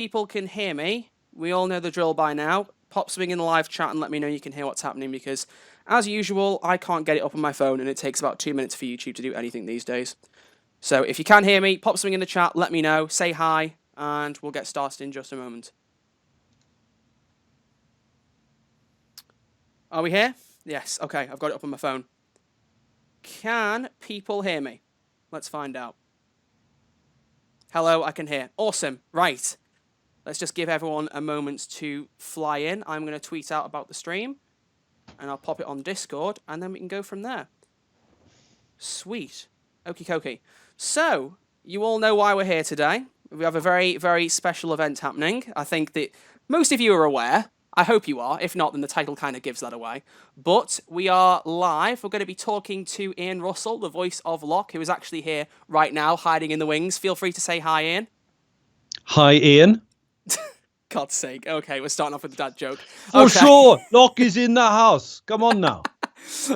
people can hear me, we all know the drill by now. Pop something in the live chat and let me know you can hear what's happening because, as usual, I can't get it up on my phone and it takes about 2 minutes for YouTube to do anything these days. So if you can hear me, pop something in the chat, let me know, say hi, and we'll get started in just a moment. Are we here? Yes, okay, I've got it up on my phone. Can people hear me? Let's find out. Hello, I can hear. Awesome, right. Let's just give everyone a moment to fly in. I'm going to tweet out about the stream, and I'll pop it on Discord, and then we can go from there. Sweet. Okie dokie. So, you all know why we're here today. We have a very, very special event happening. I think that most of you are aware. I hope you are. If not, then the title kind of gives that away. But we are live. We're going to be talking to Ian Russell, the voice of Locke, who is actually here right now, hiding in the wings. Feel free to say hi, Ian. Hi, Ian. God's sake. Okay, we're starting off with the dad joke. For sure. Locke is in the house. Come on now.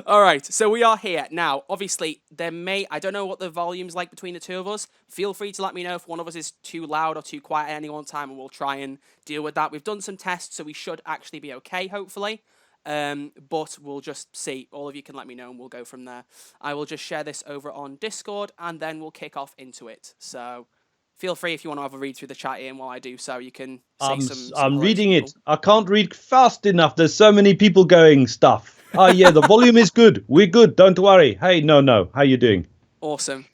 All right, so we are here. Now, obviously, I don't know what the volume's like between the two of us. Feel free to let me know if one of us is too loud or too quiet at any one time, and we'll try and deal with that. We've done some tests, so we should actually be okay, hopefully. But we'll just see. All of you can let me know, and we'll go from there. I will just share this over on Discord, and then we'll kick off into it. So feel free if you want to have a read through the chat, Ian, while I do so. You can say some I'm reading it. I can't read fast enough. There's so many people going stuff. Oh, yeah, the volume is good. We're good. Don't worry. Hey, no. How you doing? Awesome.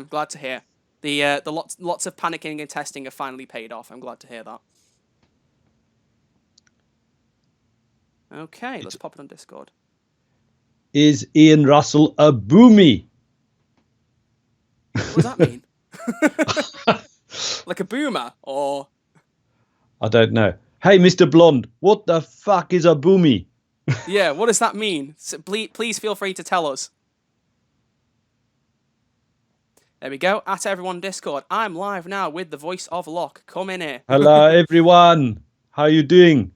Glad to hear. The lots of panicking and testing have finally paid off. I'm glad to hear that. Okay, let's pop it on Discord. Is Ian Russell a boomy? What does that mean? Like a boomer, or? I don't know. Hey, Mr. Blonde, what the fuck is a boomy? Yeah, what does that mean? So please feel free to tell us. There we go. At everyone Discord. I'm live now with the voice of Locke. Come in here. Hello, everyone. How you doing?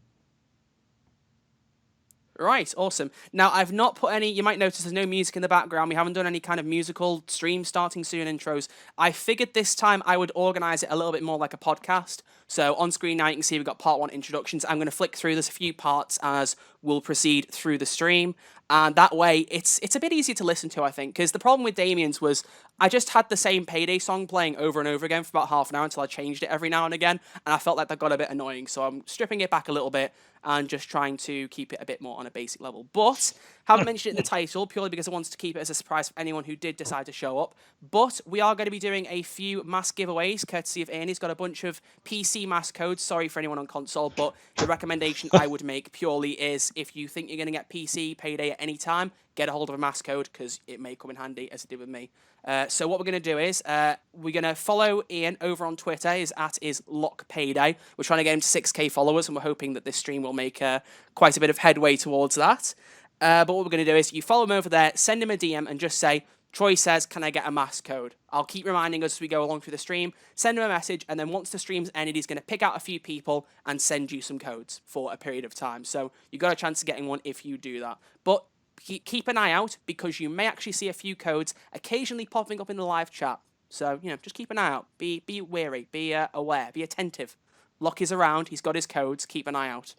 Right, awesome. Now, I've not put any, you might notice there's no music in the background. We haven't done any kind of musical stream starting soon intros. I figured this time I would organize it a little bit more like a podcast. So on screen now you can see we've got part 1 introductions. I'm going to flick through. There's a few parts as we'll proceed through the stream. And that way it's a bit easier to listen to, I think. Because the problem with Damien's was I just had the same Payday song playing over and over again for about half an hour until I changed it every now and again. And I felt like that got a bit annoying. So I'm stripping it back a little bit and just trying to keep it a bit more on a basic level. But haven't mentioned it in the title purely because I wanted to keep it as a surprise for anyone who did decide to show up. But we are going to be doing a few mask giveaways courtesy of Ian. He's got a bunch of PC mask codes. Sorry for anyone on console, but the recommendation I would make purely is if you think you're going to get PC Payday at any time, get a hold of a mask code because it may come in handy as it did with me. So what we're going to do is we're going to follow Ian over on Twitter. His @ is Locke Payday. We're trying to get him to 6k followers, and we're hoping that this stream will make quite a bit of headway towards that. But what we're going to do is you follow him over there, send him a DM, and just say, Troy says, can I get a mask code? I'll keep reminding us as we go along through the stream. Send him a message, and then once the stream's ended, he's going to pick out a few people and send you some codes for a period of time. So you got a chance of getting one if you do that. But keep an eye out because you may actually see a few codes occasionally popping up in the live chat. So, just keep an eye out. Be wary. Be aware. Be attentive. Locke is around. He's got his codes. Keep an eye out.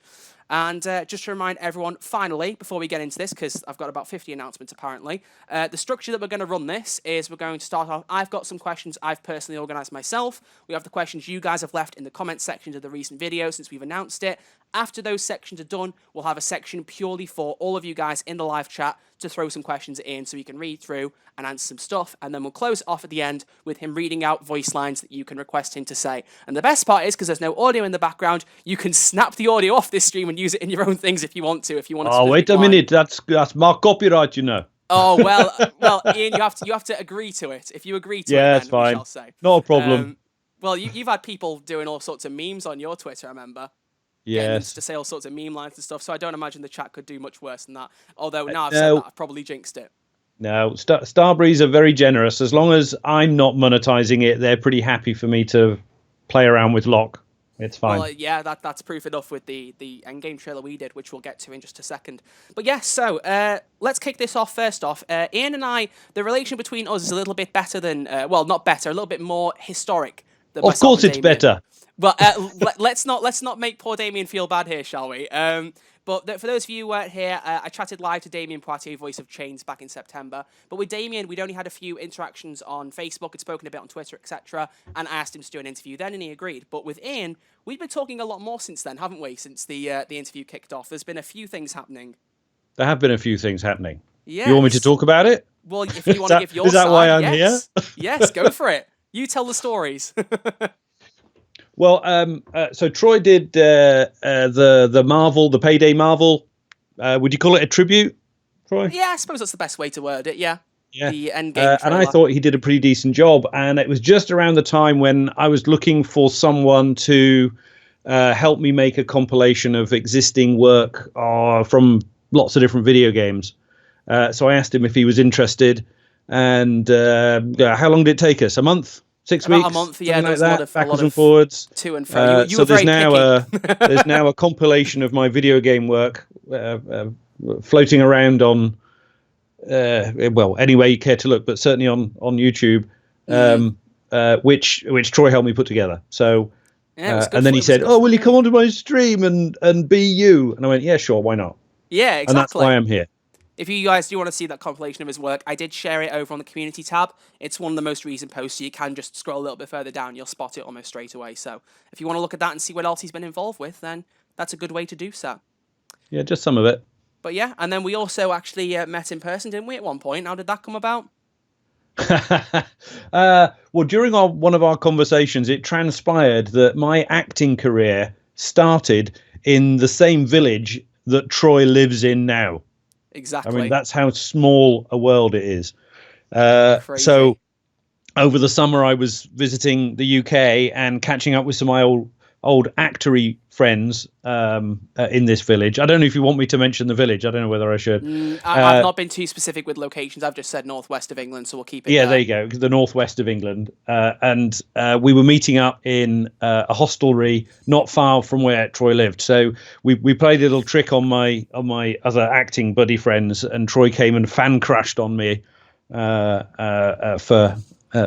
And just to remind everyone, finally, before we get into this, because I've got about 50 announcements apparently, the structure that we're going to run this is we're going to start off. I've got some questions I've personally organised myself. We have the questions you guys have left in the comment section of the recent video since we've announced it. After those sections are done, we'll have a section purely for all of you guys in the live chat to throw some questions in so we can read through and answer some stuff. And then we'll close it off at the end with him reading out voice lines that you can request him to say. And the best part is, because there's no audio in the background, you can snap the audio off this stream and use it in your own things if you want to. Oh, wait a minute. That's my copyright, you know. Oh, well, Ian, you have to agree to it. If you agree to it, then that's fine. We shall say. No problem. Well, you've had people doing all sorts of memes on your Twitter, I remember. Yes. To say all sorts of meme lines and stuff, so I don't imagine the chat could do much worse than that. Although now I've said that, I've probably jinxed it. No, Starbreeze are very generous. As long as I'm not monetizing it, they're pretty happy for me to play around with Locke. It's fine. Well, yeah, that's proof enough with the endgame trailer we did, which we'll get to in just a second. But yes, so let's kick this off first off. Ian and I, the relation between us is a little bit better than, well, not better, a little bit more historic. Of course it's better. Well, let's not make poor Damien feel bad here, shall we? But for those of you who weren't here, I chatted live to Damien Poitier, voice of Chains, back in September. But with Damien, we'd only had a few interactions on Facebook, had spoken a bit on Twitter, etc. And I asked him to do an interview then, and he agreed. But with Ian, we've been talking a lot more since then, haven't we? Since the interview kicked off, there's been a few things happening. There have been a few things happening. Yes. You want me to talk about it? Well, if you want to give your is that side, why I'm yes. here? Yes, go for it. You tell the stories. Well, so Troy did the Marvel, the Payday Marvel. Would you call it a tribute, Troy? Yeah, I suppose that's the best way to word it. Yeah. Yeah. The end game. And I thought he did a pretty decent job. And it was just around the time when I was looking for someone to help me make a compilation of existing work from lots of different video games. So I asked him if he was interested. And how long did it take us? A month? 6 weeks? A month, yeah. Like that, backwards and forwards. To and fro. You so were very there's now a compilation of my video game work floating around on, well, any way you care to look, but certainly on YouTube, which Troy helped me put together. So, yeah, and then he said, "Oh, will you come onto my stream and be you?" And I went, "Yeah, sure, why not?" Yeah, exactly. And that's why I'm here. If you guys do want to see that compilation of his work, I did share it over on the community tab. It's one of the most recent posts, so you can just scroll a little bit further down. You'll spot it almost straight away. So if you want to look at that and see what else he's been involved with, then that's a good way to do so. Yeah, just some of it. But yeah, and then we also actually met in person, didn't we, at one point? How did that come about? Well, during one of our conversations, it transpired that my acting career started in the same village that Troy lives in now. Exactly. I mean, that's how small a world it is. So over the summer, I was visiting the UK and catching up with some of my old actory friends in this village. I don't know if you want me to mention the village. I don't know whether I should. I've not been too specific with locations. I've just said northwest of England, so we'll keep it. Yeah, there you go. The northwest of England, and we were meeting up in a hostelry not far from where Troy lived. So we played a little trick on my other acting buddy friends, and Troy came and fan crashed on me for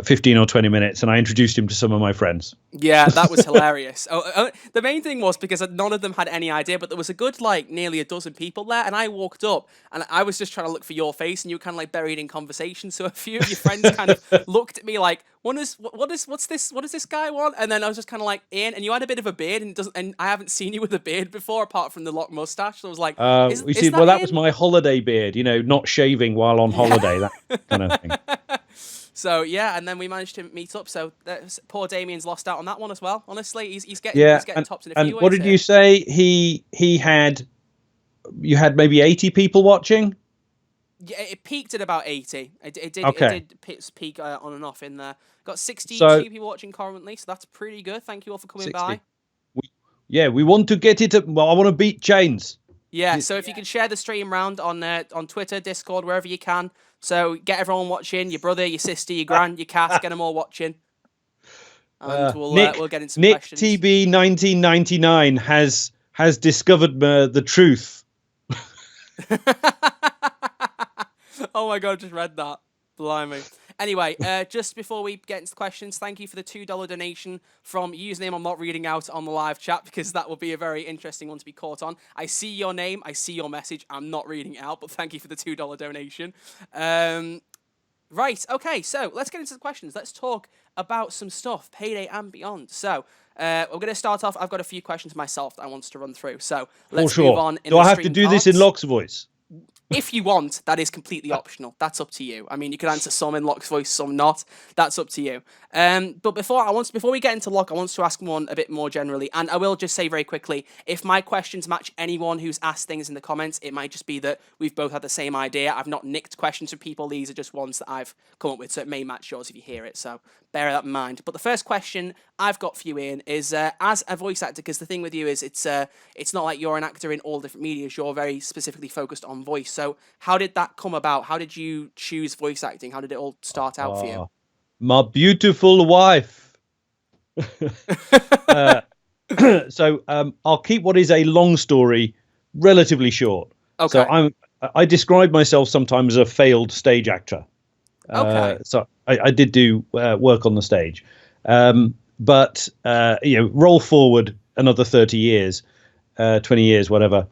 15 or 20 minutes, and I introduced him to some of my friends. Yeah, that was hilarious. The main thing was because none of them had any idea, but there was a good, nearly a dozen people there, and I walked up, and I was just trying to look for your face, and you were kind of, buried in conversation, so a few of your friends kind of looked at me like, what's this guy want? And then I was just kind of like, Ian, and you had a bit of a beard, and I haven't seen you with a beard before, apart from the Locke mustache, so I was like, that was my holiday beard, not shaving while on holiday, that kind of thing. So yeah, and then we managed to meet up. So poor Damien's lost out on that one as well. Honestly, he's getting tops in a few ways. And what did you say? You had maybe 80 people watching. Yeah, it peaked at about 80. It did peak on and off in there. Got 62 people watching currently, so that's pretty good. Thank you all for coming 60. by. We want to get it. Well, I want to beat Chains. Yeah, so if you can share the stream round on Twitter, Discord, wherever you can. So get everyone watching, your brother, your sister, your gran, your cat, get them all watching. And we'll get into some questions. Nick TB 1999 has discovered the truth. Oh my God, I just read that. Blimey. Anyway, just before we get into the questions, thank you for the $2 donation from username I'm not reading out on the live chat because that will be a very interesting one to be caught on. I see your name, I see your message, I'm not reading it out, but thank you for the $2 donation. Right, okay, so let's get into the questions. Let's talk about some stuff, Payday and beyond. So, we're going to start off. I've got a few questions myself that I want to run through. So, let's move on. Do I have to do this in Locke's voice? If you want, that is completely optional. That's up to you. I mean, you can answer some in Locke's voice, some not. That's up to you. But before we get into Locke, I want to ask one a bit more generally. And I will just say very quickly, if my questions match anyone who's asked things in the comments, it might just be that we've both had the same idea. I've not nicked questions from people. These are just ones that I've come up with, so it may match yours if you hear it. So bear that in mind. But the first question I've got for you, Ian, is as a voice actor, because the thing with you is it's not like you're an actor in all different medias. You're very specifically focused on voice. So how did that come about? How did you choose voice acting? How did it all start out for you? My beautiful wife. So I'll keep what is a long story relatively short. Okay. So I describe myself sometimes as a failed stage actor. Okay. So I did do work on the stage. But roll forward another 30 years, 20 years, whatever,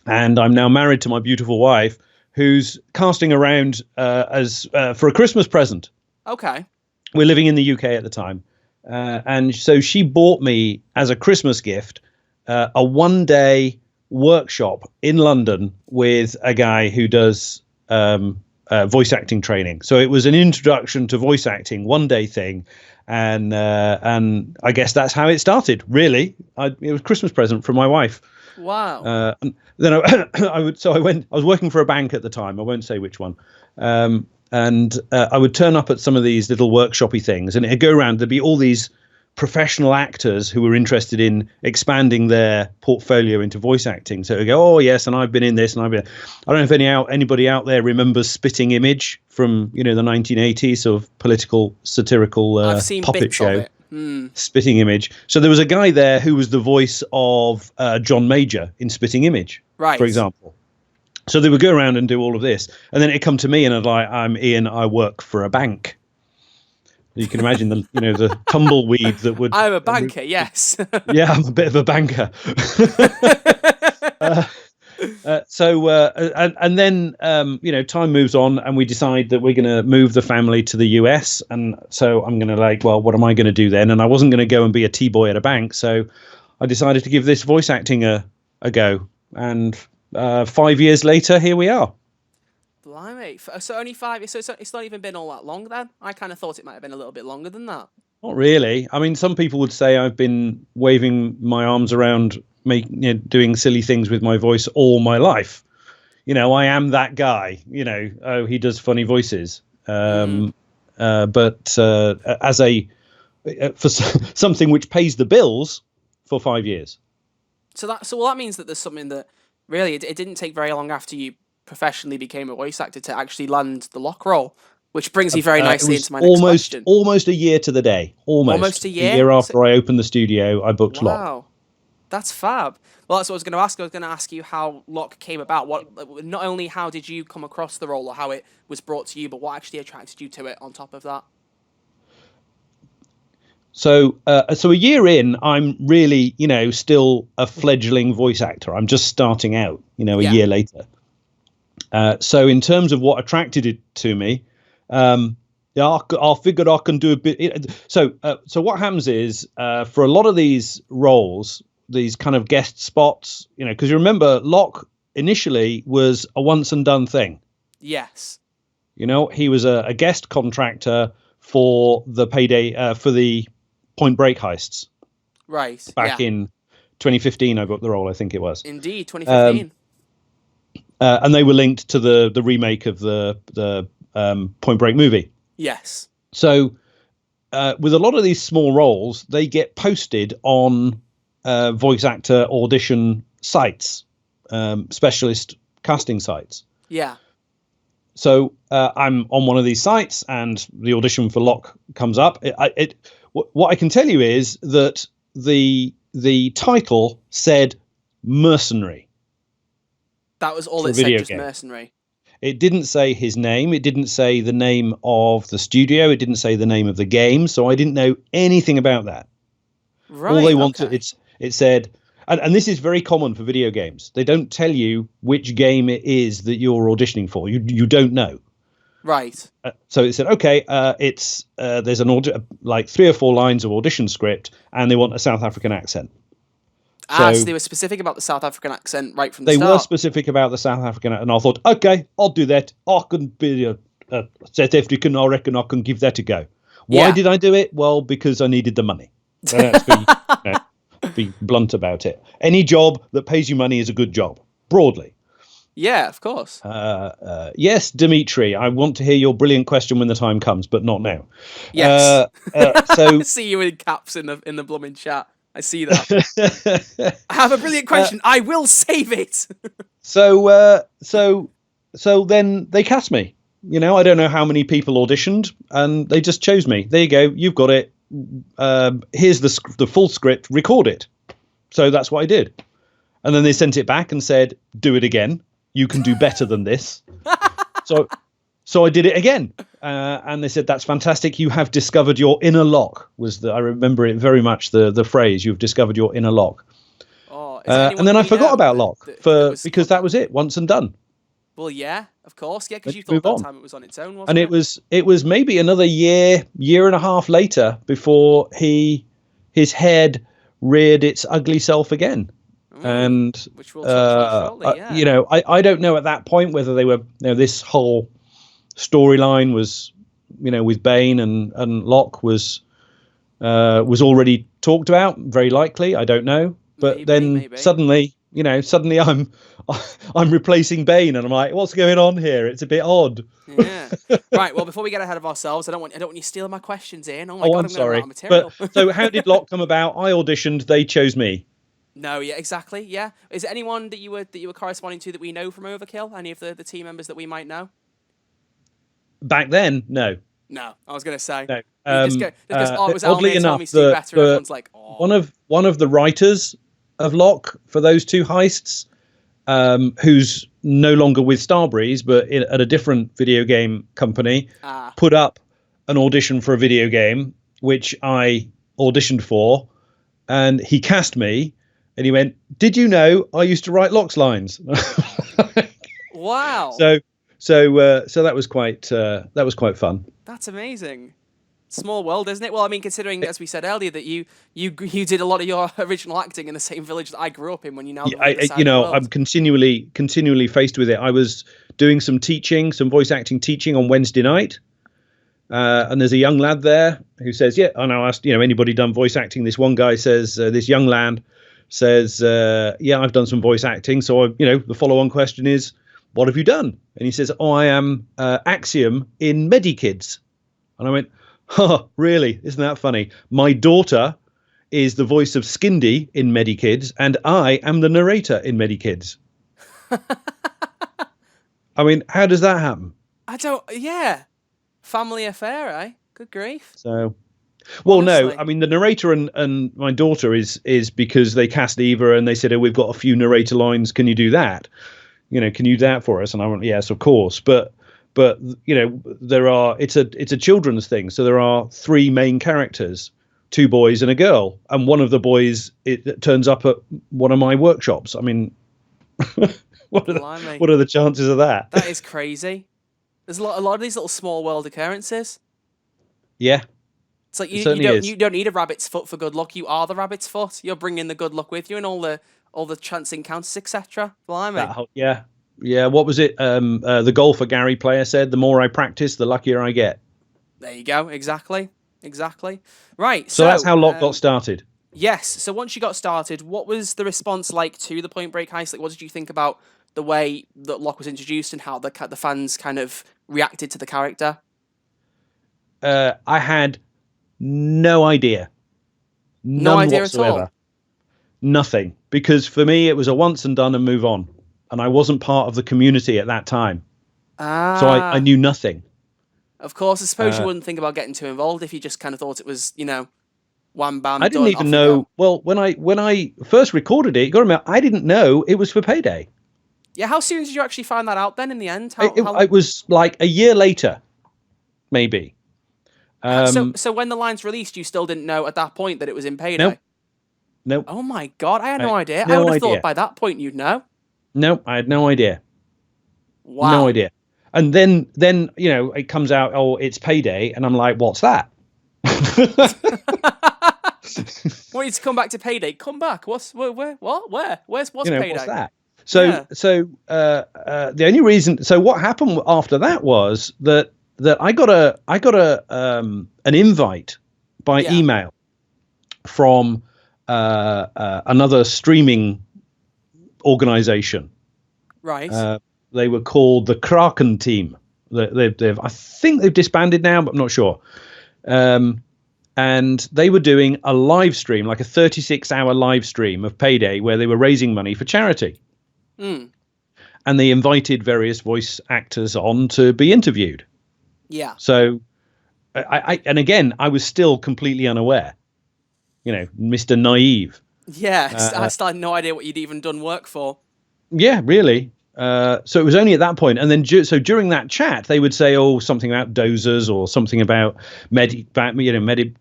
and I'm now married to my beautiful wife, who's casting around as for a Christmas present. Okay. We're living in the UK at the time, and so she bought me as a Christmas gift a one-day workshop in London with a guy who does voice acting training. So it was an introduction to voice acting, one-day thing, and I guess that's how it started. Really, it was a Christmas present from my wife. Wow. And then I was working for a bank at the time. I won't say which one. And I would turn up at some of these little workshopy things, and it'd go around. There'd be all these professional actors who were interested in expanding their portfolio into voice acting. So they go, oh yes, and I've been in this, and I've been. I don't know if anybody out there remembers Spitting Image from the 1980s, sort of political satirical I've seen puppet bits show. of it. Spitting Image. So there was a guy there who was the voice of John Major in Spitting Image, right, for example. So they would go around and do all of this, and then it'd come to me, and I'd like, I'm Ian. I work for a bank. You can imagine the tumbleweed that would. I'm a banker, yes. Yeah, I'm a bit of a banker. And then time moves on, and we decide that we're going to move the family to the US. And so I'm going to well, what am I going to do then? And I wasn't going to go and be a T-boy at a bank, so I decided to give this voice acting a go. And 5 years later, here we are. Blimey. So only 5 years. So it's not even been all that long then? I kind of thought it might have been a little bit longer than that. Not really. I mean, some people would say I've been waving my arms around, doing silly things with my voice all my life. I am that guy. Oh, he does funny voices. But as for something which pays the bills for 5 years. So that means that there's something that really it didn't take very long after you professionally became a voice actor to actually land the Locke role, which brings me very nicely into my next question. Almost a year to the day. Almost a year. A year after I opened the studio, I booked Locke. Wow, that's fab. Well, that's what I was going to ask. I was going to ask you how Locke came about. Not only how did you come across the role or how it was brought to you, but what actually attracted you to it on top of that? So a year in, I'm really, still a fledgling voice actor. I'm just starting out, a year later. So in terms of what attracted it to me, I figured I can do a bit. So what happens is for a lot of these roles, these kind of guest spots, because you remember Locke initially was a once and done thing. Yes. He was a guest contractor for the Payday, for the Point Break heists. Right. Back in 2015, I got the role, I think it was. Indeed, 2015. And they were linked to the remake of the Point Break movie. Yes. So with a lot of these small roles, they get posted on voice actor audition sites, specialist casting sites. Yeah. So I'm on one of these sites, and the audition for Locke comes up. What I can tell you is that the title said mercenary. That was all it said, just mercenary. It didn't say his name. It didn't say the name of the studio. It didn't say the name of the game. So I didn't know anything about that. Right. All they wanted, it said, and this is very common for video games. They don't tell you which game it is that you're auditioning for. You don't know. Right. So it said, okay, it's there's like 3 or 4 lines of audition script, and they want a South African accent. So they were specific about the South African accent right from the start. They were specific about the South African, and I thought, okay, I'll do that. I can be a South African. I reckon I can give that a go. Why did I do it? Well, because I needed the money. Let's be blunt about it. Any job that pays you money is a good job, broadly. Yeah, of course. Yes, Dimitri, I want to hear your brilliant question when the time comes, but not now. Yes. So I see you in caps in the blooming chat. I see that. I have a brilliant question. I will save it. So then they cast me. I don't know how many people auditioned, and they just chose me. There you go. You've got it. Here's the full script. Record it. So that's what I did. And then they sent it back and said, do it again. You can do better than this. So So I did it again, and they said, "That's fantastic. You have discovered your inner Locke." I remember it very much. The phrase, "You've discovered your inner Locke." Oh, is it And anyone then that I we forgot know about Locke that was because that was it, once and done. Well, yeah, of course, yeah, because Let's you thought move that on. time it was on its own, And wasn't it it? was maybe another year and a half later before his head reared its ugly self again. And Which we'll touch on shortly. Yeah. I don't know at that point whether they were, this whole storyline was, with Bane and Locke was already talked about. Very likely, I don't know. But then Maybe. suddenly I'm replacing Bane, and I'm like, what's going on here? It's a bit odd. Yeah. Right. Well, before we get ahead of ourselves, I don't want you stealing my questions, Ian. Oh my Oh, God, I'm I'm going to run out sorry. of But material. so how did Locke come about? I auditioned, they chose me. No, yeah, exactly. Yeah. Is there anyone that you were corresponding to that we know from Overkill? Any of the team members that we might know? Back then, no. No, I was gonna say. No. You just go. Just goes. Oh, it was Oddly Almir told me enough, to do the better, and everyone's like, oh. one of the writers of Locke for those two heists, who's no longer with Starbreeze, but at a different video game company, put up an audition for a video game, which I auditioned for, and he cast me, and he went, "Did you know I used to write Locke's lines?" Wow. So that was quite fun. That's amazing. Small world, isn't it? Well, I mean, considering, as we said earlier, that you did a lot of your original acting in the same village that I grew up in when you now live on the other side of the world. I'm continually faced with it. I was doing some voice acting teaching on Wednesday night, and there's a young lad there who says, "Yeah," and I asked, anybody done voice acting? This one guy says, this young lad says, "Yeah, I've done some voice acting." So the follow-on question is, "What have you done?" And he says, "Oh, I am Axiom in Medikids." And I went, "Oh, really? Isn't that funny? My daughter is the voice of Skindy in Medikids, and I am the narrator in Medikids." I mean, how does that happen? Yeah. Family affair, eh? Good grief. So, well, Honestly. no, I mean, the narrator and my daughter is because they cast Eva and they said, "Oh, we've got a few narrator lines. Can you do that? Can you do that for us?" And I went, "Yes, of course." But it's a children's thing. So there are three main characters, two boys and a girl. And one of the boys, it turns up at one of my workshops. I mean, what are the chances of that? That is crazy. There's a lot of these little small world occurrences. Yeah. It's like you don't need a rabbit's foot for good luck. You are the rabbit's foot. You're bringing the good luck with you and all the chance encounters, etc. Blimey. Yeah. What was it? The golfer Gary Player said, "The more I practice, the luckier I get." There you go. Exactly. Right. So that's how Locke got started. Yes. So once you got started, what was the response like to the Point Break heist? Like, what did you think about the way that Locke was introduced and how the fans kind of reacted to the character? I had no idea. No idea whatsoever. at all. Nothing. Because for me, it was a once and done and move on. And I wasn't part of the community at that time. So I knew nothing. Of course, I suppose you wouldn't think about getting too involved if you just kind of thought it was, wham bam. I didn't even know. Well, when I first recorded it, you got to remember, I didn't know it was for Payday. Yeah, how soon did you actually find that out then in the end? It was like a year later, maybe. So when the line's released, you still didn't know at that point that it was in Payday? Nope. Oh my God, I had no idea. No I would have idea. thought by that point you'd know. No, I had no idea. Wow. No idea. And then it comes out, "Oh, it's Payday," and I'm like, "What's that?" Want you to come back to Payday? Come back. Where? Where's Payday? What's that? So the only reason. So what happened after that was that I got an invite by email from another streaming organization. Right. They were called the Kraken Team. I think they've disbanded now, but I'm not sure. And they were doing a live stream, like a 36-hour live stream of Payday, where they were raising money for charity. Mm. And they invited various voice actors on to be interviewed. Yeah. So, and again, I was still completely unaware. Mr. Naive. Yeah, I still had no idea what you'd even done work for. Yeah, really. So it was only at that point, and then so during that chat, they would say, "Oh, something about dozers or something about med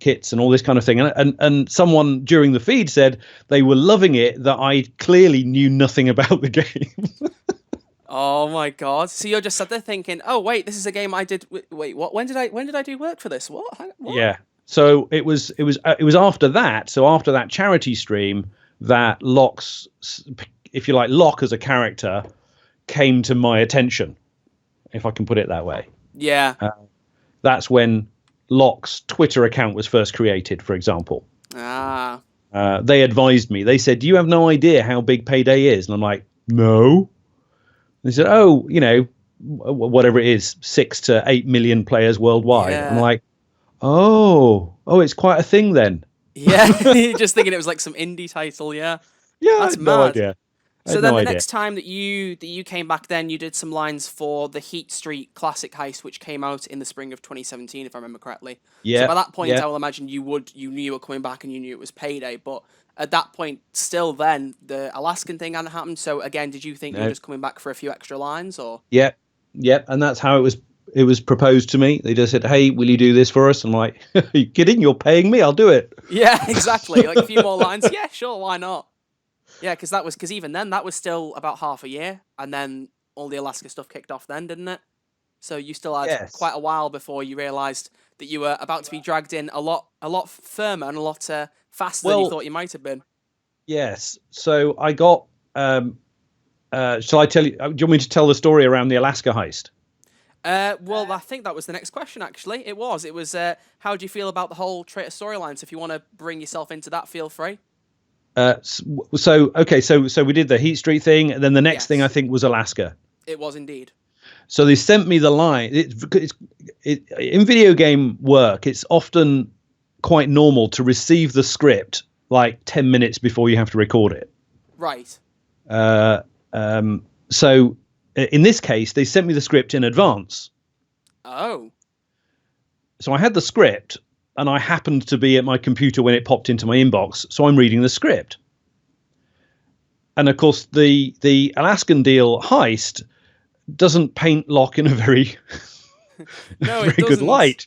kits and all this kind of thing." And someone during the feed said they were loving it, that I clearly knew nothing about the game. Oh my god! So you're just sat there thinking, "Oh wait, this is a game I did. Wait, what? When did I do work for this? What? What?" Yeah. So it was after that. So after that charity stream, that Locke's, if you like, Locke as a character came to my attention, if I can put it that way. Yeah. That's when Locke's Twitter account was first created, for example. Ah. They advised me. They said, "Do you have no idea how big Payday is?" And I'm like, "No." They said, "Oh, whatever it is, 6 to 8 million players worldwide." Yeah. I'm like, oh, it's quite a thing then. Yeah. You're just thinking it was like some indie title. Yeah. Yeah, That's I had no mad. idea. So then the next time that you came back, then you did some lines for the Heat Street Classic Heist, which came out in the spring of 2017, if I remember correctly. Yeah. So by that point, yeah. I will imagine you knew you were coming back and you knew it was Payday. But at that point, still then the Alaskan thing hadn't happened. So again, did you think you were just coming back for a few extra lines, or? Yeah, and that's how it was proposed to me. They just said, "Hey, will you do this for us?" I'm like, "Are you kidding? You're paying me? I'll do it." Yeah, exactly. Like a few more lines. Yeah, sure, why not? Yeah, because even then that was still about half a year, and then all the Alaska stuff kicked off then, didn't it? So you still had quite a while before you realised that you were about to be dragged in a lot firmer and a lot faster than you thought you might have been. Yes. So I got. Shall I tell you? Do you want me to tell the story around the Alaska heist? Well, I think that was the next question. Actually, it was. How do you feel about the whole traitor storyline? So if you want to bring yourself into that, feel free. So we did the Heat Street thing, and then the next thing I think was Alaska. It was indeed. So they sent me the line. In video game work, it's often quite normal to receive the script like 10 minutes before you have to record it. Right. So in this case, they sent me the script in advance. Oh. So I had the script, and I happened to be at my computer when it popped into my inbox, so I'm reading the script. And of course, the Alaskan deal heist doesn't paint Locke in a very, very good light.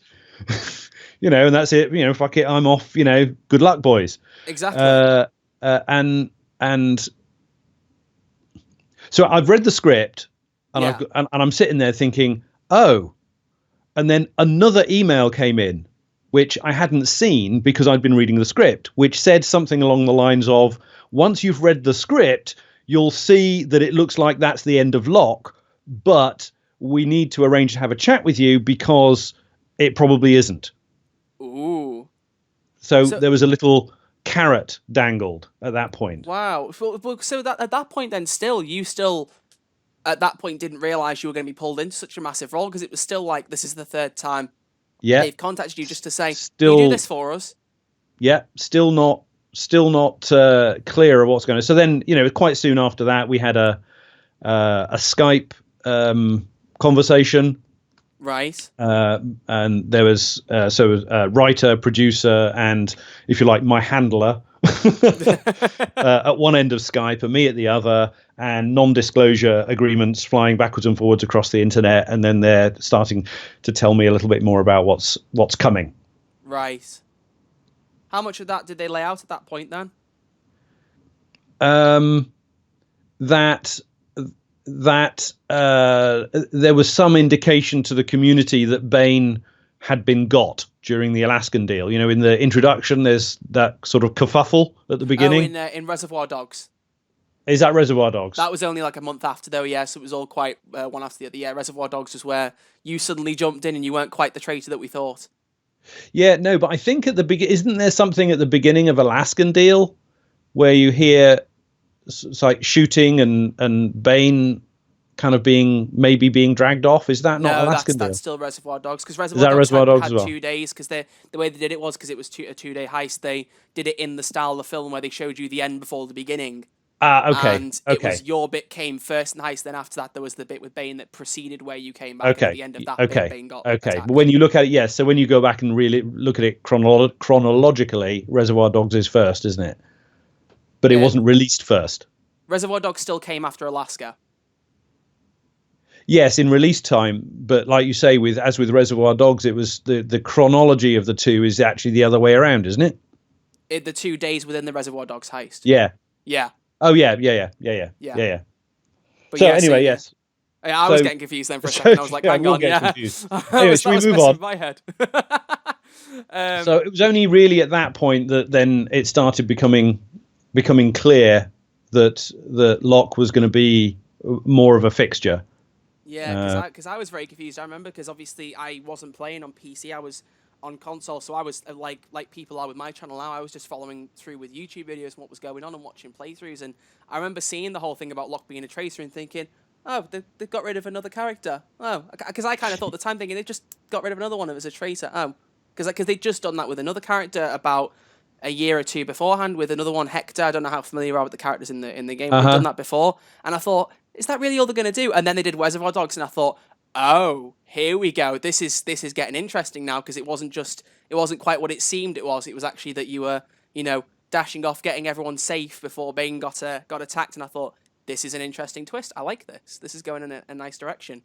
And that's it. Fuck it, I'm off. Good luck, boys. Exactly. And so I've read the script, and I'm sitting there thinking, oh, and then another email came in, which I hadn't seen because I'd been reading the script, which said something along the lines of, once you've read the script, you'll see that it looks like that's the end of Locke, but we need to arrange to have a chat with you because it probably isn't. Ooh. So there was a little carrot dangled at that point. Wow. So that at that point then you still at that point didn't realise you were going to be pulled into such a massive role, because it was still like, this is the third time they've contacted you just to say, "Can you do this for us?" Yeah, still not clear of what's going on. So then, quite soon after that, we had a Skype conversation. Right. And there was a writer, producer, and, if you like, my handler at one end of Skype and me at the other, and non-disclosure agreements flying backwards and forwards across the internet. And then they're starting to tell me a little bit more about what's coming. Right. How much of that did they lay out at that point then? That there was some indication to the community that Bane had been got during the Alaskan deal. In the introduction, there's that sort of kerfuffle at the beginning. Oh, in Reservoir Dogs. Is that Reservoir Dogs? That was only like a month after, though, yeah, so it was all quite one after the other. Yeah, Reservoir Dogs was where you suddenly jumped in and you weren't quite the traitor that we thought. Yeah, no, but I think at the beginning, isn't there something at the beginning of Alaskan deal where you hear it's like shooting and Bane kind of being dragged off? Is that not Alaskan deal? That's still Reservoir Dogs, because Reservoir Dogs had 2 days, because the way they did it was because it was a 2-day heist. They did it in the style of the film where they showed you the end before the beginning. Okay. And it was your bit came first in the heist, then after that there was the bit with Bane that preceded where you came back. And at the end of that bit, Bane got attacked. But when you look at it, so when you go back and really look at it chronologically, Reservoir Dogs is first, isn't it? But it wasn't released first. Reservoir Dogs still came after Alaska. Yes, in release time, but like you say, with Reservoir Dogs, it was the chronology of the two is actually the other way around, isn't it? The 2 days within the Reservoir Dogs heist. Yeah. Yeah, Oh yeah, yeah, yeah, yeah, yeah, yeah. yeah, yeah. But So yeah, so anyway, yeah. yes. Yeah, I was So getting confused then for a so second. I was like, yeah, hang we'll on, get yeah. confused. that Anyway, was should that we was move messing on? with my head. So it was only really at that point that then it started becoming clear that Locke was going to be more of a fixture. Yeah, because I was very confused. I remember because obviously I wasn't playing on PC. I was on console, so I was like people are with my channel now. I was just following through with YouTube videos and what was going on and watching playthroughs. And I remember seeing the whole thing about Locke being a traitor and thinking, oh, they got rid of another character. Oh, because I kind of thought at the time thinking they just got rid of another one as a traitor. Oh, because they'd just done that with another character about a year or two beforehand with another one, Hector. I don't know how familiar you are with the characters in the game, but they'd done Uh-huh. that before. And I thought, is that really all they're gonna do? And then they did Reservoir Dogs, and I thought, oh, here we go. This is getting interesting now because it wasn't quite what it seemed it was. It was actually that you were dashing off, getting everyone safe before Bane got attacked, and I thought this is an interesting twist. I like this. This is going in a nice direction.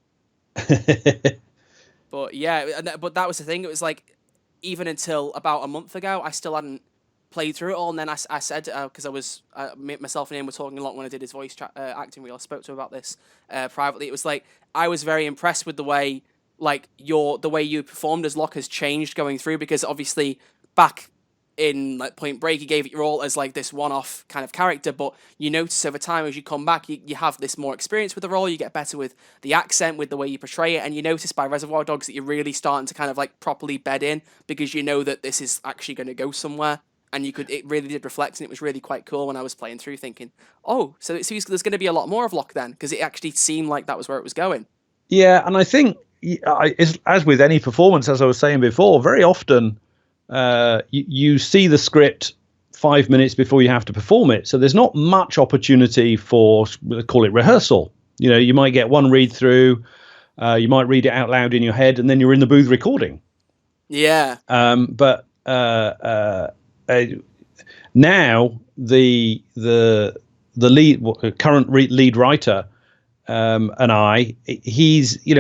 But yeah, but that was the thing. It was like even until about a month ago, I still hadn't played through it all. And then I said, because I was myself and him were talking a lot when I did his voice acting reel. I spoke to him about this privately. It was like I was very impressed with the way the way you performed as Locke has changed going through, because obviously back in like Point Break, you gave it your all as like this one-off kind of character, but you notice over time as you come back, you have this more experience with the role, you get better with the accent, with the way you portray it, and you notice by Reservoir Dogs that you're really starting to kind of like properly bed in, because you know that this is actually going to go somewhere, and it really did reflect, and it was really quite cool when I was playing through thinking, oh, so there's going to be a lot more of Locke then, because it actually seemed like that was where it was going. Yeah, and I think as with any performance, as I was saying before, very often you see the script 5 minutes before you have to perform it. So there's not much opportunity for, call it rehearsal. You might get one read through, you might read it out loud in your head, and then you're in the booth recording. Yeah. But now the current lead writer and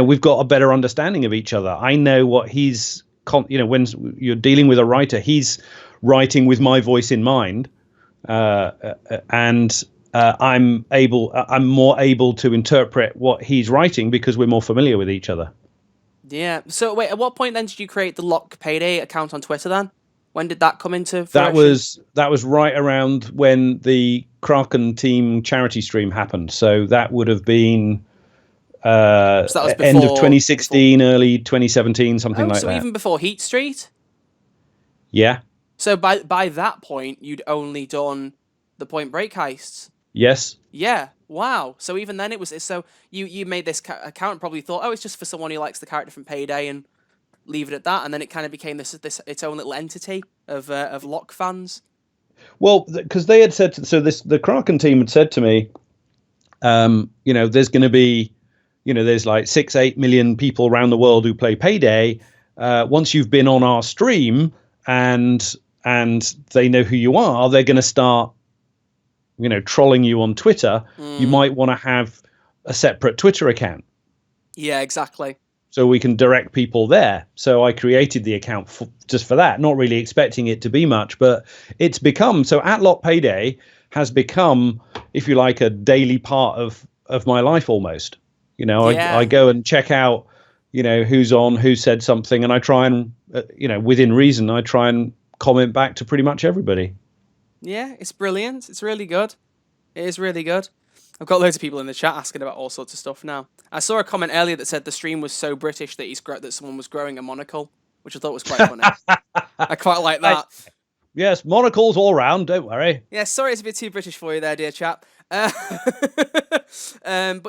we've got a better understanding of each other. I know what he's when you're dealing with a writer, he's writing with my voice in mind, and I'm more able to interpret what he's writing because we're more familiar with each other. Yeah. So wait, at what point then did you create the Locke Payday account on Twitter then? When did that come into fruition? That was right around when the Kraken team charity stream happened. So that would have been So that was end of 2016, early 2017, something like so that. even before Heat Street? Yeah. So by that point, you'd only done the Point Break heists? Yes. Yeah. Wow. So even then it was... So you made this account and probably thought, oh, it's just for someone who likes the character from Payday, and leave it at that, and then it kind of became this its own little entity of Locke fans. Well, because they had said the Kraken team had said to me, there's going to be, there's like 6-8 million people around the world who play Payday. Once you've been on our stream and they know who you are, they're going to start, trolling you on Twitter. You might want to have a separate Twitter account. Yeah, exactly. So we can direct people there. So I created the account just for that, not really expecting it to be much, but it's become, so At Locke Payday has become, if you like, a daily part of my life almost. I go and check out, who's on, who said something, and I try and, within reason, I try and comment back to pretty much everybody. Yeah, it's brilliant. It's really good. It is really good. I've got loads of people in the chat asking about all sorts of stuff now. I saw a comment earlier that said the stream was so British that someone was growing a monocle, which I thought was quite funny. I quite like that. Yes, monocles all round, don't worry. Yeah, sorry it's a bit too British for you there, dear chap. But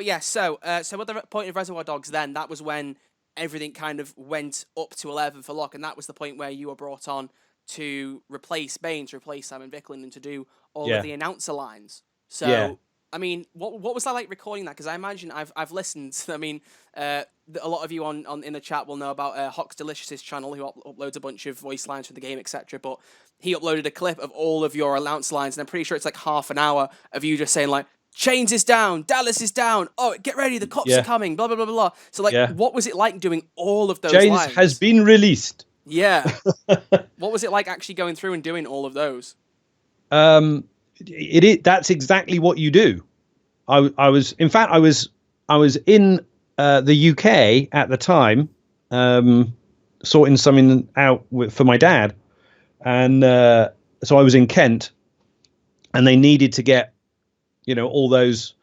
yeah, so at the point of Reservoir Dogs then, that was when everything kind of went up to 11 for Locke, and that was the point where you were brought on to replace Bane, to replace Simon Vickland, and to do all of the announcer lines. So... Yeah. I mean, what was that like recording that? Because I imagine I've listened. I mean, a lot of you on in the chat will know about Hox Delicious's channel, who uploads a bunch of voice lines from the game, etc. But he uploaded a clip of all of your announce lines, and I'm pretty sure it's like half an hour of you just saying like, Chains is down, Dallas is down. Oh, get ready, the cops are Yeah, coming. Blah blah blah blah blah. So like, yeah. what was it like doing all of those James has lines? been released. Yeah. What was it like actually going through and doing all of those? Um, that's exactly what you do. I was, in fact, I was in the UK at the time, sorting something out for my dad, and so I was in Kent, and they needed to get, all those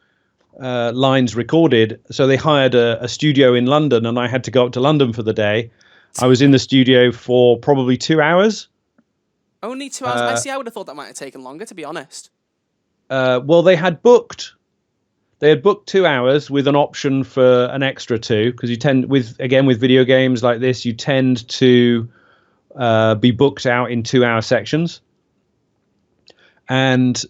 lines recorded. So they hired a studio in London, and I had to go up to London for the day. I was in the studio for probably 2 hours. Only 2 hours. I see. I would have thought that might have taken longer, to be honest. Well, they had booked 2 hours with an option for an extra two, because you tend with video games like this, you tend to be booked out in 2 hour sections. And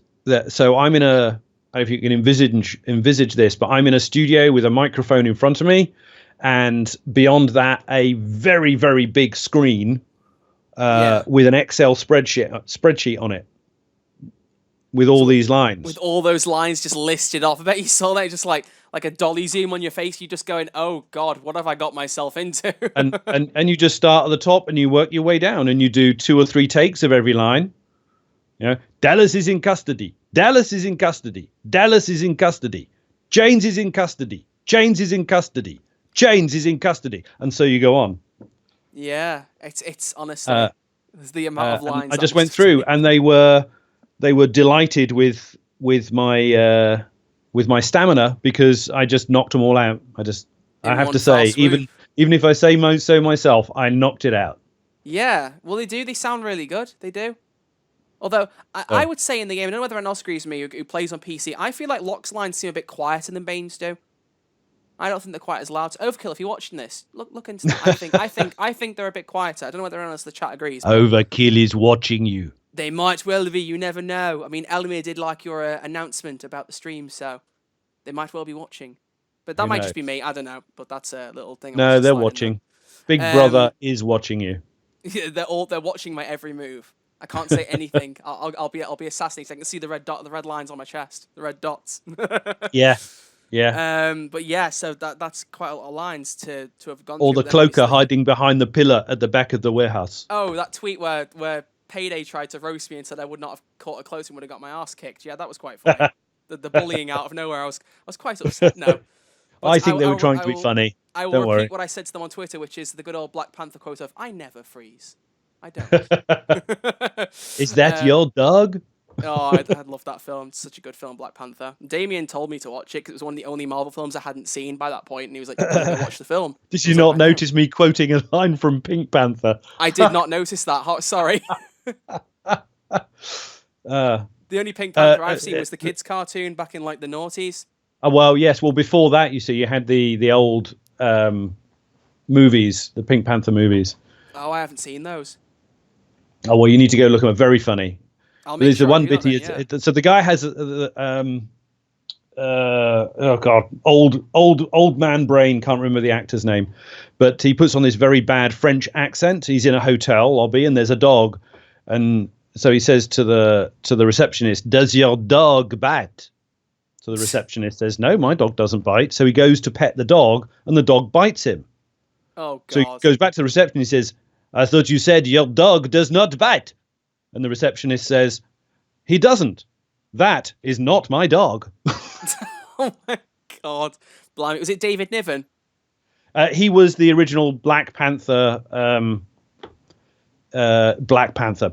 so I'm in a, if you can envisage this, but I'm in a studio with a microphone in front of me, and beyond that, a very, very big screen with an Excel spreadsheet on it, with all these lines. With all those lines just listed off. I bet you saw that just like a dolly zoom on your face. You just going, "Oh God, what have I got myself into?" and you just start at the top and you work your way down, and you do 2 or 3 takes of every line. Dallas is in custody. Dallas is in custody. Dallas is in custody. James is in custody. James is in custody. James is in custody. And so you go on. Yeah, it's honestly the amount of lines. I just went through, and they were delighted with my stamina, because I just knocked them all out. I have to say, even if I say so myself, I knocked it out. Yeah, well, they do. They sound really good. They do. Although, I would say in the game, I don't know whether Anos agrees with me, who plays on PC, I feel like Locke's lines seem a bit quieter than Bane's do. I don't think they're quite as loud. Overkill, if you're watching this, look into that. I think they're a bit quieter. I don't know whether anyone else in the chat agrees. Overkill is watching you. They might well be. You never know. I mean, Elamir did like your announcement about the stream, so they might well be watching. But that might just be me. I don't know. But that's a little thing. No, they're watching. Big Brother is watching you. Yeah, they're watching my every move. I can't say anything. I'll be assassinated. I can see the red lines on my chest, the red dots. Yeah. Yeah. But yeah, so that's quite a lot of lines to have gone or through. the cloaker hiding behind the pillar at the back of the warehouse. Oh, that tweet where Payday tried to roast me and said I would not have caught a cloak and would have got my ass kicked. Yeah, that was quite funny. the bullying out of nowhere. I was quite upset. No, I think they were trying to be funny. I will Don't repeat worry. what I said to them on Twitter, which is the good old Black Panther quote of "I never freeze. I don't." Is that your dog? Oh, I love that film. It's such a good film, Black Panther. Damien told me to watch it because it was one of the only Marvel films I hadn't seen by that point, and he was like, "You better go watch the film." Did you not notice me quoting a line from Pink Panther? I did not notice that. Sorry. The only Pink Panther I've seen was the kids' cartoon back in like the noughties. Oh, well, yes. Well, before that, you see, you had the old movies, the Pink Panther movies. Oh, I haven't seen those. Oh, well, you need to go look at them. Very funny. There's sure the one bit. So the guy has oh God, old man brain. Can't remember the actor's name, but he puts on this very bad French accent. He's in a hotel lobby, and there's a dog, and so he says to the receptionist, "Does your dog bite?" So the receptionist says, "No, my dog doesn't bite." So he goes to pet the dog, and the dog bites him. Oh God! So he goes back to the reception. And he says, "I thought you said your dog does not bite." And the receptionist says, "He doesn't. That is not my dog." Oh my God! Blimey. Was it David Niven? He was the original Black Panther,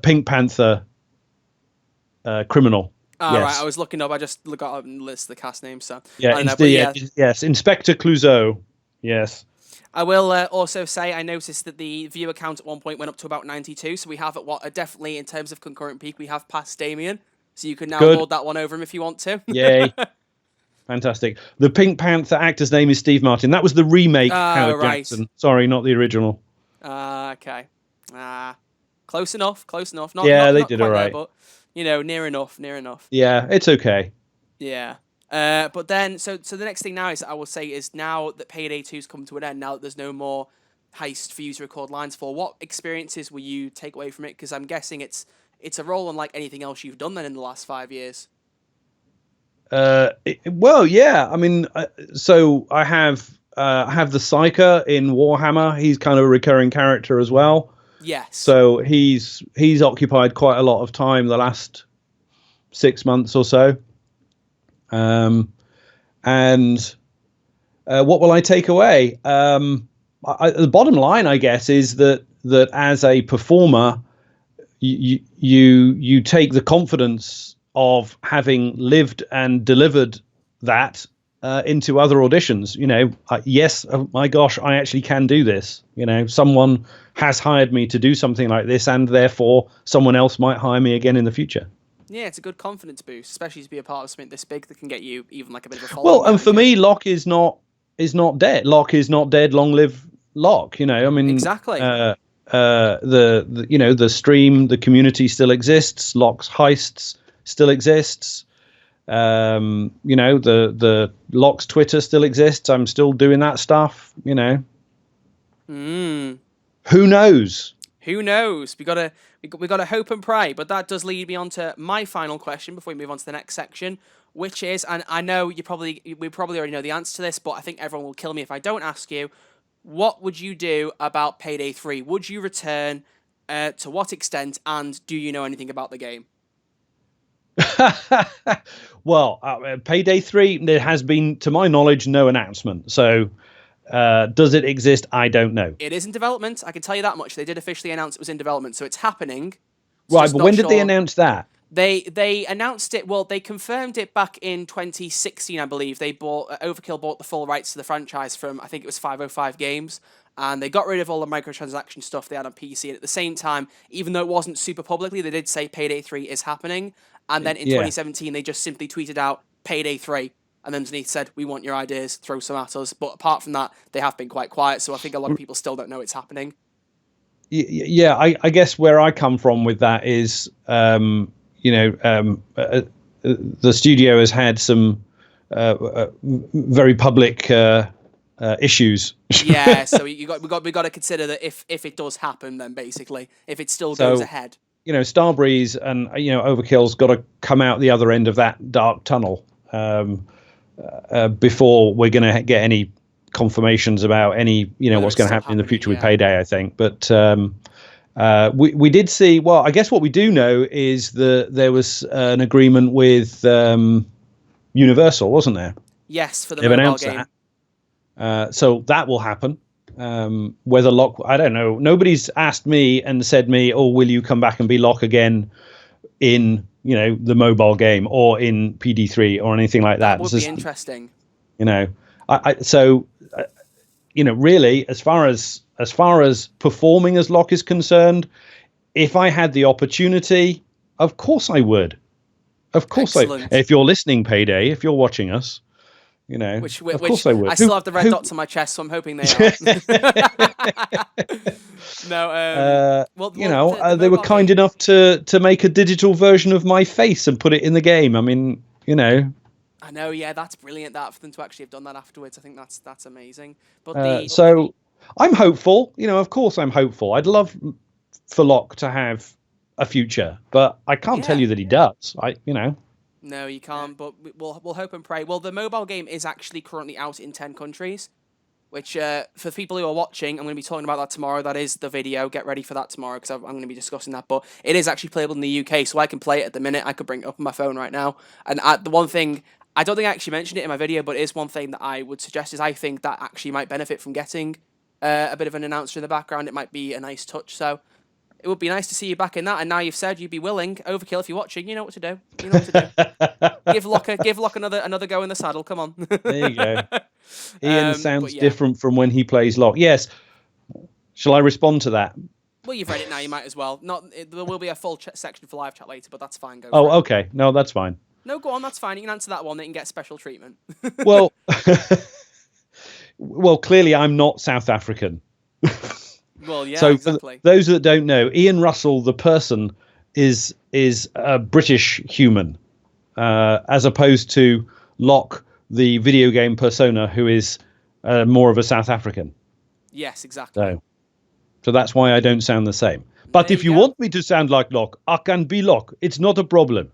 Pink Panther criminal. Oh, yes. Right. I was looking up. I just got a list of the cast names. So Yeah, yes, Inspector Clouseau. Yes. I will also say I noticed that the viewer count at one point went up to about 92. So we have definitely in terms of concurrent peak, we have passed Damien. So you can now lord that one over him if you want to. Yay. Fantastic. The Pink Panther actor's name is Steve Martin. That was the remake Howard Jackson. Sorry, not the original. Okay. Close enough. Not, they not did all right. But, near enough. Yeah, it's okay. Yeah. But then, so the next thing now is I will say is now that Payday 2's come to an end, now that there's no more heist for you to record lines for, what experiences will you take away from it? Because I'm guessing it's a role unlike anything else you've done then in the last 5 years. Well, yeah. I mean, so I have the Psyker in Warhammer. He's kind of a recurring character as well. Yes. So he's occupied quite a lot of time the last 6 months or so. And what will I take away? The bottom line, I guess, is that as a performer, you take the confidence of having lived and delivered that into other auditions. Yes, oh my gosh, I actually can do this. Someone has hired me to do something like this, and therefore someone else might hire me again in the future. Yeah, it's a good confidence boost, especially to be a part of something this big that can get you even like a bit of a following. Well, and for me, Locke is not dead. Locke is not dead. Long live Locke. I mean, exactly. The stream, the community still exists. Locke's heists still exists. The Locke's Twitter still exists. I'm still doing that stuff. Who knows? Who knows? We gotta hope and pray. But that does lead me on to my final question before we move on to the next section, which is, and I know we probably already know the answer to this, but I think everyone will kill me if I don't ask you. What would you do about Payday 3? Would you return? To what extent? And do you know anything about the game? Well, Payday 3, there has been, to my knowledge, no announcement. So does it exist? I don't know. It is in development. I can tell you that much. They did officially announce it was in development, so it's happening. Right, but when did they announce that? They announced it. Well, they confirmed it back in 2016, I believe. Overkill bought the full rights to the franchise from, I think it was 505 Games, and they got rid of all the microtransaction stuff they had on PC. And at the same time, even though it wasn't super publicly, they did say Payday 3 is happening. And then in 2017, they just simply tweeted out Payday 3. And then underneath said, we want your ideas, throw some at us. But apart from that, they have been quite quiet. So I think a lot of people still don't know it's happening. Yeah, I guess where I come from with that is, the studio has had some very public issues. Yeah, so we got to consider that if it does happen, then basically, if it still goes ahead. Starbreeze and Overkill's got to come out the other end of that dark tunnel before we're going to get any confirmations about any what's going to happen in the future with Payday, I think. But we did see, well, I guess what we do know is that there was an agreement with Universal, wasn't there? Yes, for the They've mobile announced game. That. So that will happen. Whether Locke, I don't know. Nobody's asked me and said me, oh, will you come back and be Locke again in the mobile game or in PD3 or anything like that. That would be interesting. Really, as far as performing as Locke is concerned, if I had the opportunity, of course I would. Of course if you're listening, Payday, if you're watching us, of course I would. I still have the red dots on my chest, so I'm hoping they are. No, they were kind enough to make a digital version of my face and put it in the game. I mean, I know, yeah, that's brilliant. That for them to actually have done that afterwards, I think that's amazing. But so I'm hopeful. Of course I'm hopeful. I'd love for Locke to have a future, but I can't tell you that he does. No, you can't, but we'll hope and pray. Well, the mobile game is actually currently out in 10 countries, which for people who are watching, I'm going to be talking about that tomorrow. That is the video. Get ready for that tomorrow because I'm going to be discussing that. But it is actually playable in the UK, so I can play it at the minute. I could bring it up on my phone right now. And the one thing, I don't think I actually mentioned it in my video, but it is one thing that I would suggest is I think that actually might benefit from getting a bit of an announcer in the background. It might be a nice touch, so it would be nice to see you back in that. And now you've said you'd be willing. Overkill, if you're watching, you know what to do. You know what to do. Give Locke another go in the saddle. Come on. There you go. Ian sounds different from when he plays Locke. Yes. Shall I respond to that? Well, you've read it now. You might as well. There will be a full section for live chat later, but that's fine. Go. Oh, okay. No, that's fine. No, go on. That's fine. You can answer that one. They can get special treatment. Well, clearly I'm not South African. Well, yeah, so exactly. For those that don't know, Ian Russell, the person, is a British human, as opposed to Locke, the video game persona, who is more of a South African. Yes, exactly. So that's why I don't sound the same. But if you want me to sound like Locke, I can be Locke. It's not a problem.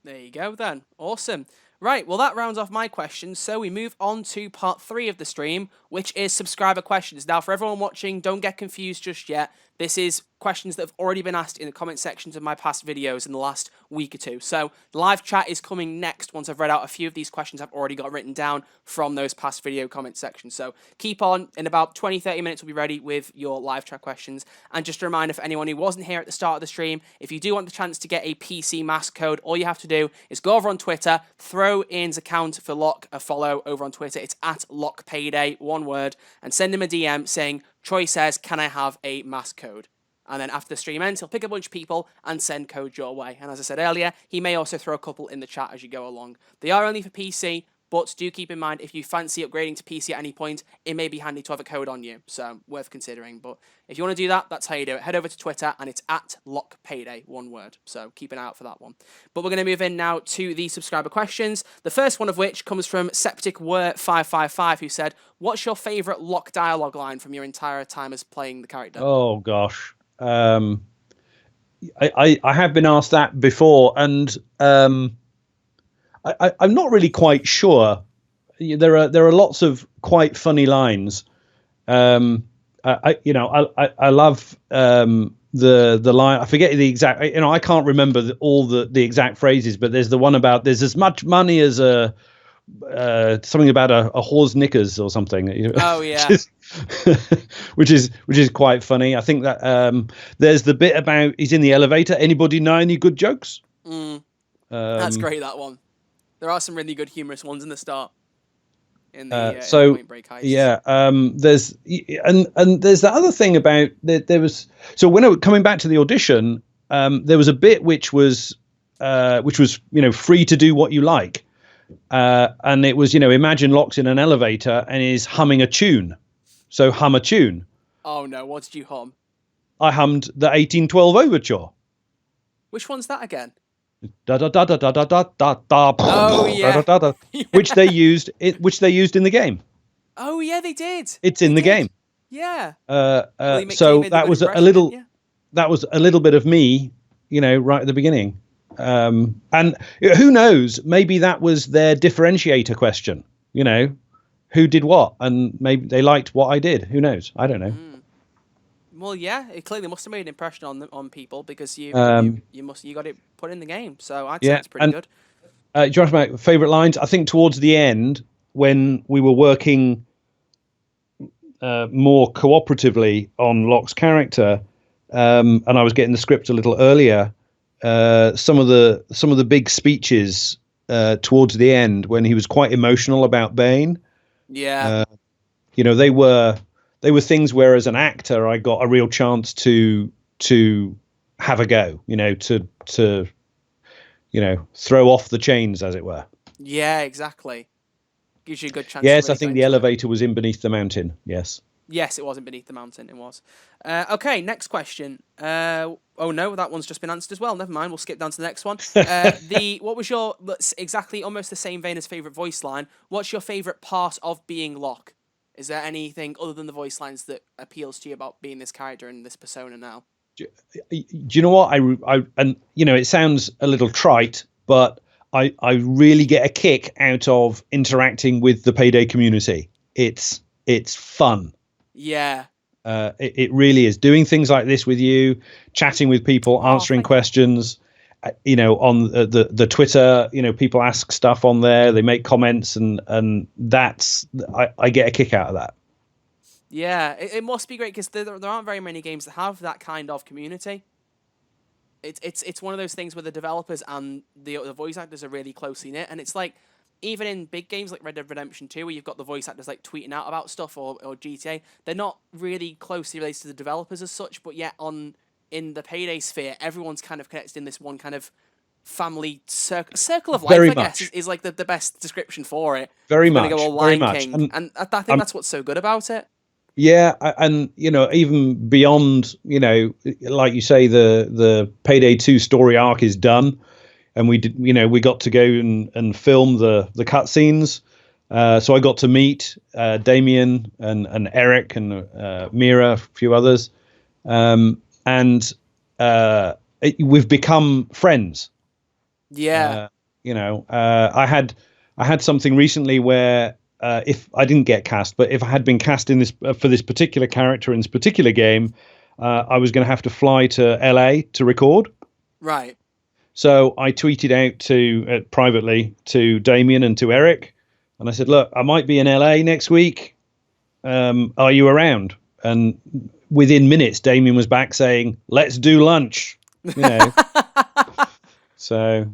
There you go, then. Awesome. Right, well, that rounds off my questions. So we move on to part 3 of the stream, which is subscriber questions. Now, for everyone watching, don't get confused just yet. This is questions that have already been asked in the comment sections of my past videos in the last week or two. So live chat is coming next once I've read out a few of these questions I've already got written down from those past video comment sections. So keep on. In about 20-30 minutes, we'll be ready with your live chat questions. And just a reminder for anyone who wasn't here at the start of the stream, if you do want the chance to get a PC mask code, all you have to do is go over on Twitter, throw Ian's account for Locke a follow over on Twitter. It's at Locke Payday, one word, and send him a DM saying, Troy says, can I have a mask code? And then after the stream ends, he'll pick a bunch of people and send codes your way. And as I said earlier, he may also throw a couple in the chat as you go along. They are only for PC, but do keep in mind, if you fancy upgrading to PC at any point, it may be handy to have a code on you. So, worth considering. But if you want to do that, that's how you do it. Head over to Twitter, and it's at Locke Payday, one word. So, keep an eye out for that one. But we're going to move in now to the subscriber questions. The first one of which comes from SepticWere555, who said, what's your favourite Locke dialogue line from your entire time as playing the character? Oh, gosh. I have been asked that before, and I'm not really quite sure. There are lots of quite funny lines. I love the line. I forget the exact. I can't remember all the exact phrases, but there's the one about there's as much money as something about a whore's knickers or something. Oh yeah. which is quite funny. I think that there's the bit about he's in the elevator. Anybody know any good jokes? That's great, that one. There are some really good humorous ones in the start. In the Point Break heist. Yeah. There's and there's the other thing about there was when coming back to the audition, there was a bit which was free to do what you like, and it was imagine Locke's in an elevator and is humming a tune. So hum a tune. Oh no, what did you hum? I hummed the 1812 Overture. Which one's that again? Da da da da da da da da da. Oh yeah. Da, da, da, yeah. Which they used in the game. Oh yeah, they did. It's in the game. Yeah. So that was a little. Yeah. That was a little bit of me, right at the beginning. And who knows? Maybe that was their differentiator question. Who did what, and maybe they liked what I did. Who knows? I don't know. Well, yeah, it clearly must have made an impression on people because you got it put in the game. So I'd say it's pretty good. Do you ask my favorite lines? I think towards the end, when we were working more cooperatively on Locke's character, and I was getting the script a little earlier, some of the big speeches towards the end when he was quite emotional about Bane. Yeah. They were things where as an actor I got a real chance to have a go, to throw off the chains, as it were. Yeah, exactly. Gives you a good chance. Yes, to really I think the elevator was in beneath the mountain. Yes. Yes, it wasn't beneath the mountain. It was. Okay, next question. Oh no, that one's just been answered as well. Never mind. We'll skip down to the next one. What was your exactly almost the same vein as favorite voice line? What's your favorite part of being Locke? Is there anything other than the voice lines that appeals to you about being this character and this persona now? Do you know what it sounds a little trite, but I really get a kick out of interacting with the Payday community. It's fun. Yeah. It really is. Doing things like this with you, chatting with people, answering questions, on the Twitter, people ask stuff on there, they make comments, and that's, I get a kick out of that. Yeah, it must be great because there aren't very many games that have that kind of community. It's one of those things where the developers and the voice actors are really closely knit, and it's like, even in big games like Red Dead Redemption 2, where you've got the voice actors like tweeting out about stuff, or GTA, they're not really closely related to the developers as such, but yet in the Payday sphere, everyone's kind of connected in this one kind of family circle of life. Very I much. guess is like the best description for it. Very much. Go Very much. And I think that's what's so good about it. Yeah, and even beyond, like you say, the Payday 2 story arc is done. And we got to go and film the cutscenes. So I got to meet Damien and Eric and Mira, a few others. And we've become friends. Yeah. I had I had something recently where if I didn't get cast, but if I had been cast in this for this particular character in this particular game, I was going to have to fly to LA to record. Right. So I tweeted out to privately to Damien and to Eric, and I said, "Look, I might be in LA next week. Are you around?" And within minutes, Damien was back saying, "Let's do lunch." You know. So.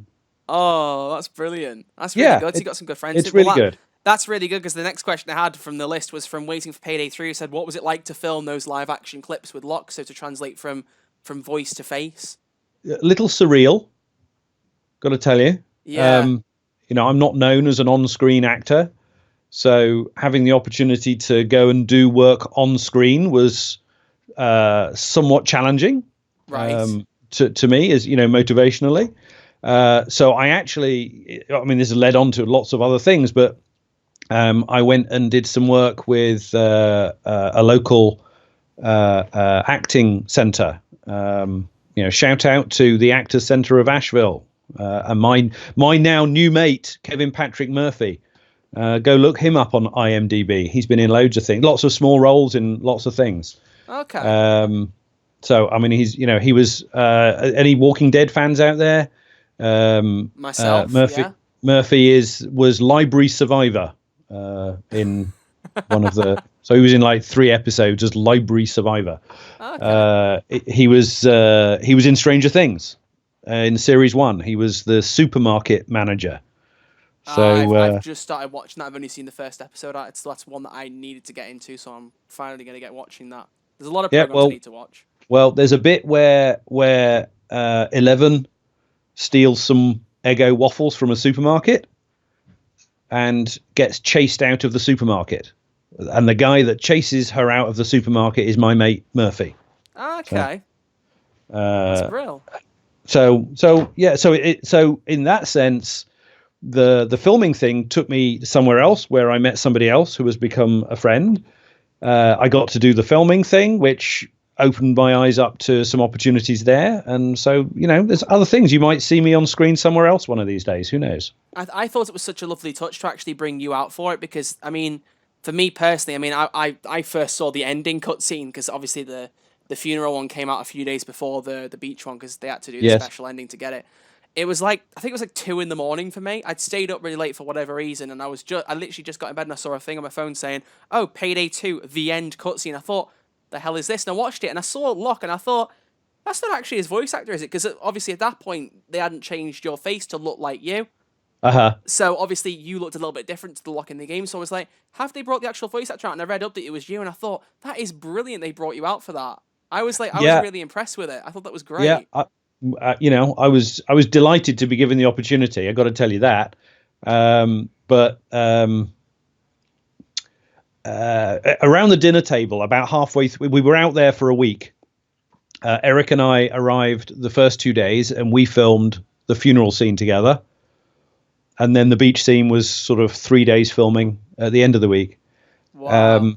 Oh, that's brilliant. That's really good. So you got some good friends. It's really good. That's really good because the next question I had from the list was from Waiting for Payday 3, who said, what was it like to film those live action clips with Locke? So to translate from voice to face. A little surreal, got to tell you. Yeah. I'm not known as an on-screen actor. So having the opportunity to go and do work on screen was somewhat challenging. Right. To me, as motivationally. So I actually, this has led on to lots of other things, but I went and did some work with a local acting centre. Shout out to the Actors Centre of Asheville and my now new mate, Kevin Patrick Murphy. Go look him up on IMDb. He's been in loads of things, lots of small roles in lots of things. Okay. So he was any Walking Dead fans out there? Myself, Murphy was library survivor in one of the. So he was in like 3 episodes as library survivor. Okay. He was in Stranger Things in series 1. He was the supermarket manager. So I've just started watching that. I've only seen the first episode. That's one that I needed to get into, so I'm finally going to get watching that. There's a lot of programs I need to watch. Well, there's a bit where 11 steals some Eggo waffles from a supermarket and gets chased out of the supermarket. And the guy that chases her out of the supermarket is my mate Murphy. Okay. That's brilliant. So in that sense, the filming thing took me somewhere else where I met somebody else who has become a friend. I got to do the filming thing, which opened my eyes up to some opportunities there. And so, there's other things. You might see me on screen somewhere else one of these days. Who knows? I thought it was such a lovely touch to actually bring you out for it because, for me personally, I first saw the ending cutscene because obviously the funeral one came out a few days before the beach one because they had to do the special ending to get it. It was I think it was 2 a.m. for me. I'd stayed up really late for whatever reason, and I literally just got in bed and I saw a thing on my phone saying, "Oh, Payday 2, the end cutscene." I thought, the hell is this? And I watched it and I saw Locke and I thought, that's not actually his voice actor, is it? Because obviously at that point they hadn't changed your face to look like you. So obviously you looked a little bit different to the Locke in the game. So I was like, have they brought the actual voice actor out? And I read up that it was you, and I thought, that is brilliant. They brought you out for that. I was was really impressed with it. I thought that was great. Yeah, I was delighted to be given the opportunity. I got to tell you that. But around the dinner table, about halfway through, we were out there for a week. Eric and I arrived the first 2 days, and we filmed the funeral scene together. And then the beach scene was sort of 3 days filming at the end of the week. Wow.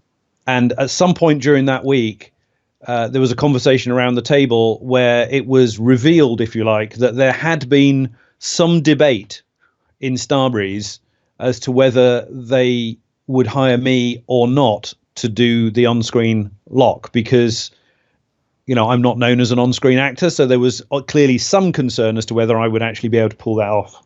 And at some point during that week, there was a conversation around the table where it was revealed, if you like, that there had been some debate in Starbreeze as to whether they would hire me or not to do the on-screen Locke, because I'm not known as an on-screen actor, so there was clearly some concern as to whether I would actually be able to pull that off.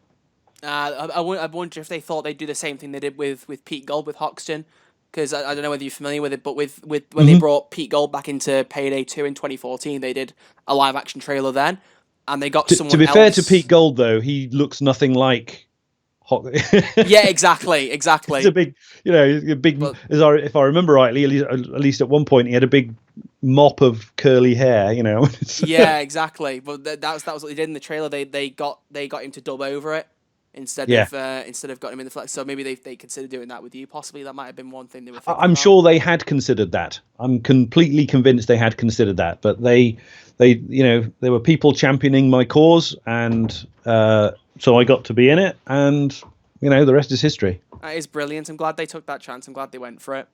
I wonder if they thought they'd do the same thing they did with Pete Gold with Hoxton, because I don't know whether you're familiar with it, but with when they brought Pete Gold back into Payday 2 in 2014, they did a live action trailer then, and they got someone. To be else. fair to Pete Gold, though, he looks nothing like. Yeah, exactly. He's a big, but, if I remember rightly, at least at one point he had a big mop of curly hair, Yeah, exactly. But that was what they did in the trailer. They got him to dub over it instead of got him in the flex. So maybe they considered doing that with you. Possibly that might have been one thing they were thinking I'm about. sure they had considered that. I'm completely convinced they had considered that, but they there were people championing my cause, and so I got to be in it, and the rest is history. That is brilliant. I'm glad they took that chance. I'm glad they went for it.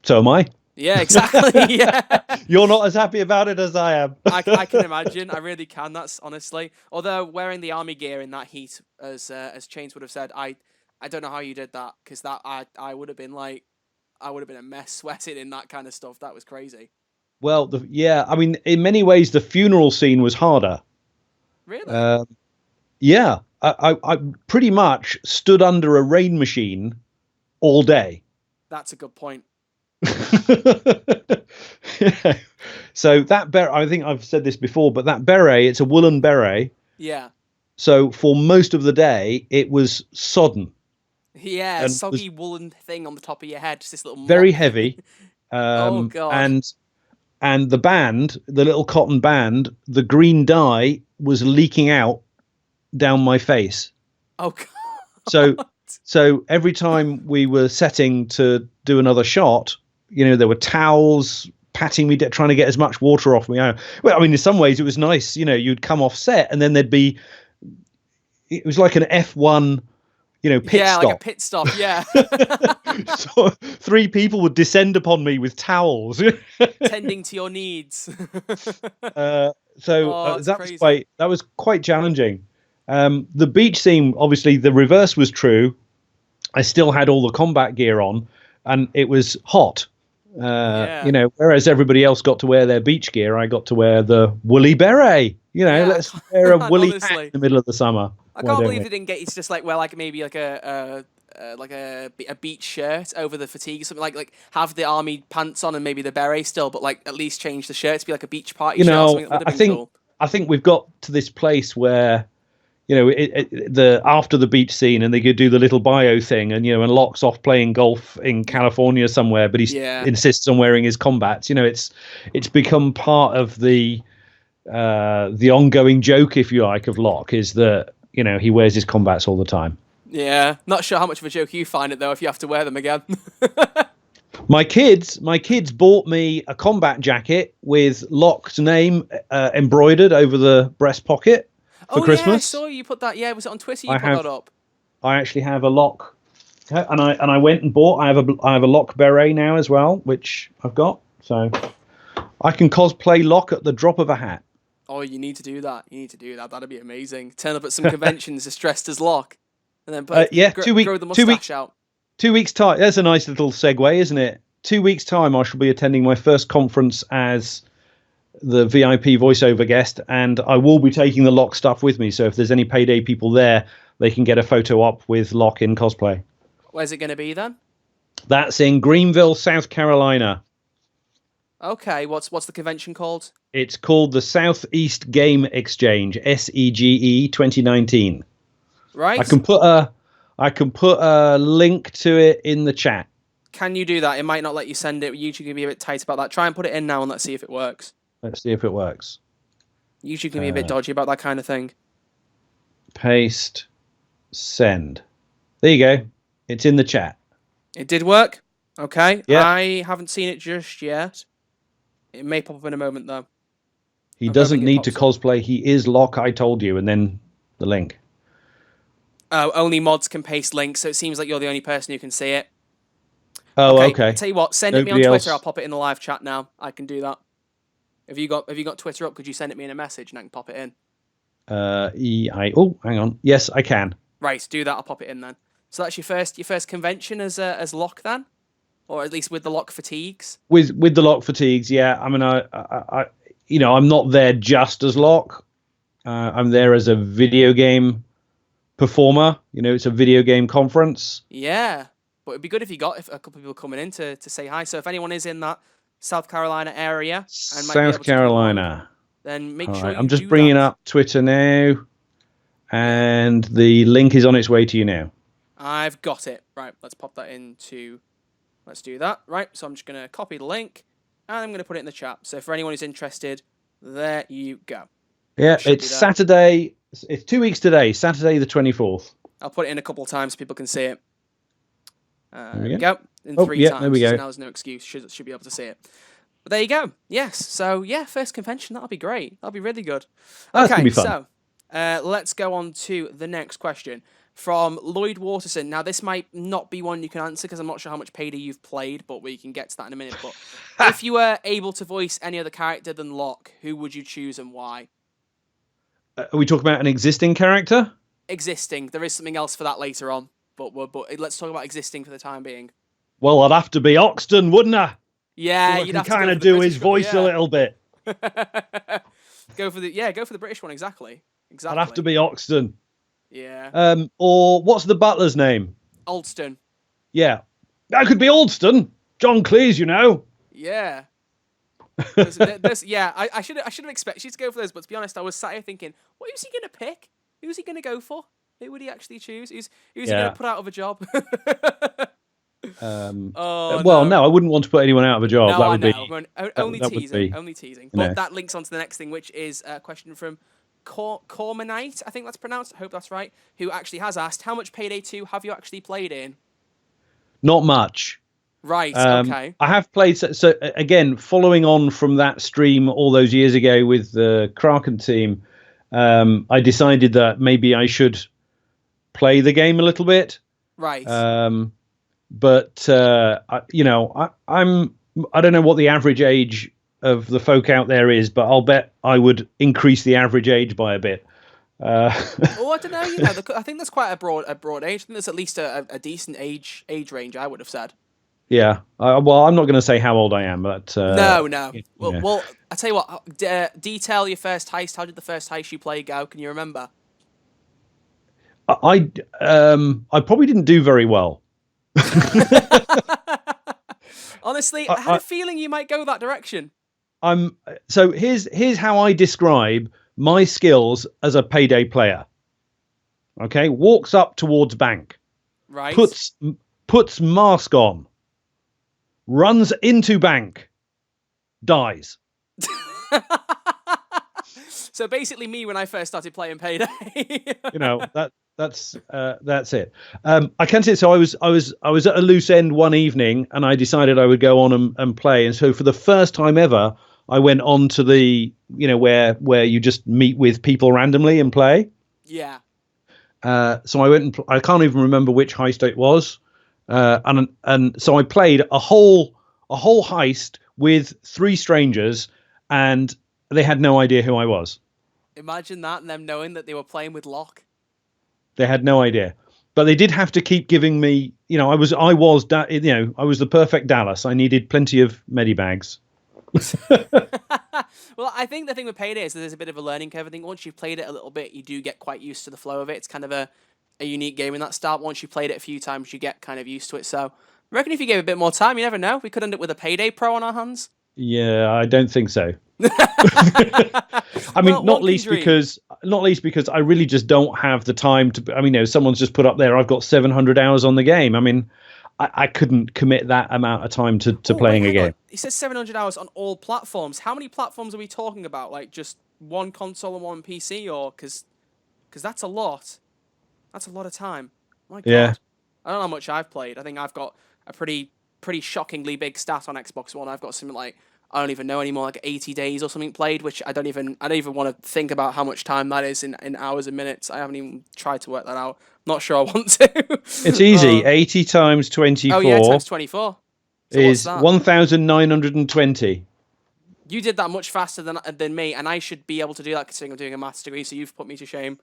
So am I. Yeah, exactly. Yeah. You're not as happy about it as I am. I can imagine. I really can. That's honestly. Although wearing the army gear in that heat, as Chains would have said, I I don't know how you did that, because I would have been like, I would have been a mess sweating in that kind of stuff. That was crazy. Well, I mean, in many ways, the funeral scene was harder. Really? Uh, yeah, I pretty much stood under a rain machine all day. That's a good point. Yeah. So that beret, I think I've said this before, but that beret, it's a woolen beret. Yeah. So for most of the day, it was sodden Yeah, and was soggy woolen thing on the top of your head, just this little very mop thing. heavy. Oh God. And the band, the little cotton band, the green dye was leaking out down my face. Oh So God. so every time we were setting to do another shot, there were towels patting me, trying to get as much water off me. Well, I mean, in some ways it was nice. You'd come off set and then it was like an F1, pit Yeah, like a stop. pit stop. Yeah. So 3 people would descend upon me with towels. Tending to your needs. Oh, that's crazy. That was quite challenging. The beach scene, obviously, the reverse was true. I still had all the combat gear on, and it was hot. Yeah. Whereas everybody else got to wear their beach gear, I got to wear the woolly beret. Yeah, Let's wear a woolly hat honestly. in the middle of the summer. I Why can't don't believe we? they didn't get you to just like wear like maybe like a beach shirt over the fatigue or something, like have the army pants on and maybe the beret still, but like at least change the shirt to be like a beach party shirt or something. That would have been cool. I think we've got to this place where the after the beach scene, and they could do the little bio thing, and and Locke's off playing golf in California somewhere, but he Yeah. insists on wearing his combats. It's become part of the ongoing joke, if you like, of Locke, is that he wears his combats all the time. Yeah. Not sure how much of a joke you find it though if you have to wear them again. My kids bought me a combat jacket with Locke's name embroidered over the breast pocket for Christmas. Yeah, I saw you put that. Yeah, was it on Twitter you put that up? I actually have a Locke, and I went and bought. I have a Locke beret now as well, which I've got. So I can cosplay Locke at the drop of a hat. Oh, you need to do that. You need to do that. That'd be amazing. Turn up at some conventions as dressed as Locke, and then grow the mustache out. 2 weeks time. There's a nice little segue, isn't it? 2 weeks time, I shall be attending my first conference as the VIP voiceover guest, and I will be taking the Locke stuff with me. So if there's any Payday people there, they can get a photo up with Locke in cosplay. Where's it going to be then? That's in Greenville, South Carolina. Okay, what's the convention called? It's called the Southeast Game Exchange, SEGE 2019. Right. I can put a link to it in the chat. Can you do that? It might not let you send it. YouTube can be a bit tight about that. Try and put it in now and let's see if it works. Let's see if it works. YouTube can be a bit dodgy about that kind of thing. Paste, send. There you go. It's in the chat. It did work. Okay. Yeah. I haven't seen it just yet. It may pop up in a moment though. He doesn't need to cosplay. He is Locke, I told you, and then the link. Oh, only mods can paste links, so it seems like you're the only person who can see it. Oh, okay. I'll tell you what, send it me on Twitter. I'll pop it in the live chat now. I can do that. Have you got Twitter up? Could you send it me in a message and I can pop it in? Hang on. Yes, I can. Right, do that. I'll pop it in then. So that's your first convention as Locke then, or at least with the Locke fatigues. With the Locke fatigues, yeah. I mean, I'm not there just as Locke. I'm there as a video game performer. It's a video game conference. Yeah, but it'd be good if you got a couple of people coming in to say hi. So if anyone is in that South Carolina area and might be able to come along, then make sure I'm just bringing up Twitter now, and the link is on its way to you now. I've got it. Right, let's pop that into. Let's do that. Right, so I'm just going to copy the link, and I'm going to put it in the chat. So for anyone who's interested, there you go. Yeah, it's Saturday. It's 2 weeks today, Saturday the 24th. I'll put it in a couple of times so people can see it. There we go. In 3 times. There we go. So now there's no excuse. Should be able to see it. But there you go. Yes. So, yeah, first convention. That'll be great. That'll be really good. That's going to be fun. So, let's go on to the next question. From Lloyd Waterson. Now, this might not be one you can answer because I'm not sure how much Payday you've played, but we can get to that in a minute. But if you were able to voice any other character than Locke, who would you choose and why? Are we talking about an existing character? Existing. There is something else for that later on. but let's talk about existing for the time being. Well, I'd have to be Oxton, wouldn't I? Yeah, I you'd can have to go kind for of the do British his one, voice a little bit. Go for the British one, exactly. I'd have to be Oxton. Yeah. Or what's the butler's name? Aldston. Yeah, that could be Aldston. John Cleese, you know. Yeah. I should have expected you to go for those, but to be honest, I was sat here thinking, what was he going to pick? Who's he going to go for? Who would he actually choose? Who's he going to put out of a job? Oh Well, no. no, I wouldn't want to put anyone out of a job. No, That I would know. be Only that would teasing. be, Only teasing. you know. But that links on to the next thing, which is a question from Cormanite, I think that's pronounced. I hope that's right. Who actually has asked, how much Payday 2 have you actually played in? Not much. Right, okay. I have played. So again, following on from that stream all those years ago with the Kraken team, I decided that maybe I should play the game a little bit. Right. But I don't know what the average age of the folk out there is, but I'll bet I would increase the average age by a bit. Oh, I don't know. I think there's quite a broad age. I think there's at least a decent age range, I would have said. Yeah. Well, I'm not going to say how old I am, but no. Yeah. Well, I tell you what. Detail your first heist. How did the first heist you played go? Can you remember? I probably didn't do very well. Honestly, I had a feeling you might go that direction. So here's how I describe my skills as a Payday player. Okay, walks up towards bank, right? Puts mask on, runs into bank, dies. So basically, me when I first started playing Payday. That's it. I can say so. I was at a loose end one evening, and I decided I would go on and play. And so for the first time ever, I went on to the where you just meet with people randomly and play. Yeah. So I went and I can't even remember which heist it was, and so I played a whole heist with 3 strangers, and they had no idea who I was. Imagine that, and them knowing that they were playing with Locke. They had no idea, but they did have to keep giving me. I was the perfect Dallas. I needed plenty of medibags. Well, I think the thing with Payday is that there's a bit of a learning curve. I think once you've played it a little bit, you do get quite used to the flow of it. It's kind of a unique game in that start. Once you've played it a few times, you get kind of used to it. So I reckon if you gave it a bit more time, you never know. We could end up with a Payday Pro on our hands. Yeah, I don't think so. I mean, not least because I really just don't have the time to. I mean, someone's just put up there, I've got 700 hours on the game. I mean, I couldn't commit that amount of time to playing a game. He says 700 hours on all platforms. How many platforms are we talking about? Like just one console and one PC, or because that's a lot. That's a lot of time. My God. Yeah. I don't know how much I've played. I think I've got a pretty shockingly big stat on Xbox One. I've got something like, I don't even know anymore, like 80 days or something played, which I don't even want to think about how much time that is in hours and minutes. I haven't even tried to work that out. Not sure I want to. It's easy. 80 times 24. Oh yeah, times 24. So is 1,920. You did that much faster than me, and I should be able to do that considering I'm doing a maths degree, so you've put me to shame.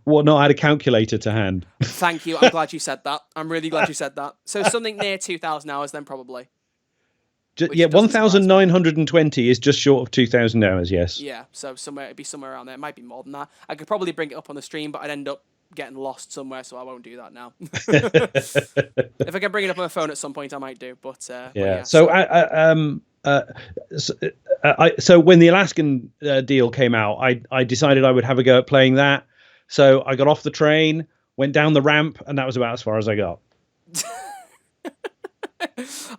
Well, no, I had a calculator to hand. Thank you. I'm glad you said that. I'm really glad you said that. So something near 2,000 hours then, probably. Yeah, 1,920 is just short of 2,000 hours, yes. Yeah, so it'd be somewhere around there. It might be more than that. I could probably bring it up on the stream, but I'd end up getting lost somewhere, so I won't do that now. If I can bring it up on my phone at some point, I might do. But yeah. So when the Alaskan deal came out, I decided I would have a go at playing that. So I got off the train, went down the ramp, and that was about as far as I got.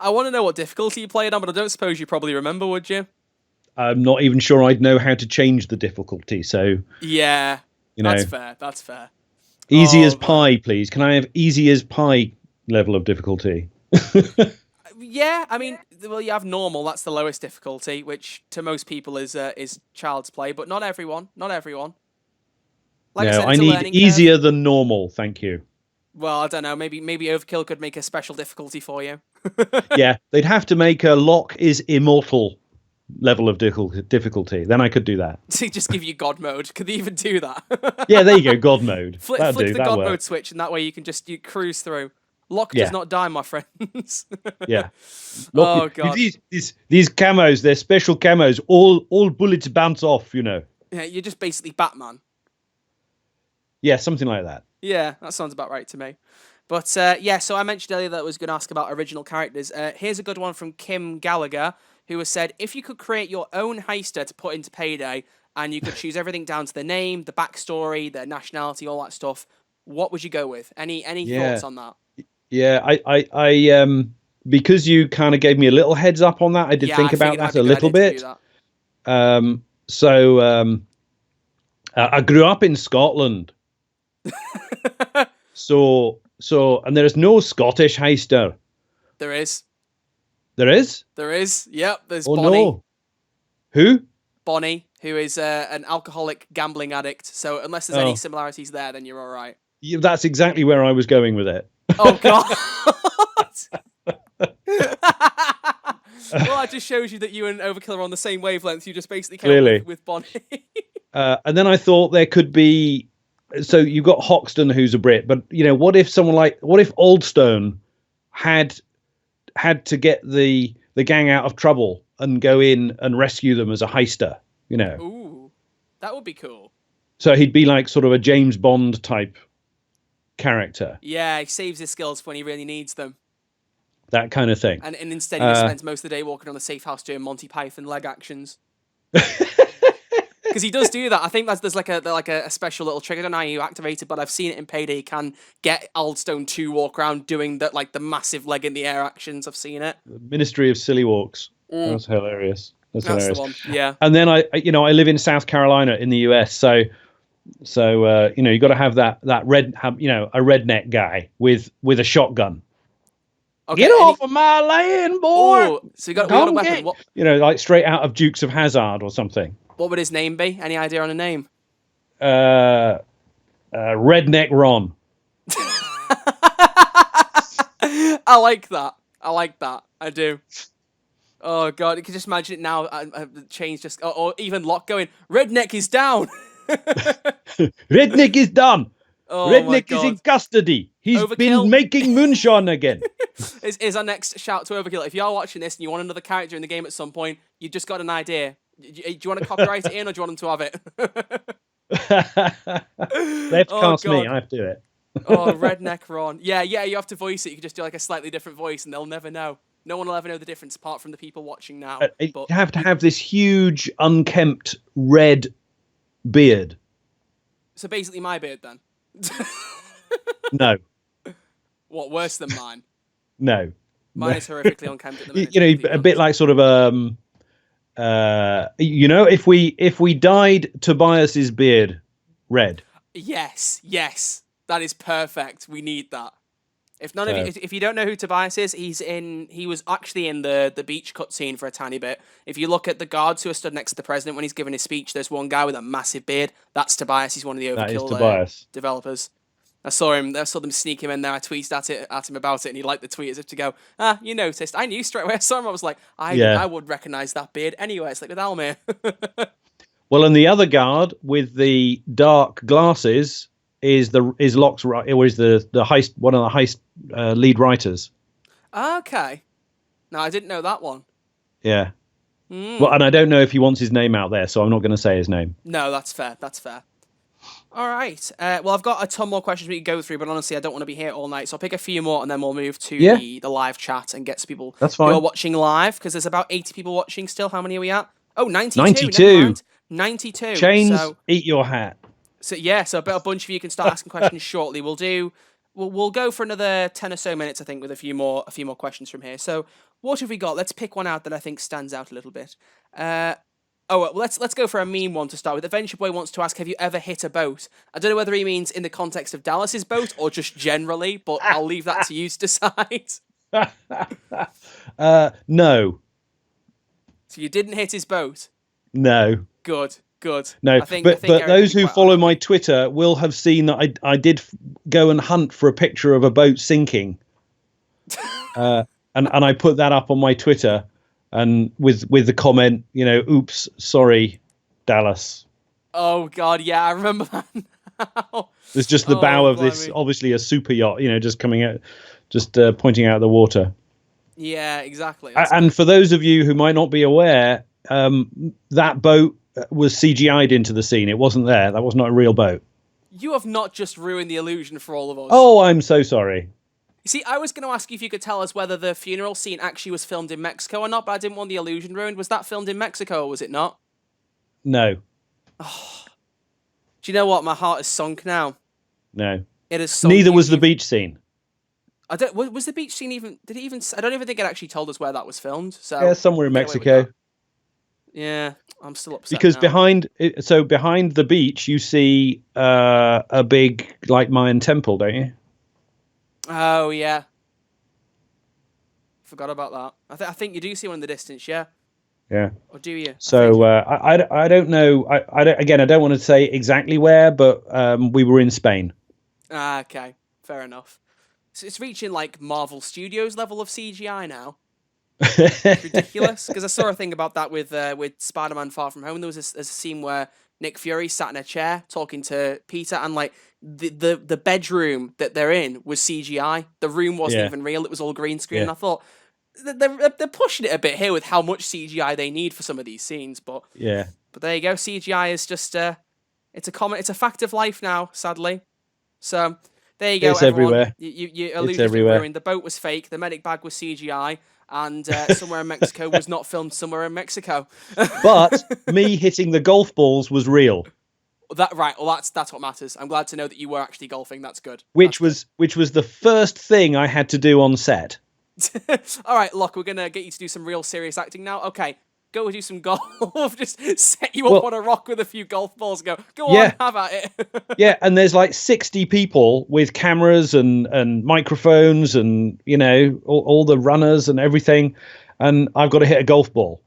I want to know what difficulty you played on, but I don't suppose you probably remember, would you? I'm not even sure I'd know how to change the difficulty. So yeah, that's fair. That's fair. Easy as pie, please. Can I have easy as pie level of difficulty? Yeah, I mean, well, you have normal. That's the lowest difficulty, which to most people is child's play, but not everyone. Not everyone. Like no, I need easier than normal. Thank you. Well, I don't know. Maybe Overkill could make a special difficulty for you. Yeah, they'd have to make a Locke is immortal. level of difficulty, then I could do that. So just give you God mode. Could they even do that? Yeah, there you go, God mode. Flick the God mode switch, and that way you can just cruise through. Locke does not die, my friends. Yeah. Oh God. These camos, they're special camos. All bullets bounce off. Yeah, you're just basically Batman. Yeah, something like that. Yeah, that sounds about right to me. But yeah, so I mentioned earlier that I was going to ask about original characters. Here's a good one from Kim Gallagher, who has said, if you could create your own heister to put into Payday, and you could choose everything down to the name, the backstory, their nationality, all that stuff, what would you go with? Any thoughts on that? Yeah, I because you kind of gave me a little heads up on that, I did think about that a little bit. I grew up in Scotland. So and there's no Scottish heister. There is. There is? There is. Yep, there's Bonnie. No. Who? Bonnie, who is an alcoholic gambling addict. So unless there's any similarities there, then you're all right. Yeah, that's exactly where I was going with it. Oh God. Well, that just shows you that you and Overkill are on the same wavelength. You just basically came up with Bonnie. And then I thought there could be. So you've got Hoxton, who's a Brit, but what if Oldstone had to get the gang out of trouble and go in and rescue them as a heister? Ooh, that would be cool. So he'd be like sort of a James Bond type character. Yeah, he saves his skills for when he really needs them. That kind of thing. And instead he just spends most of the day walking on the safe house doing Monty Python leg actions. Because he does do that. I think there's like a special little trick. I don't know how you activate it, but I've seen it in Payday. You can get Oldstone to walk around doing that, like the massive leg in the air actions. I've seen it. The Ministry of Silly Walks. That's hilarious. That's hilarious. The one. Yeah. And then I live in South Carolina in the US, so you got to have a redneck guy with a shotgun. Okay, get off of my land, boy! Ooh, so you got a weapon. What? Like straight out of Dukes of Hazzard or something. What would his name be? Any idea on a name? Redneck Ron. I like that. I do. Oh God, you can just imagine it now. Change just, or even Locke going, Redneck is down. Redneck is done. Oh, Redneck is in custody. He's been making moonshine again. Is our next shout to Overkill. If you are watching this and you want another character in the game at some point, you just got an idea. Do you want to copyright it in, or do you want them to have it? They have to cast me. I have to do it. Oh, Redneck Ron. Yeah, you have to voice it. You can just do like a slightly different voice, and they'll never know. No one will ever know the difference apart from the people watching now. You have to have this huge, unkempt, red beard. So basically my beard, then? No. What, worse than mine? No. Mine is horrifically unkempt at the minute. A bit like sort of if we dyed Tobias's beard red. Yes, that is perfect. We need that. If you don't know who Tobias is, he was actually in the beach cutscene for a tiny bit. If you look at the guards who are stood next to the president when he's giving his speech, there's one guy with a massive beard. That's Tobias. He's one of the Overkill developers. I saw them sneak him in there. I tweeted at him about it, and he liked the tweet as if to go, you noticed. I knew straight away. I saw him. I was like, I would recognize that beard anyway. It's like with Almir. Well, and the other guard with the dark glasses is Locke's, or is the heist, one of the heist lead writers. Okay. No, I didn't know that one. Yeah. Well, and I don't know if he wants his name out there, so I'm not going to say his name. No, that's fair. All right. Well, I've got a ton more questions we can go through, but honestly, I don't want to be here all night, so I'll pick a few more, and then we'll move to the live chat and get some people who are watching live, because there's about 80 people watching still. How many are we at? Oh, 92. 92. Chains, eat your hat. So a bunch of you can start asking questions shortly. We'll go for another 10 or so minutes, I think, with a few more questions from here. So what have we got? Let's pick one out that I think stands out a little bit. Let's go for a meme one to start with. Adventure Boy wants to ask, have you ever hit a boat? I don't know whether he means in the context of Dallas's boat or just generally, but I'll leave that to you to decide. No. So you didn't hit his boat? No. Good. No, but those who follow my Twitter will have seen that I did go and hunt for a picture of a boat sinking. And I put that up on my Twitter. and with the comment, "Oops, sorry, Dallas." Oh God, yeah, I remember that now. There's just the bow Oh, of this, blimey. obviously a super yacht, just coming out, just pointing out the water. Yeah, exactly. That's And good. for those of you who might not be aware, that boat was CGI'd into the scene. It wasn't there. That was not a real boat. You have not just ruined the illusion for all of us. Oh, I'm so sorry. You see, I was going to ask you if you could tell us whether the funeral scene actually was filmed in Mexico or not, but I didn't want the illusion ruined. Was that filmed in Mexico or was it not? No, Do you know what? My heart is sunk now. no. It is sunk. Neither was the beach scene. I don't. Was the beach scene even? Did it even? I don't even think it actually told us where that was filmed. So Yeah, somewhere in we'll get away with Mexico. that. Yeah, I'm still upset Because now. behind the beach, you see a big like Mayan temple, don't you? Oh yeah, forgot about that. I think you do see one in the distance. Yeah, Yeah. or do you? So I don't know. I don't, again, I don't want to say exactly where, but we were in Spain. Okay, fair enough. So it's reaching like Marvel Studios level of CGI now. It's ridiculous. Because I saw a thing about that with Spider-Man: Far From Home. There was a scene where Nick Fury sat in a chair talking to Peter, and like the bedroom that they're in was CGI. The room wasn't Yeah. even real; it was all green screen. Yeah. And I thought they're pushing it a bit here with how much CGI they need for some of these scenes. But Yeah. there you go. CGI is just it's a fact of life now, sadly. So there you go, It's everyone. everywhere. You It's illusion has been everywhere. ruined. The boat was fake. The medic bag was CGI, and somewhere in Mexico was not filmed somewhere in Mexico. But me hitting the golf balls was real, Right. Well, that's what matters. I'm glad to know that you were actually golfing. That's good. which was the first thing I had to do on set. All right, Locke. We're gonna get you to do some real serious acting now. Okay. Go do some golf. Just set you up Well, on a rock with a few golf balls. Go yeah. on, have at it. Yeah, and there's like 60 people with cameras and microphones and all the runners and everything, and I've got to hit a golf ball.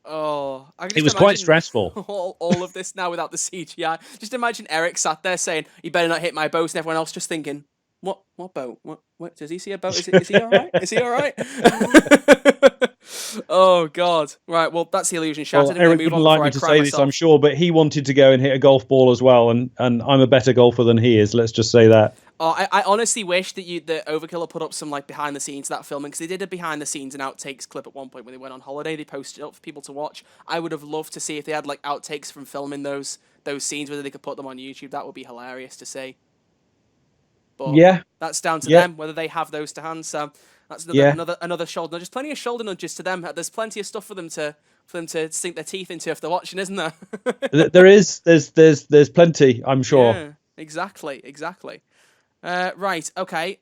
Oh, I can It just was quite imagine stressful. all of this now without the CGI. Just imagine Eric sat there saying, "You better not hit my boat," and everyone else just thinking, "What boat? What? Does he see a boat? Is he all right? Is he all right?" Oh God! Right. Well, that's the illusion Well, shattered. I'm Eric gonna move wouldn't on like before me I to cry say this, I'm myself. sure, but he wanted to go and hit a golf ball as well, and I'm a better golfer than he is. Let's just say that. Oh, I honestly wish that Overkill had put up some like behind the scenes of that filming, because they did a behind the scenes and outtakes clip at one point when they went on holiday. They posted it up for people to watch. I would have loved to see if they had like outtakes from filming those scenes, whether they could put them on YouTube. That would be hilarious to see. But Yeah, that's down to yeah, them whether they have those to hand. So that's yeah. another shoulder nudge. There's plenty of shoulder nudges to them. There's plenty of stuff for them to sink their teeth into if they're watching, isn't there? There's plenty, I'm sure. Yeah, exactly. Right, okay.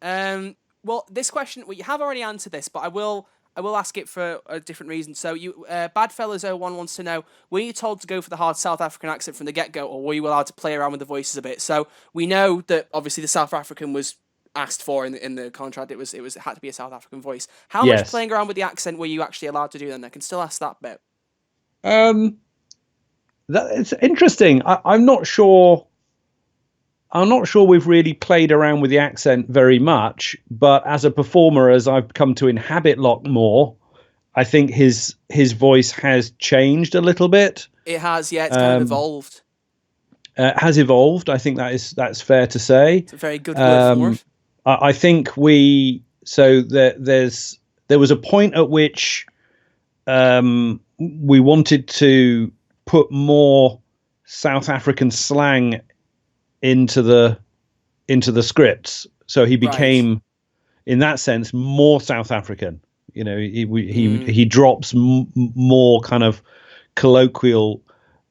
Well, this question, you have already answered this, but I will ask it for a different reason. So you, Badfellas01 wants to know, were you told to go for the hard South African accent from the get-go, or were you allowed to play around with the voices a bit? So we know that obviously the South African was asked for in the contract. It had to be a South African voice. How much Yes. playing around with the accent were you actually allowed to do then? I can still ask that bit. It's interesting. I'm not sure. I'm not sure we've really played around with the accent very much, but as a performer, as I've come to inhabit Locke more, I think his voice has changed a little bit. It has, yeah. It's kind of evolved. Has evolved. I think that's fair to say. It's a very good word for it. I think there was a point at which we wanted to put more South African slang into the scripts, so he became, in that sense, more South African. He drops more kind of colloquial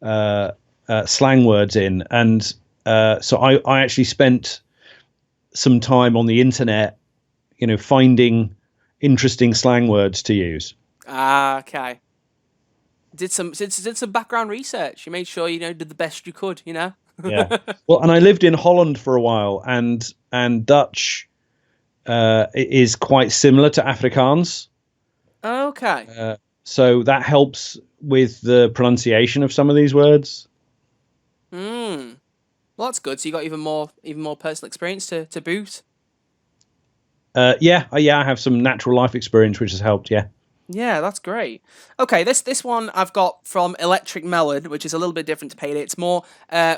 slang words in, and so I actually spent some time on the internet, finding interesting slang words to use. Okay. Did some background research. You made sure did the best you could. Yeah. Well, and I lived in Holland for a while, and Dutch is quite similar to Afrikaans. Okay. So that helps with the pronunciation of some of these words. Well, that's good. So you got even more personal experience to boot. Yeah, I have some natural life experience which has helped. Yeah. Yeah, that's great. Okay, this one I've got from Electric Melon, which is a little bit different to Payday. It's more,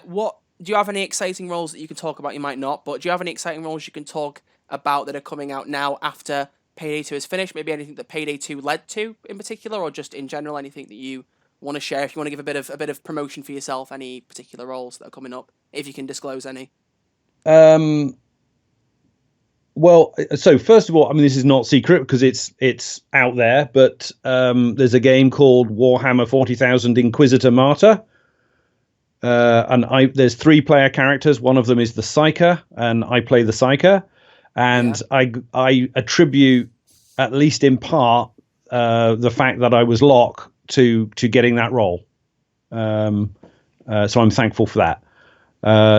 what do you have any exciting roles that you can talk about? You might not, but do you have any exciting roles you can talk about that are coming out now after Payday 2 is finished? Maybe anything that Payday 2 led to in particular, or just in general, anything that you want to share? If you want to give a bit of promotion for yourself, any particular roles that are coming up, if you can disclose any. Um, well, so first of all, I mean, this is not secret because it's out there, but there's a game called Warhammer 40,000 Inquisitor Martyr. And there's 3 player characters. One of them is the Psyker, and I play the Psyker. And Yeah. I attribute, at least in part, the fact that I was Locke to getting that role. So I'm thankful for that.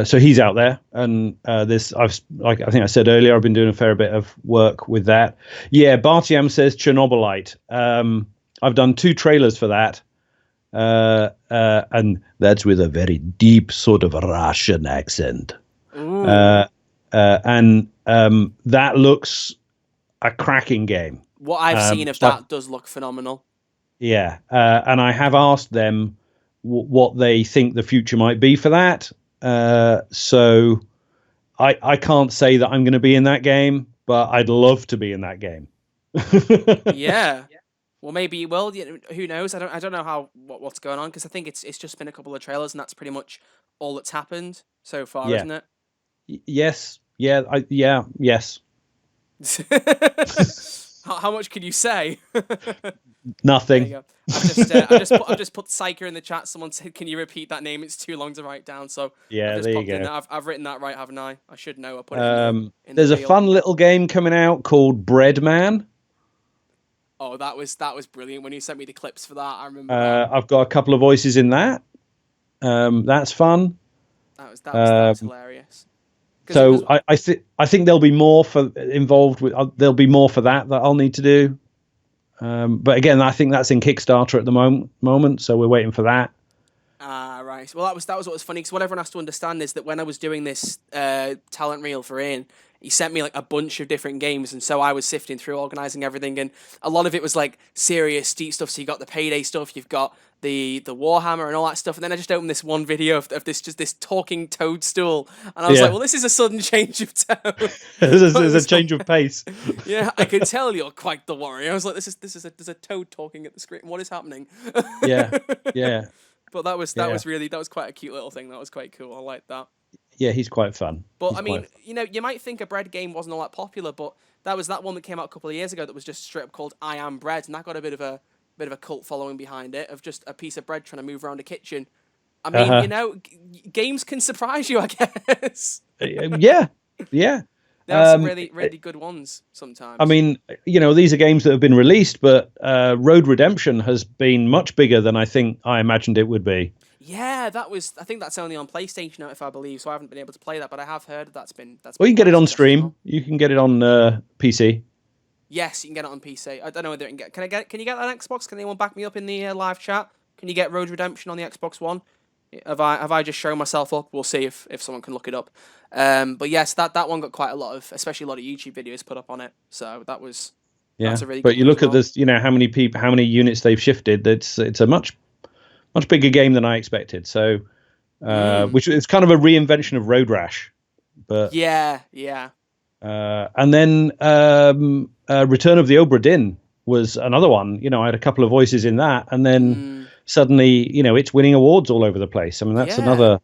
So he's out there, and like I think I said earlier, I've been doing a fair bit of work with that. Yeah, Bartiam says Chernobylite. I've done 2 trailers for that. And that's with a very deep sort of Russian accent. Ooh. And that looks a cracking game. What I've seen of So that does look phenomenal. yeah, and I have asked them what they think the future might be for that. So I can't say that I'm going to be in that game, but I'd love to be in that game. Yeah. Well, maybe you will. Who knows? I don't know what's going on, because I think it's just been a couple of trailers, and that's pretty much all that's happened so far, Yeah. isn't it? Yes. Yeah. Yeah. Yes. How much can you say? There you Nothing. go. I've just put Psyker in the chat. Someone said, "Can you repeat that name? It's too long to write down." So I've Yeah. just There you popped in go. that. I've written that right, haven't I? I should know. I put it in the There's a reel. fun little game coming out called Breadman. Oh, that was brilliant when you sent me the clips for that. I remember that. I've got a couple of voices in that. That's fun. That was hilarious. So Because I think there'll be more for involved with. There'll be more for that I'll need to do. But again, I think that's in Kickstarter at the moment, so we're waiting for that. Right. Well, that was what was funny, because what everyone has to understand is that when I was doing this talent reel for Ian, he sent me like a bunch of different games, and so I was sifting through, organizing everything, and a lot of it was like serious, deep stuff. So you got the Payday stuff, you've got the Warhammer and all that stuff, and then I just opened this one video of this talking toadstool, and I was like, Yeah, well, this is a sudden change of tone. But it there's a was change of pace. yeah, I could tell you're quite the warrior. I was like, there's a toad talking at the screen. What is happening? Yeah, yeah, But that was that yeah, was really that was quite a cute little thing. That was quite cool. I like that. yeah. He's quite fun. But He's I quite mean, you might think a bread game wasn't all that popular, but that was that one that came out a couple of years ago that was just straight up called I Am Bread, and that got a bit of a cult following behind it, of just a piece of bread trying to move around a kitchen. I mean, Uh-huh. games can surprise you, I guess. Yeah, yeah. There are some Um, really really good ones I sometimes. mean, these are games that have been released, but Road Redemption has been much bigger than I imagined it would be. Yeah, that was. I think that's only on PlayStation now, if I believe. So I haven't been able to play that, but I have heard that's Well, been you can get quite it a on success as stream. well. You can get it on PC. Yes, you can get it on PC. I don't know whether it can get. Can you get that on Xbox? Can anyone back me up in the live chat? Can you get Road Redemption on the Xbox One? Have I just shown myself up? We'll see if someone can look it up. But yes, that one got quite a lot of, especially a lot of YouTube videos put up on it. So that's Yeah, a really but good you one as look at well. this, how many people, how many units they've shifted. It's a much bigger game than I expected. So, Mm. which is kind of a reinvention of Road Rash, but Yeah, yeah. and then Return of the Obra Dinn was another one. I had a couple of voices in that, and then Mm. suddenly, it's winning awards all over the place. I mean, that's Yeah. another.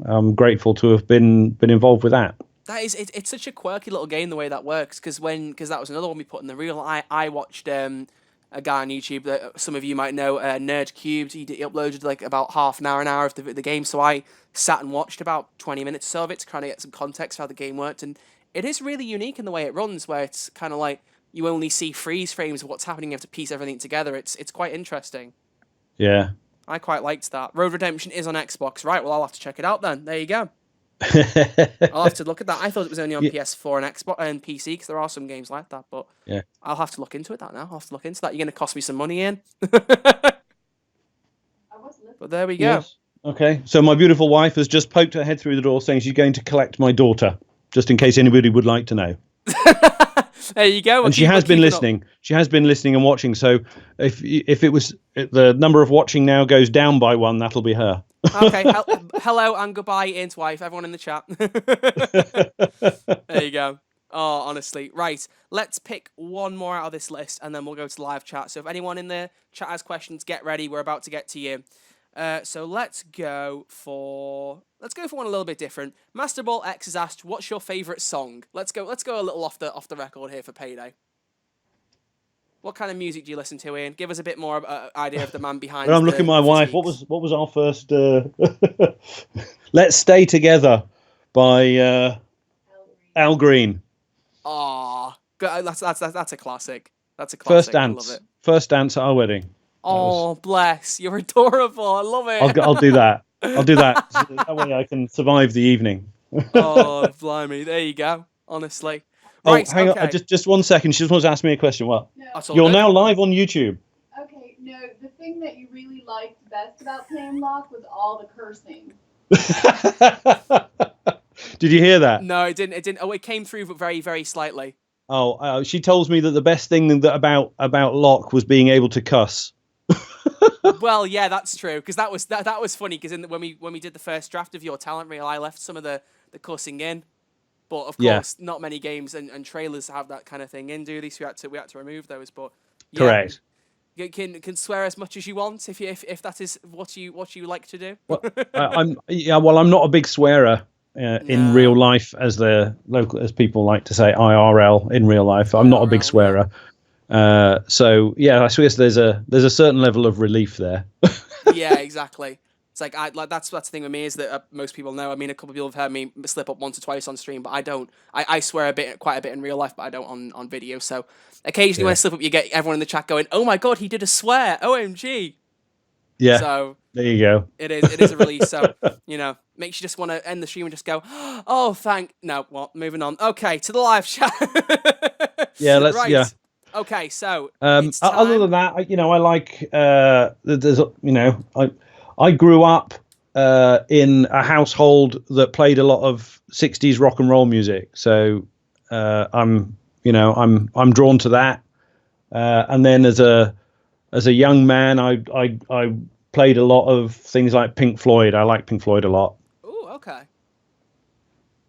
I'm grateful to have been involved with that. That is, it's such a quirky little game the way that works, because that was another one we put in the reel. I watched a guy on YouTube that some of you might know, Nerd Cubed. He uploaded like about half an hour of the game. So I sat and watched about 20 minutes or so of it to kind of get some context for how the game worked, and it is really unique in the way it runs, where it's kind of like you only see freeze frames of what's happening. You have to piece everything together. It's quite interesting. Yeah. I quite liked that. Road Redemption is on Xbox, right? Well, I'll have to check it out then. There you go. I'll have to look at that. I thought it was only on Yeah. PS4 and Xbox and PC, because there are some games like that. But Yeah. I'll have to look into it. I'll have to look into that. You're going to cost me some money in. But there we go. Yes. Okay. So my beautiful wife has just poked her head through the door saying she's going to collect my daughter, just in case anybody would like to know. There you go. And she has been listening. She has been listening and watching. So if it was the number of watching now goes down by one, that'll be her. Okay. Hello and goodbye, Ian's wife. Everyone in the chat. There you go. Oh, honestly. Right. Let's pick one more out of this list, and then we'll go to the live chat. So if anyone in the chat has questions, get ready. We're about to get to you. So let's go for one a little bit different. Master Ball X has asked, "What's your favorite song?" Let's go a little off the record here for Payday. What kind of music do you listen to, Ian? Give us a bit more idea of the man behind. Well, I'm looking at my wife. What was our first? Let's Stay Together by Al Green. Oh, that's a classic. That's a classic. First dance. I love it. First dance at our wedding. Oh, bless. You're adorable. I love it. I'll do that. I'll do that. So that way I can survive the evening. Oh, blimey. There you go. Honestly. Right, hang on. Just 1 second. She just wants to ask me a question. What? No. You're now live on YouTube. Okay, no, the thing that you really liked best about playing Locke was all the cursing. Did you hear that? No, it didn't. Oh, it came through, but very, very slightly. Oh, she tells me that the best thing about Locke was being able to cuss. Well, yeah, that's true. Because that was funny. Because when we did the first draft of your talent reel, I left some of the cussing in. But of course, not many games and trailers have that kind of thing in, do they? So we had to remove those. But yeah, correct. You can swear as much as you want if that is what you like to do. Well, I'm not a big swearer in real life, as people like to say, IRL in real life. I'm not a big swearer. Yeah. So yeah, I guess there's a certain level of relief there. Yeah, exactly. It's like that's the thing with me is that most people know. I mean, a couple of people have heard me slip up once or twice on stream, but I don't. I swear quite a bit in real life, but I don't on video. So occasionally when I slip up, you get everyone in the chat going, "Oh my god, he did a swear! OMG!" Yeah. So there you go. It is a release. So makes you just want to end the stream and just go, "Oh, moving on." Okay, to the live chat. Yeah, let's. Right. Yeah. Okay, so other than that, I like I grew up in a household that played a lot of 60s rock and roll music, so I'm drawn to that. And then as a young man, I played a lot of things like Pink Floyd. I like Pink Floyd a lot. Ooh, okay.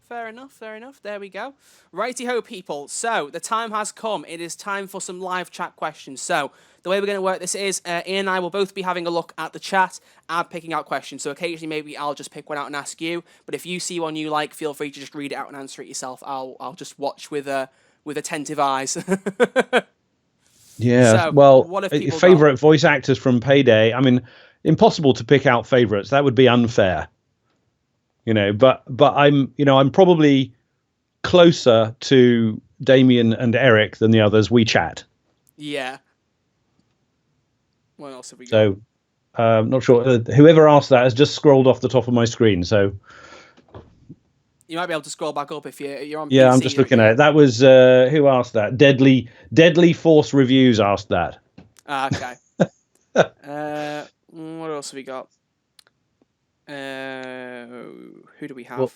Fair enough. There we go. Righty-ho, people. So, the time has come. It is time for some live chat questions. So, the way we're going to work this is Ian and I will both be having a look at the chat and picking out questions. So, occasionally, maybe I'll just pick one out and ask you. But if you see one you like, feel free to just read it out and answer it yourself. I'll just watch with attentive eyes. Yeah. So, well, what have favorite voice actors from Payday? I mean, impossible to pick out favorites. That would be unfair. But I'm probably closer to Damien and Eric than the others. We chat. Yeah. What else have we got? So, not sure. Whoever asked that has just scrolled off the top of my screen. So you might be able to scroll back up if you're on. Yeah, PC, I'm just looking at it. That was who asked that? Deadly Force Reviews asked that. Okay. What else have we got? Who do we have? Well,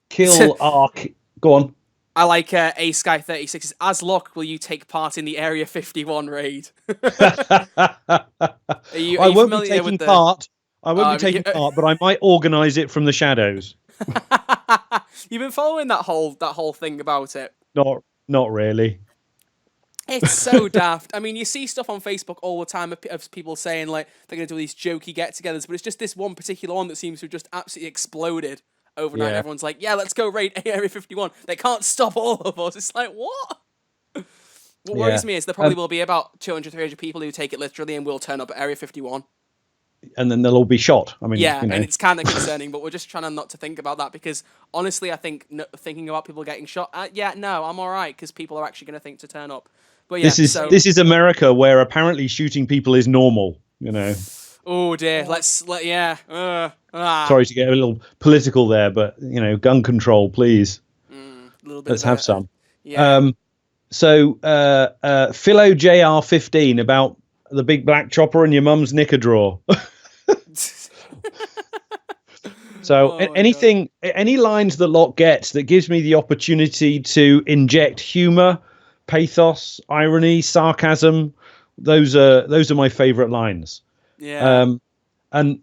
Kill Arc. Go on. I like A Sky 36. As Locke, will you take part in the Area 51 raid? I won't be taking part. I won't be taking part, but I might organise it from the shadows. You've been following that whole thing about it? Not really. It's so daft. I mean, you see stuff on Facebook all the time of people saying like they're going to do these jokey get-togethers, but it's just this one particular one that seems to have just absolutely exploded overnight. Yeah. Everyone's like, "Yeah, let's go raid Area 51." They can't stop all of us. It's like, what? What worries me is there probably will be about 200, 300 people who take it literally and will turn up at Area 51. And then they'll all be shot. I mean, yeah, and it's kind of concerning, but we're just trying not to think about that because honestly, I think thinking about people getting shot, I'm all right because people are actually going to think to turn up. But yeah, this is America where apparently shooting people is normal. Oh dear, Sorry to get a little political there, but gun control, please. Let's have some. Yeah. So Philo JR15 about the big black chopper in your mum's knicker drawer. So Oh my God. any lines that Locke gets that gives me the opportunity to inject humor, pathos, irony, sarcasm, those are my favorite lines. Yeah. And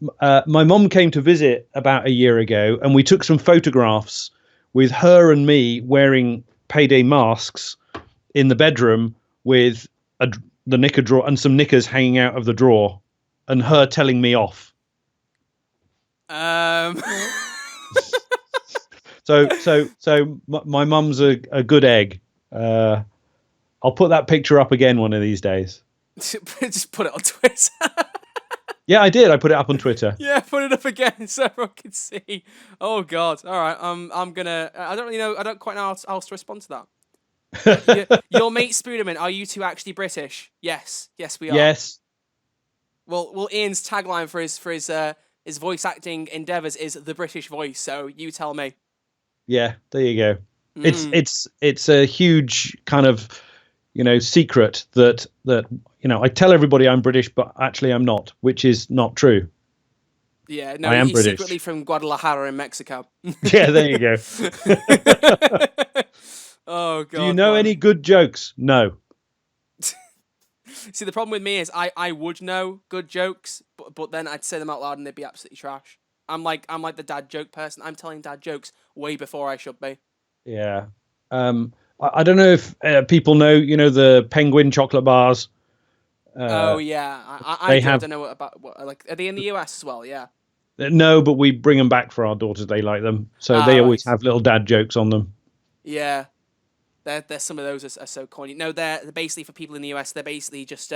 my mom came to visit about a year ago, and we took some photographs with her and me wearing Payday masks in the bedroom with the knicker drawer and some knickers hanging out of the drawer, and her telling me off. Um. So my mum's a good egg. I'll put that picture up again one of these days. Just put it on Twitter. Yeah, I did. I put it up on Twitter. Yeah, put it up again so everyone can see. Oh God! All right, I'm gonna. I don't really know. I don't quite know how else to respond to that. Your mate Spooderman, are you two actually British? Yes, we are. Yes. Well, Ian's tagline for his voice acting endeavors is the British voice. So you tell me. Yeah. There you go. Mm. It's a huge kind of secret that I tell everybody I'm British, but actually I'm not, which is not true. Yeah, no, I am he's British. secretly from Guadalajara in Mexico. Yeah, there you go. Oh God! Do you know man. any good jokes? No. See, the problem with me is I would know good jokes, but then I'd say them out loud and they'd be absolutely trash. I'm like the dad joke person. I'm telling dad jokes way before I should be. Yeah. I don't know if people know, the Penguin chocolate bars. Oh yeah, I They do. I have don't know what like are they in the US as well? Yeah. no, but we bring them back for our daughters. They like them, so they always Right. have little dad jokes on them. Yeah. There's some of those are so corny. No, they're basically for people in the US. They're basically just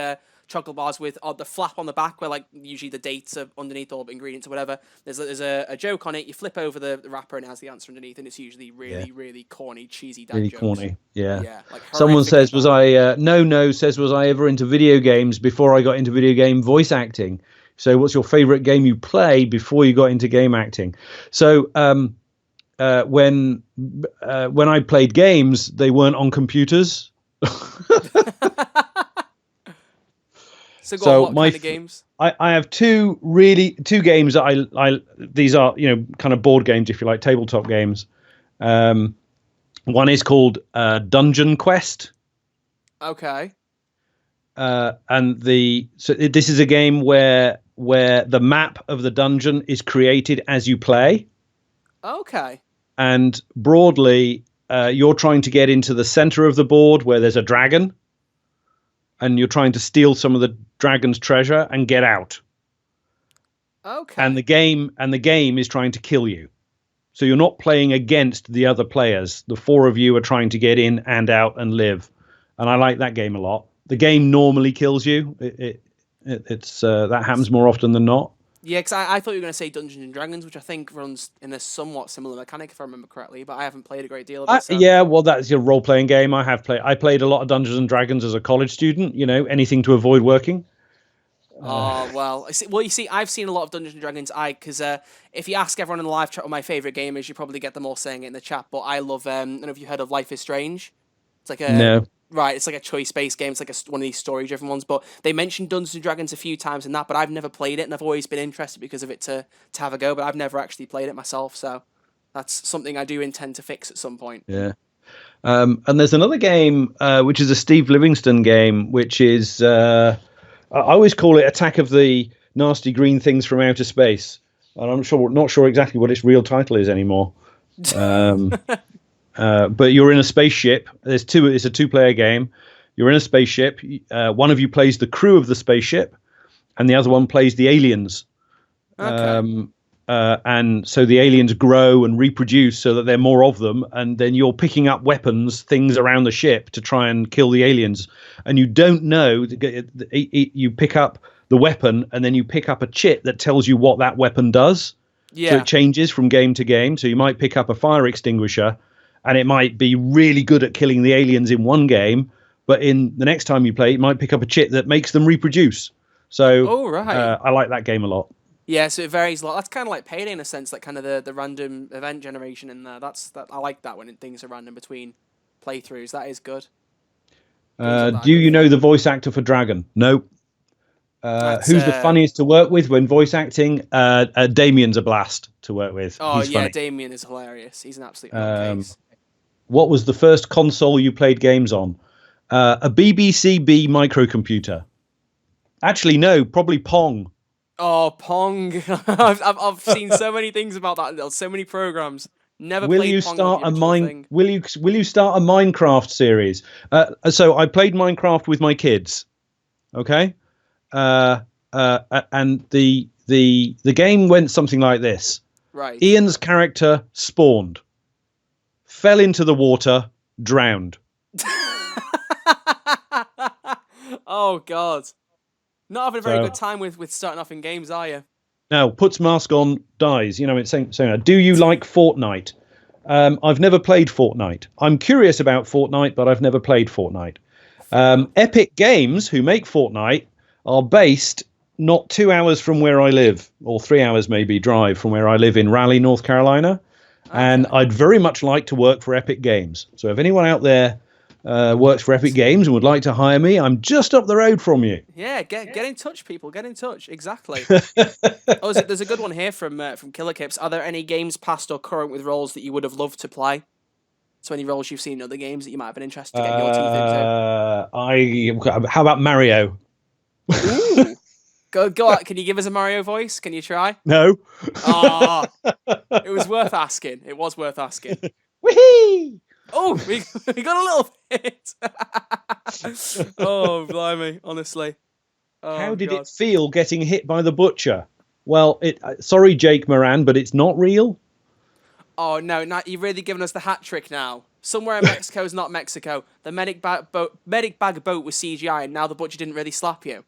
chocolate bars with the flap on the back where like usually the dates are underneath or ingredients or whatever. There's a joke on it. You flip over the wrapper and it has the answer underneath, and it's usually really corny, cheesy dad Really jokes. corny. Yeah. Yeah, like Someone horrifically says, bad. "Was I?" No says, "Was I ever into video games before I got into video game voice acting?" So, what's your favorite game you play before you got into game acting? So, when I played games, they weren't on computers. So go on, So what kind of games? I have two games that I these are kind of board games, if you like, tabletop games. One is called Dungeon Quest. Okay. This is a game where the map of the dungeon is created as you play. Okay. And broadly, you're trying to get into the center of the board where there's a dragon, and you're trying to steal some of the dragon's treasure and get out. Okay. And the game is trying to kill you. So you're not playing against the other players. The four of you are trying to get in and out and live. And I like that game a lot. The game normally kills you. It's that happens more often than not. Yeah, because I thought you were going to say Dungeons and Dragons, which I think runs in a somewhat similar mechanic, if I remember correctly. But I haven't played a great deal of it. So. Yeah, well, that's your role-playing game. I played a lot of Dungeons and Dragons as a college student. Anything to avoid working. Oh well, you see, I've seen a lot of Dungeons and Dragons. Because if you ask everyone in the live chat what my favorite game is, you probably get them all saying it in the chat. But I love. I don't know if you heard of Life is Strange. It's like a No. Right, it's like a choice-based game. It's like one of these story-driven ones. But they mentioned Dungeons and Dragons a few times in that, but I've never played it, and I've always been interested because of it to have a go. But I've never actually played it myself, so that's something I do intend to fix at some point. Yeah. And there's another game which is a Steve Livingston game, which is I always call it Attack of the Nasty Green Things from Outer Space, and I'm not sure exactly what its real title is anymore. But you're in a spaceship. It's a two-player game. You're in a spaceship. One of you plays the crew of the spaceship, and the other one plays the aliens. Okay. And so the aliens grow and reproduce so that there are more of them, and then you're picking up weapons, things around the ship to try and kill the aliens. And you don't know. You pick up the weapon, and then you pick up a chip that tells you what that weapon does. Yeah. So it changes from game to game. So you might pick up a fire extinguisher, and it might be really good at killing the aliens in one game, but in the next time you play, you might pick up a chip that makes them reproduce. So I like that game a lot. Yeah, so it varies a lot. That's kind of like Payday in a sense, like kind of the random event generation in there. I like that when things are random between playthroughs. That is good. Do you know the voice actor for Dragon? No. That's Who's the funniest to work with when voice acting? Damien's a blast to work with. Oh He's yeah, funny. Damien is hilarious. He's an absolute Um, nutcase. what was the first console you played games on? A BBC B microcomputer. Actually, no, probably Pong. Oh, Pong. I've seen so many things about that. So many programs. Never Will played you Pong with start the a original thing. Will you start a Minecraft series? So I played Minecraft with my kids. Okay, and the game went something like this. Right. Ian's character spawned, fell into the water, drowned. Oh God. Not having a very So good time with starting off in games, are you? now puts mask on, dies. You know, it's saying. Do you like Fortnite? I've never played Fortnite. I'm curious about Fortnite, but I've never played Fortnite. Epic Games, who make Fortnite, are based not 2 hours from where I live, or 3 hours maybe drive from where I live in Raleigh, North Carolina. And Okay. I'd very much like to work for Epic Games. So if anyone out there works for Epic Games and would like to hire me, I'm just up the road from you. Yeah, get in touch, people. Get in touch. Exactly. Oh, there's a good one here from Killer Kips. Are there any games past or current with roles that you would have loved to play? So any roles you've seen in other games that you might have been interested to get your teeth into? How about Mario? Ooh. Go out. Can you give us a Mario voice? Can you try? No. Ah, it was worth asking. It was worth asking. Whee! Oh, we got a little bit. Oh, blimey, honestly. Oh, How did God. it feel getting hit by the butcher? Well, sorry, Jake Moran, but it's not real. Oh, no, you've really given us the hat trick now. Somewhere in Mexico is not Mexico. The medic bag boat was CGI, and now the butcher didn't really slap you.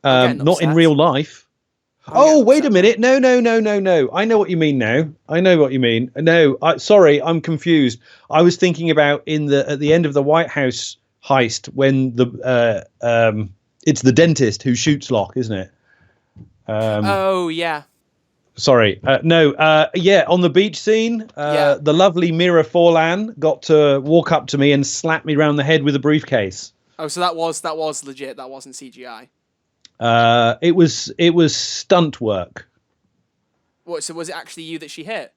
I'm getting Not in upset. real life. I'm getting Wait a upset minute. No. I know what you mean now. I know what you mean. No, sorry, I'm confused. I was thinking about at the end of the White House heist when it's the dentist who shoots Locke, isn't it? Oh, yeah. Sorry. No. Yeah, on the beach scene, Yeah. the lovely Mira Forlan got to walk up to me and slap me round the head with a briefcase. Oh, so that was legit. That wasn't CGI. It was stunt work. What? So was it actually you that she hit?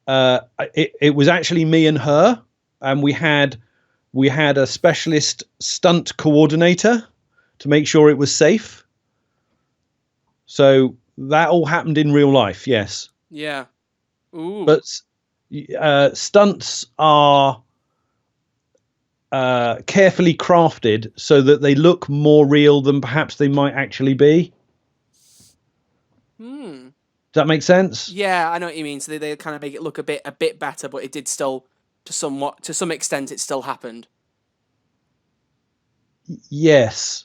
It was actually me and her, and we had a specialist stunt coordinator to make sure it was safe. So that all happened in real life, yes. Yeah. Ooh. But stunts are carefully crafted so that they look more real than perhaps they might actually be. Does that make sense? Yeah, I know what you mean. So they kind of make it look a bit better, but it did still, to some extent, it still happened. Yes.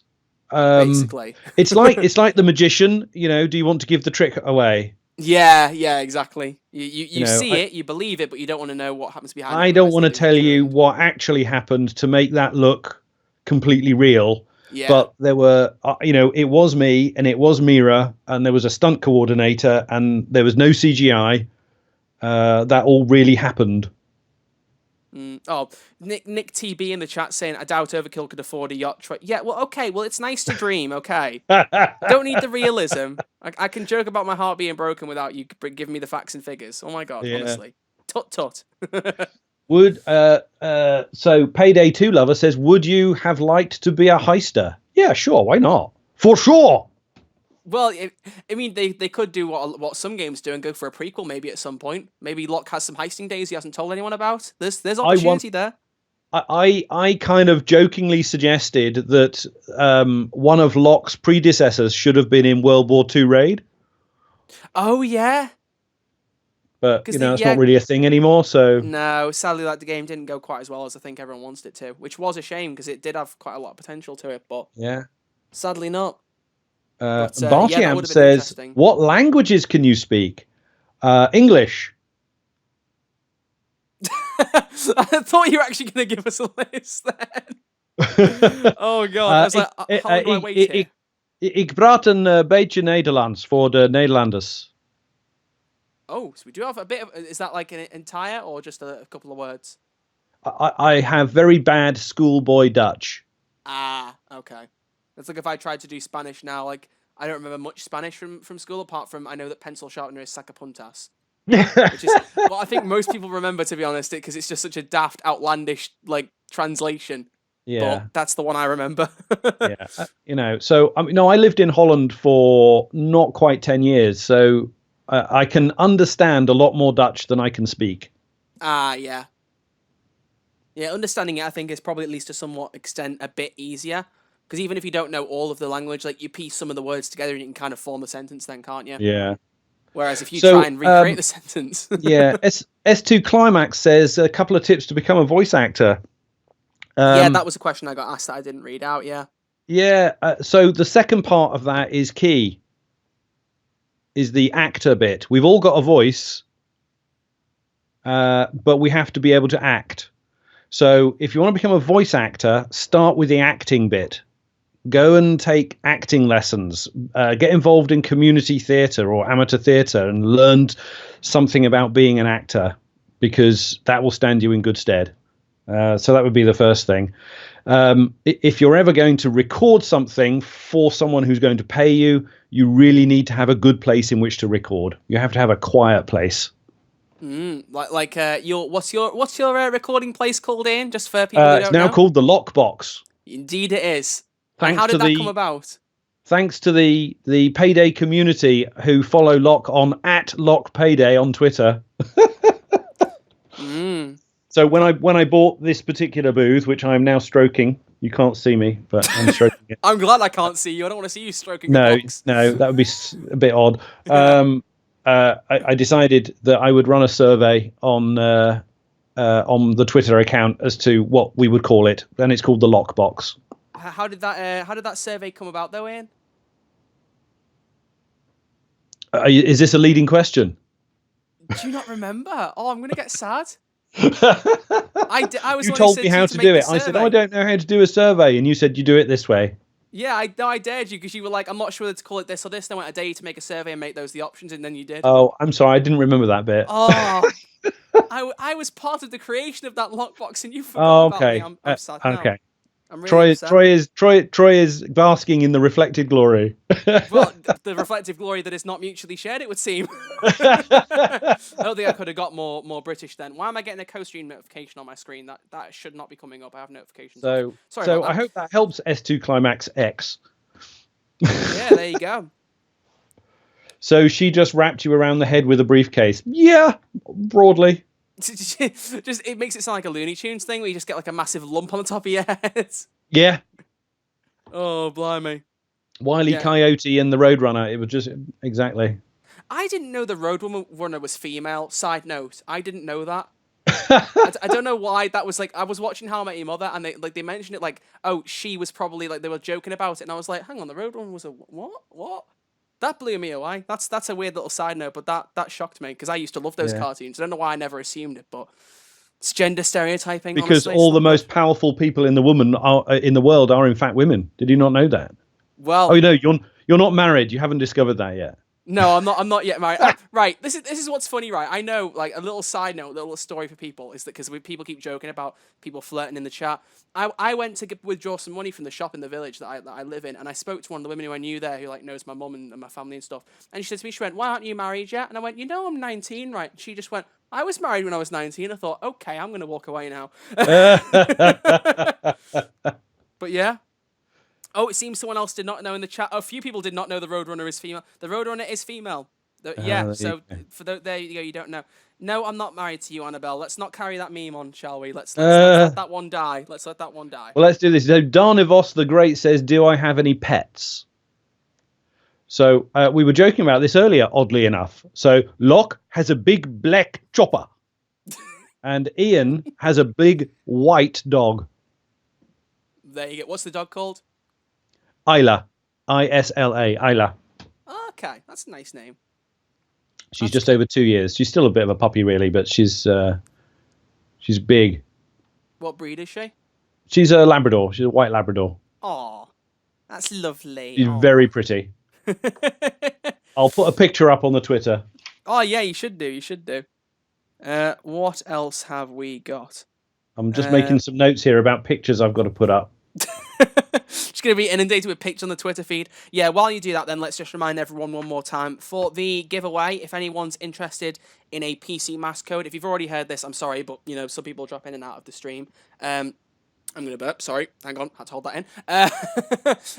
Basically. it's like the magician. You know, do you want to give the trick away? Yeah, exactly. You know, see it, you believe it, but you don't want to know what happens behind it. I don't otherwise want to they tell get you ruined. what actually happened to make that look completely real. Yeah. But there were, it was me and it was Mira, and there was a stunt coordinator, and there was no CGI. That all really happened. Oh, Nick TB in the chat saying, I doubt Overkill could afford a yacht trip. Yeah, well, okay. Well, it's nice to dream, okay? Don't need the realism. I can joke about my heart being broken without you giving me the facts and figures. Oh, my God, Yeah. honestly. Tut. Would so Payday 2 lover says, would you have liked to be a heister? Yeah, sure, why not? For sure. Well, I mean, they could do what some games do and go for a prequel maybe at some point. Maybe Locke has some heisting days he hasn't told anyone about. There's opportunity there. I kind of jokingly suggested that one of Locke's predecessors should have been in World War II Raid. Oh, yeah. But, it's not really a thing anymore, so... No, sadly, the game didn't go quite as well as I think everyone wanted it to, which was a shame because it did have quite a lot of potential to it, but yeah, sadly not. Bartiam says, what languages can you speak? English. I thought you were actually going to give us a list then. Oh, God. I was like, how do I wait here? Ik praat een beetje Nederlands voor de Nederlanders. Oh, so we do have a bit of... Is that like an entire or just a couple of words? I have very bad schoolboy Dutch. Ah, okay. It's like if I tried to do Spanish now, like I don't remember much Spanish from school apart from I know that pencil sharpener is sacapuntas, which is what I think most people remember, to be honest, because it's just such a daft, outlandish like translation. Yeah. But that's the one I remember. Yeah. So I mean, no, I lived in Holland for not quite 10 years, so I can understand a lot more Dutch than I can speak. Yeah. Yeah, understanding it, I think, is probably at least to somewhat extent a bit easier. Because even if you don't know all of the language, like you piece some of the words together and you can kind of form the sentence then, can't you? Yeah. Whereas if you So, try and recreate the sentence. Yeah. S2 Climax says a couple of tips to become a voice actor. Yeah, that was a question I got asked that I didn't read out, yeah. Yeah. So the second part of that is key, is the actor bit. We've all got a voice, but we have to be able to act. So if you want to become a voice actor, start with the acting bit. Go and take acting lessons. Get involved in community theatre or amateur theatre and learn something about being an actor, because that will stand you in good stead. So that would be the first thing. If you're ever going to record something for someone who's going to pay you, you really need to have a good place in which to record. You have to have a quiet place. What's your recording place called, Ian? Just for people who don't It's now know. called the Locke Box. Indeed, it is. Thanks How did to that come about? Thanks to the Payday community who follow Locke on @LockePayday on Twitter. So when I bought this particular booth, which I'm now stroking, you can't see me, but I'm stroking it. I'm glad I can't see you. I don't want to see you stroking No, a box. no, that would be a bit odd. I decided that I would run a survey on the Twitter account as to what we would call it, and it's called the Locke Box. How did that survey come about, though, Ian? Is this a leading question? Do you not remember? Oh, I'm gonna get sad. I was. You told me how to do it. I said, I don't know how to do a survey, and you said you do it this way. Yeah, I dared you because you were like, I'm not sure whether to call it this or this. And I went, I dare you to make a survey and make those the options, and then you did. Oh, I'm sorry, I didn't remember that bit. Oh, I was part of the creation of that lockbox, and you forgot about me. I'm sad now. Okay. I'm really upset. Troy is basking in the reflected glory. Well, the reflective glory that is not mutually shared, it would seem. I don't think I could have got more British then. Why am I getting a co-stream notification on my screen? That should not be coming up. I have notifications. So sorry. I hope that helps S2 Climax X. Yeah, there you go. So she just wrapped you around the head with a briefcase. Yeah, broadly. Just it makes it sound like a Looney Tunes thing where you just get like a massive lump on the top of your head. Yeah. Oh, blimey. Wile E. Coyote and the Roadrunner. It was just exactly. I didn't know the Roadrunner was female. Side note, I didn't know that. I don't know why that was like. I was watching How I Met Your Mother, and they mentioned it like, oh, she was probably like they were joking about it, and I was like, hang on, the Roadrunner was a what? That blew me away. That's a weird little side note, but that shocked me because I used to love those cartoons. I don't know why I never assumed it, but it's gender stereotyping. Because honestly, all the most powerful people in the world are in fact women. Did you not know that? Well, oh no, you're not married. You haven't discovered that yet. No, I'm not yet married. Right, this is what's funny, right? I know, like, a little side note, a little story for people is that because people keep joking about people flirting in the chat. I went to withdraw some money from the shop in the village that I live in, and I spoke to one of the women who I knew there who like knows my mum and my family and stuff. And she said to me, she went, "Why aren't you married yet?" And I went, I'm 19, right? And she just went, "I was married when I was 19." I thought, okay, I'm gonna walk away now. But yeah. Oh, it seems someone else did not know in the chat. Oh, a few people did not know the Roadrunner is female. The Roadrunner is female. Yeah, so there you go. You don't know. No, I'm not married to you, Annabelle. Let's not carry that meme on, shall we? Let's let that one die. Let's let that one die. Well, let's do this. So Darnivos the Great says, "Do I have any pets?" So we were joking about this earlier, oddly enough. So Locke has a big black chopper, and Ian has a big white dog. There you go. What's the dog called? Isla, Isla, Isla. Okay, that's a nice name. She's just over 2 years. She's still a bit of a puppy, really, but she's big. What breed is she? She's a Labrador. She's a white Labrador. Aw, that's lovely. She's very pretty. I'll put a picture up on the Twitter. Oh yeah, you should do. You should do. What else have we got? I'm just making some notes here about pictures I've got to put up. Just going to be inundated with pictures on the Twitter feed. Yeah, while you do that, then let's just remind everyone one more time for the giveaway. If anyone's interested in a PC mask code, if you've already heard this, I'm sorry, but some people drop in and out of the stream. I'm going to burp. Sorry. Hang on. Had to hold that in.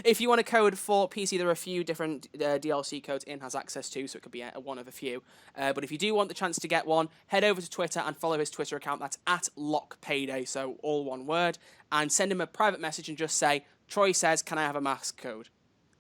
If you want a code for PC, there are a few different DLC codes in has access to, so it could be one of a few. But if you do want the chance to get one, head over to Twitter and follow his Twitter account. That's at Locke Payday, so all one word. And send him a private message and just say, Troy says, can I have a mask code?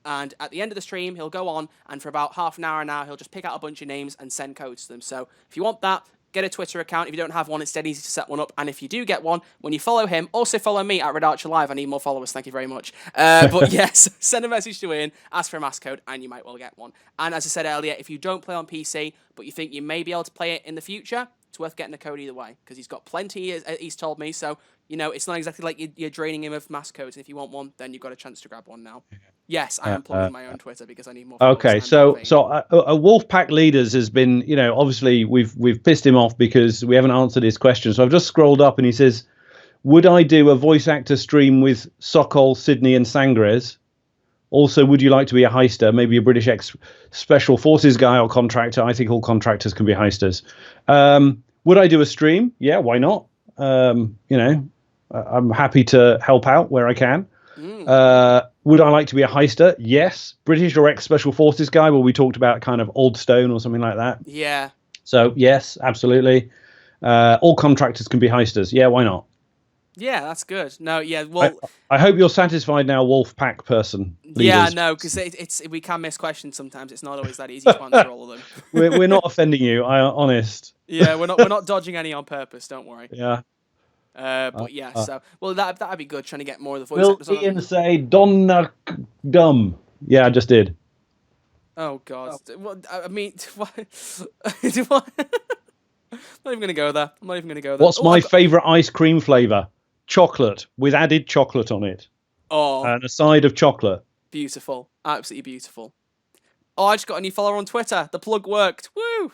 And at the end of the stream, he'll go on, and for about half an hour, he'll just pick out a bunch of names and send codes to them. So if you want that, get a Twitter account. If you don't have one, it's dead easy to set one up. And if you do get one, when you follow him, also follow me at Red Archer Live. I need more followers. Thank you very much. But yes, send a message to Ian, ask for a mask code, and you might well get one. And as I said earlier, if you don't play on PC, but you think you may be able to play it in the future, it's worth getting a code either way, because he's got plenty, he's told me. So, it's not exactly like you're draining him of mask codes. And if you want one, then you've got a chance to grab one now. Yes, I am plugging my own Twitter because I need more followers. Okay, so Wolfpack Leaders has been, obviously we've pissed him off because we haven't answered his question. So I've just scrolled up and he says, would I do a voice actor stream with Sokol, Sydney and Sangres? Also, would you like to be a heister, maybe a British ex-special forces guy or contractor? I think all contractors can be heisters. Would I do a stream? Yeah, why not? I'm happy to help out where I can. Would I like to be a heister? Yes. British or ex-special forces guy? Well, we talked about kind of Old Stone or something like that. Yeah. So, yes, absolutely. All contractors can be heisters. Yeah, why not? Yeah, that's good. No, yeah, well... I hope you're satisfied now, Wolfpack person. Leaders. Yeah, no, because we can miss questions sometimes. It's not always that easy to answer all of them. We're not offending you, honest. Yeah, we're not dodging any on purpose, don't worry. Yeah. But yeah, so that'd be good, trying to get more of the voice actors on. Will Ian say Donna Dumb? Yeah, I just did. Oh God! Well, I mean, what? I'm not even gonna go there. What's my favourite ice cream flavour? Chocolate with added chocolate on it. Oh, and a side of chocolate. Beautiful, absolutely beautiful. Oh, I just got a new follower on Twitter. The plug worked. Woo!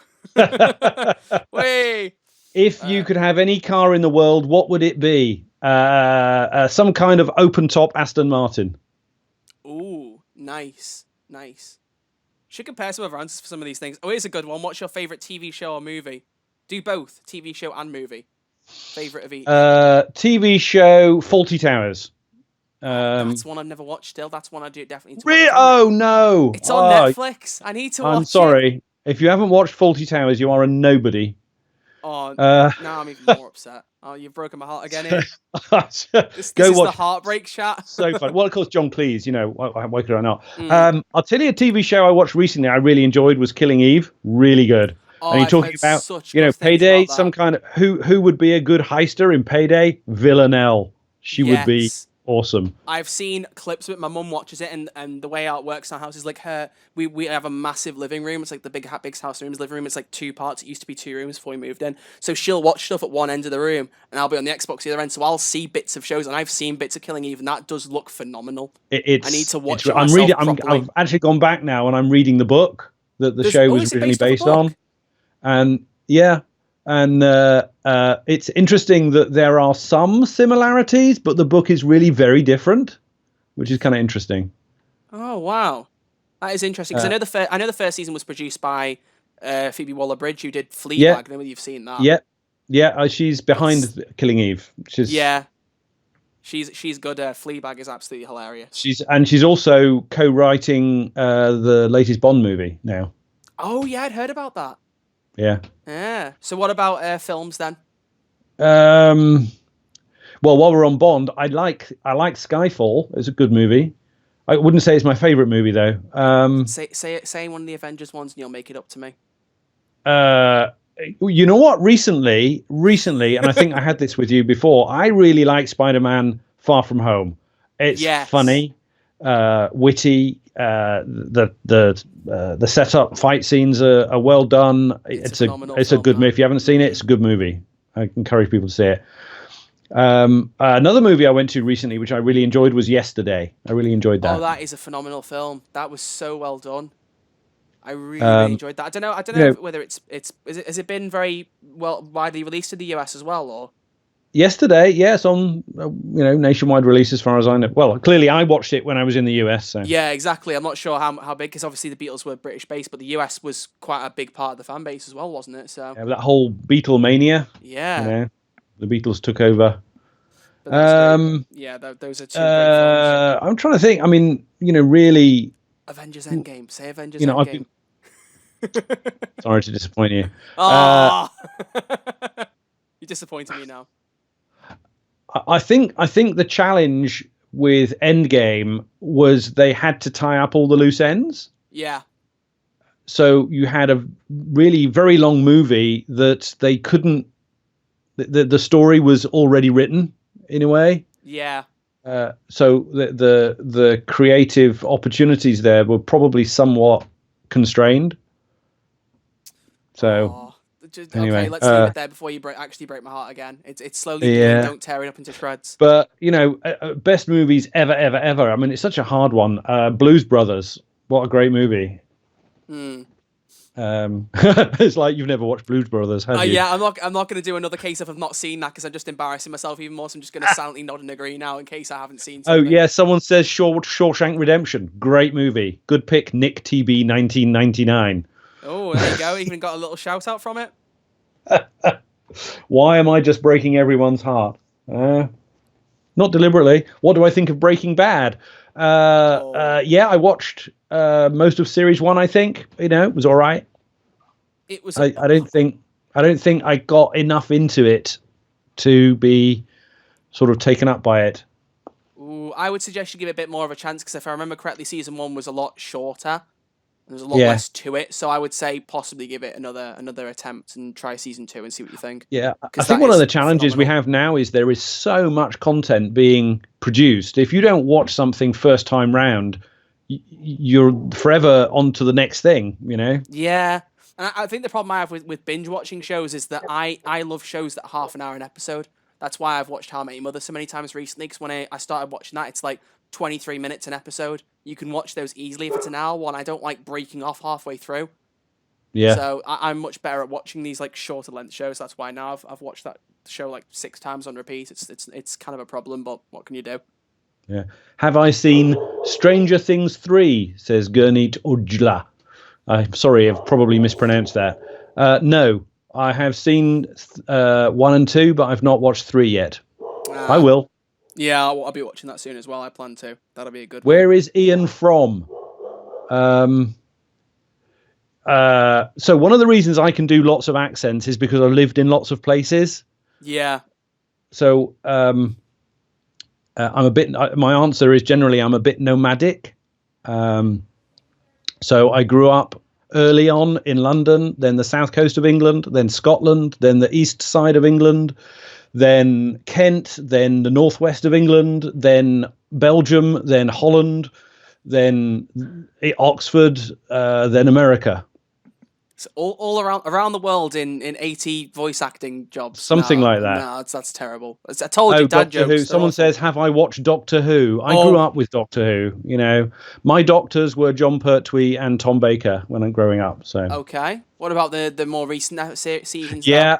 Way. If you could have any car in the world, what would it be? Some kind of open-top Aston Martin. Ooh, nice. Should compare some of our answers for some of these things. Oh, here's a good one. What's your favourite TV show or movie? Do both, TV show and movie. Favourite of each. TV show, Fawlty Towers. That's one I've never watched still. That's one I do definitely need to watch. Oh, no. It's on Netflix. I need to watch it. I'm sorry. If you haven't watched Fawlty Towers, you are a nobody. Oh, now I'm even more upset. Oh, you've broken my heart again, Ian. This is the heartbreak chat. So fun. Well, of course, John Cleese, why could I not? I'll tell you a TV show I watched recently I really enjoyed was Killing Eve. Really good. Oh, and you're talking about, Payday, some kind of, who would be a good heister in Payday? Villanelle. She would be awesome. I've seen clips of it. My mum watches it, and the way it works in our house is like we have a massive living room. It's like the big house room's living room. It's like 2 parts. It used to be 2 rooms before we moved in. So she'll watch stuff at one end of the room, and I'll be on the Xbox the other end. So I'll see bits of shows, and I've seen bits of Killing Eve, and that does look phenomenal. I need to watch it myself properly. I've actually gone back now, and I'm reading the book that the show was originally based on. And yeah, and it's interesting that there are some similarities, but the book is really very different, which is kind of interesting. Oh wow, that is interesting because I know the first season was produced by Phoebe Waller-Bridge, who did Fleabag. I don't know whether you've seen that. Yeah. She's behind Killing Eve. She's good. Fleabag is absolutely hilarious. She's also co-writing the latest Bond movie now. Oh yeah, I'd heard about that. Yeah. So what about films then? Well, while we're on Bond, I like Skyfall. It's a good movie. I wouldn't say it's my favorite movie though. Say one of the Avengers ones, and you'll make it up to me. You know what? Recently, and I think I had this with you before. I really like Spider-Man: Far From Home. It's funny, witty. The setup fight scenes are well done. It's a good movie. If you haven't seen it, it's a good movie. I encourage people to see it. Another movie I went to recently, which I really enjoyed, was Yesterday. I really enjoyed that. Oh, that is a phenomenal film. That was so well done. I really enjoyed that. I don't know whether has it been very well widely released in the US as well, or? Yesterday, yes, on nationwide release as far as I know. Well, clearly I watched it when I was in the US. So Yeah, exactly. I'm not sure how big, because obviously the Beatles were British based, but the US was quite a big part of the fan base as well, wasn't it? So that whole Beatlemania, yeah, the Beatles took over. but those are two great films. I'm trying to think. I mean, really, Avengers Endgame. Say Avengers I've Endgame. been sorry to disappoint you. Oh, you're disappointing me now. I think the challenge with Endgame was they had to tie up all the loose ends. Yeah. So you had a really very long movie that they couldn't. The story was already written in a way. Yeah. So the creative opportunities there were probably somewhat constrained. So anyway, okay, let's leave it there before you actually break my heart again. It's slowly doing. Don't tear it up into shreds. But best movies ever. I mean, it's such a hard one. Blues Brothers. What a great movie. It's like you've never watched Blues Brothers, have you? Yeah, I'm not going to do another case of I've not seen that, because I'm just embarrassing myself even more. So I'm just going to silently nod and agree now in case I haven't seen something. Oh yeah, someone says Shawshank Redemption. Great movie. Good pick, Nick TB 1999. Oh, there you go. Even got a little shout out from it. Why am I just breaking everyone's heart? Not deliberately. What do I think of Breaking Bad? Yeah, I watched most of series 1. I think it was all right. It was. I don't think I got enough into it to be sort of taken up by it. Ooh, I would suggest you give it a bit more of a chance, because if I remember correctly, season 1 was a lot shorter. There's a lot less to it, so I would say possibly give it another attempt and try season 2 and see what you think. Yeah, I think one of the challenges we have now is there is so much content being produced. If you don't watch something first time round, you're forever on to the next thing. Yeah, and I think the problem I have with binge watching shows is that I love shows that are half an hour an episode. That's why I've watched How I Met Your Mother so many times recently, because when I started watching that, it's like 23 minutes an episode. You can watch those easily if it's an hour one. I don't like breaking off halfway through. Yeah. So I'm much better at watching these like shorter length shows. That's why now I've watched that show like 6 times on repeat. It's kind of a problem, but what can you do? Yeah. Have I seen Stranger Things 3? Says Gurneet Ujla. I'm sorry, I've probably mispronounced that. No, I have seen 1 and 2, but I've not watched 3 yet. I will. Yeah, I'll be watching that soon as well. I plan to. That'll be a good one. Where is Ian from? So one of the reasons I can do lots of accents is because I've lived in lots of places. Yeah. So I'm a bit. My answer is generally I'm a bit nomadic. So I grew up early on in London, then the south coast of England, then Scotland, then the east side of England, then Kent, then the northwest of England, then Belgium, then Holland, then Oxford, then America. So all around the world in 80 voice acting jobs. Something like that. No, that's terrible. I told you, dad Doctor jokes. Who. Someone says, "Have I watched Doctor Who?" I grew up with Doctor Who. My doctors were John Pertwee and Tom Baker when I'm growing up. So okay. What about the more recent seasons? Yeah.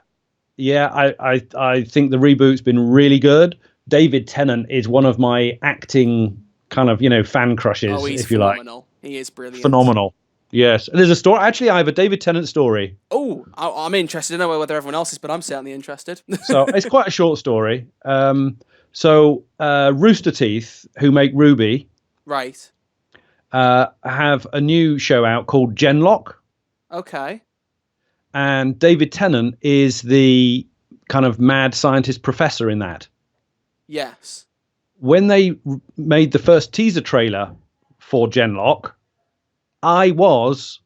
I think the reboot's been really good. David Tennant is one of my acting kind of fan crushes. Oh, he's if you phenomenal. like. He is brilliant. Phenomenal. Yes. There's a story. Actually, I have a David Tennant story. Oh, I'm interested. I don't know whether everyone else is, but I'm certainly interested. So it's quite a short story. Rooster Teeth, who make Ruby, right, have a new show out called Locke. Okay. And David Tennant is the kind of mad scientist professor in that. Yes. When they made the first teaser trailer for Locke, I was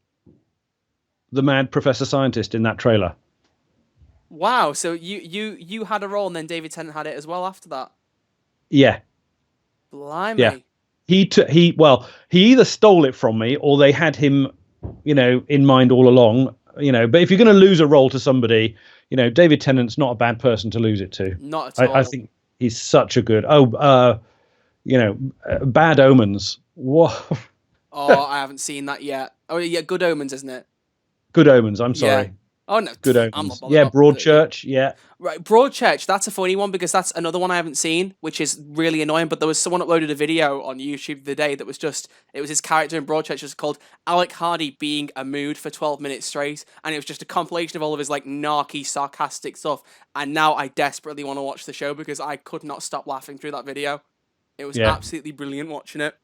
the mad professor scientist in that trailer. Wow. So you had a role, and then David Tennant had it as well after that. Yeah. Blimey. Yeah. He either stole it from me or they had him, in mind all along. But if you're going to lose a role to somebody, David Tennant's not a bad person to lose it to. Not at all. I think he's such a good. Bad Omens. Whoa. Oh, I haven't seen that yet. Oh, yeah, Good Omens, isn't it? Good Omens. I'm sorry. Oh no, Good I'm not Omens. bothered Yeah, about Broadchurch. Yeah. Right, Broadchurch, that's a funny one because that's another one I haven't seen, which is really annoying. But there was someone uploaded a video on YouTube the day that was it was his character in Broadchurch, just called Alec Hardy being a mood for 12 minutes straight. And it was just a compilation of all of his like narky, sarcastic stuff. And now I desperately want to watch the show because I could not stop laughing through that video. It was Yeah. absolutely brilliant watching it.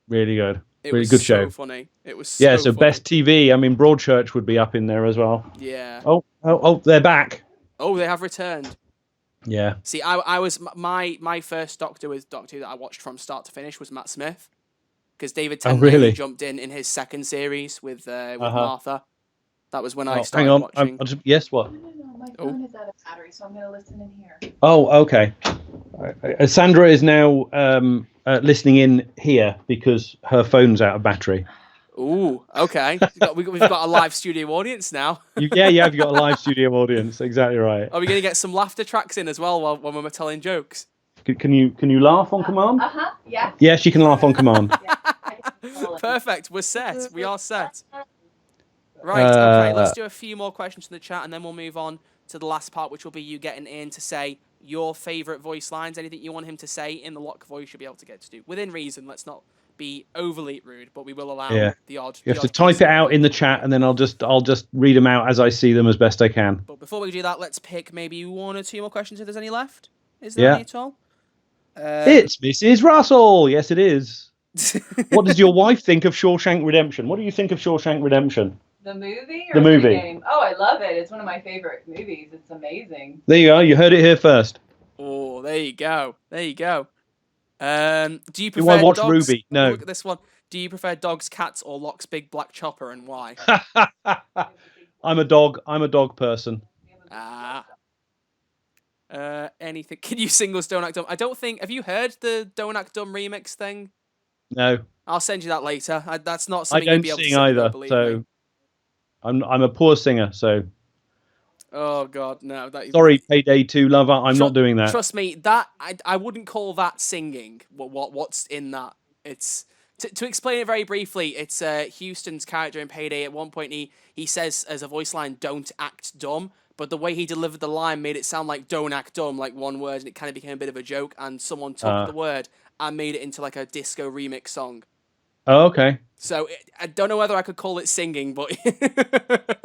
Really good. It Really was good so show. funny. It was Yeah, so so funny. best TV. I mean, Broadchurch would be up in there as well. Yeah. Oh, they're back. Oh, they have returned. Yeah. See, I was my first Doctor Who that I watched from start to finish was Matt Smith, because David Tennant really? jumped in his second series with Uh-huh. Martha. That was when I Hang started on. watching. Yes, what? No, my phone is out of battery, so I'm gonna listen in here. Oh, okay. Sandra is now listening in here because her phone's out of battery. Ooh, okay. We've got a live studio audience now. You've got a live studio audience. Exactly right. Are we going to get some laughter tracks in as well when we're telling jokes? Can you laugh on command? Yeah. Yeah, she can laugh on command. Perfect. We're set. We are set. Right. Okay. Let's do a few more questions in the chat, and then we'll move on to the last part, which will be you getting in to say your favourite voice lines. Anything you want him to say in the Locke voice, you'll be able to get to do within reason. Let's not be overly rude, but we will allow the odd. You have to type it out in the chat, and then I'll just read them out as I see them as best I can. But before we do that, let's pick maybe one or two more questions if there's any left. Is there any at all? It's Mrs. Russell. Yes, it is. What does your wife think of Shawshank Redemption? What do you think of Shawshank Redemption? The movie or the movie? Game? Oh, I love it. It's one of my favorite movies. It's amazing. There you go. You heard it here first. Oh, there you go. There you go. Do you prefer want to watch dogs? Ruby? No. Look at this one. Do you prefer dogs, cats, or Locke's big black chopper, and why? I'm a dog person. Anything? Can you sing us Don't Act Dumb? I don't think. Have you heard the Don't Act Dumb remix thing? No. I'll send you that later. That's not I something don't you'd be able to sing sing, either, believe so me. I'm a poor singer. So Oh God, no. sorry, Payday 2 lover. I'm not doing that. Trust me, that I wouldn't call that singing. What's in that? It's to explain it very briefly. It's Houston's character in Payday. At one point, he says as a voice line, "Don't act dumb." But the way he delivered the line made it sound like "don't act dumb," like one word, and it kind of became a bit of a joke. And someone took the word and made it into like a disco remix song. Oh, okay. So I don't know whether I could call it singing, but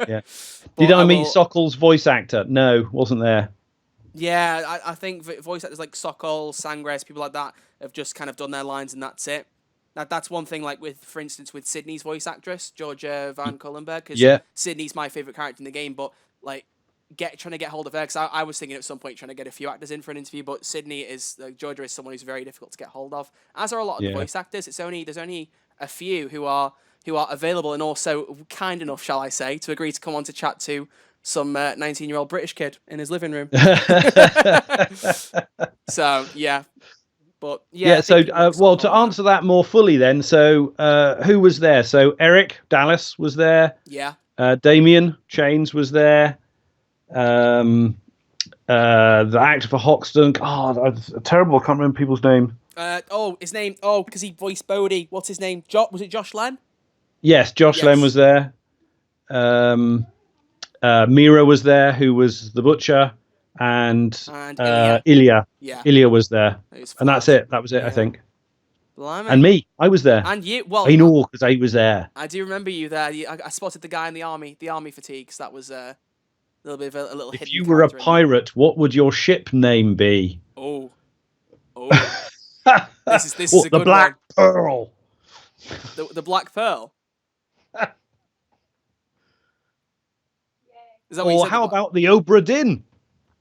yeah. Did I meet Sokol's voice actor? No, wasn't there. Yeah, I think voice actors like Sokol, Sangres, people like that have just kind of done their lines and that's it. That's one thing, like for instance, with Sydney's voice actress, Georgia Van Kullenberg, because Sydney's my favourite character in the game, but like trying to get hold of her, because I was thinking at some point trying to get a few actors in for an interview, but Georgia is someone who's very difficult to get hold of, as are a lot of the voice actors. There's only a few who are available and also kind enough, shall I say, to agree to come on to chat to some 19-year-old British kid in his living room. So yeah. But so to answer that more fully then, so who was there? So Eric Dallas was there. Yeah. Damien Chains was there. The actor for Hoxton. God, terrible. I can't remember people's name. His name. Oh, because he voiced Bodhi. What's his name? Was it Josh Len? Yes, Josh Len was there. Mira was there, who was the butcher, and Ilya. Yeah. Ilya was there, and that's it. That was it, I think. Blimey. And me, I was there. And you, well, I know because I was there. I do remember you there. I spotted the guy in the army fatigues. That was a little bit of a little. If you were a pirate, what would your ship name be? Oh. This is a the good Black one. Pearl. The Black Pearl. Is that what you Or said, how about the Obra Dinn?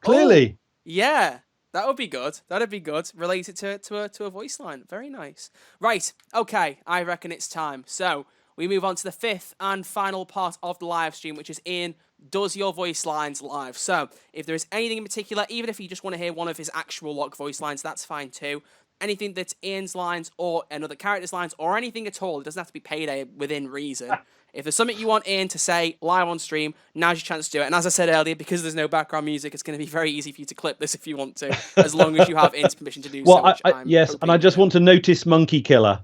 Clearly. Yeah, that would be good. That'd be good. Related to a voice line. Very nice. Right. Okay. I reckon it's time. So we move on to the fifth and final part of the live stream, which is Ian does your voice lines live. So if there is anything in particular, even if you just want to hear one of his actual Locke voice lines, that's fine too. Anything that's Ian's lines or another character's lines or anything at all, it doesn't have to be Payday within reason. If there's something you want Ian to say live on stream, now's your chance to do it. And as I said earlier, because there's no background music, it's going to be very easy for you to clip this if you want to, as long as you have Ian's permission to do so. Well, yes, and I just want to notice Monkey Killer.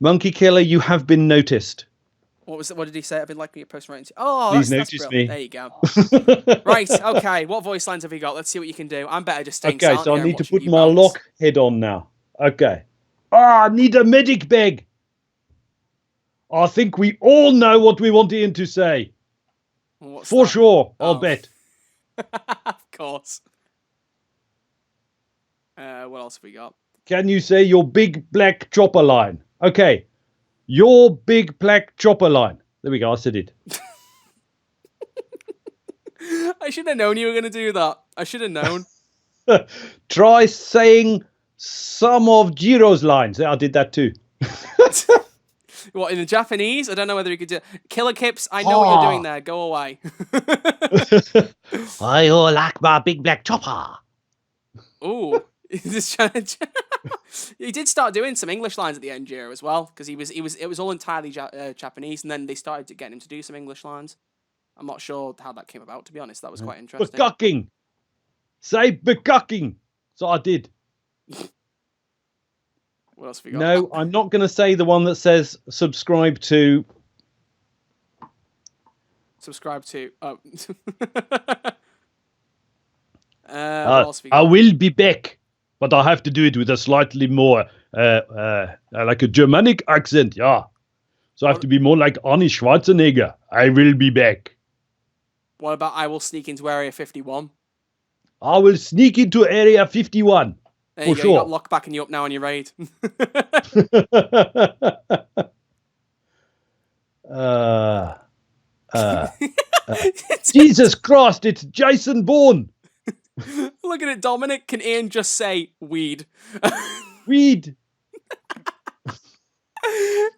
Monkey Killer, you have been noticed. What was it? What did he say? I've been liking your post writing. Oh, Please that's notice brilliant. me. There you go. Right, okay. What voice lines have you got? Let's see what you can do. I'm better just staying Okay, silent so I here and need to watching put you my bounce. Locke head on now. Okay. I need a medic bag. I think we all know what we want Ian to say. What's For that? sure, I'll Oh. bet. Of course. What else have we got? Can you say your big black chopper line? Okay. Your big black chopper line. There we go, I said it. I should have known you were going to do that. I should have known. Try saying some of Jiro's lines. I did that too. What, in the Japanese? I don't know whether you could do Killer Kips, I know what you're doing there. Go away. I all like my big black chopper. Ooh. He did start doing some English lines at the end here as well, because it was all entirely Japanese, and then they started getting him to do some English lines. I'm not sure how that came about, to be honest. That was quite interesting. Becucking. Say becucking. So I did. What else have we got? No, I'm not going to say the one that says subscribe to. Subscribe to. Oh. What else have we I got? will be back, but I have to do it with a slightly more like a Germanic accent. Yeah. So I have to be more like Arnie Schwarzenegger. I will be back. What about I will sneak into Area 51? I will sneak into Area 51. There you For go. You got sure. Locke backing you up now on your raid. Jesus Christ, it's Jason Bourne. Look at it, Dominic. Can Ian just say weed? Weed.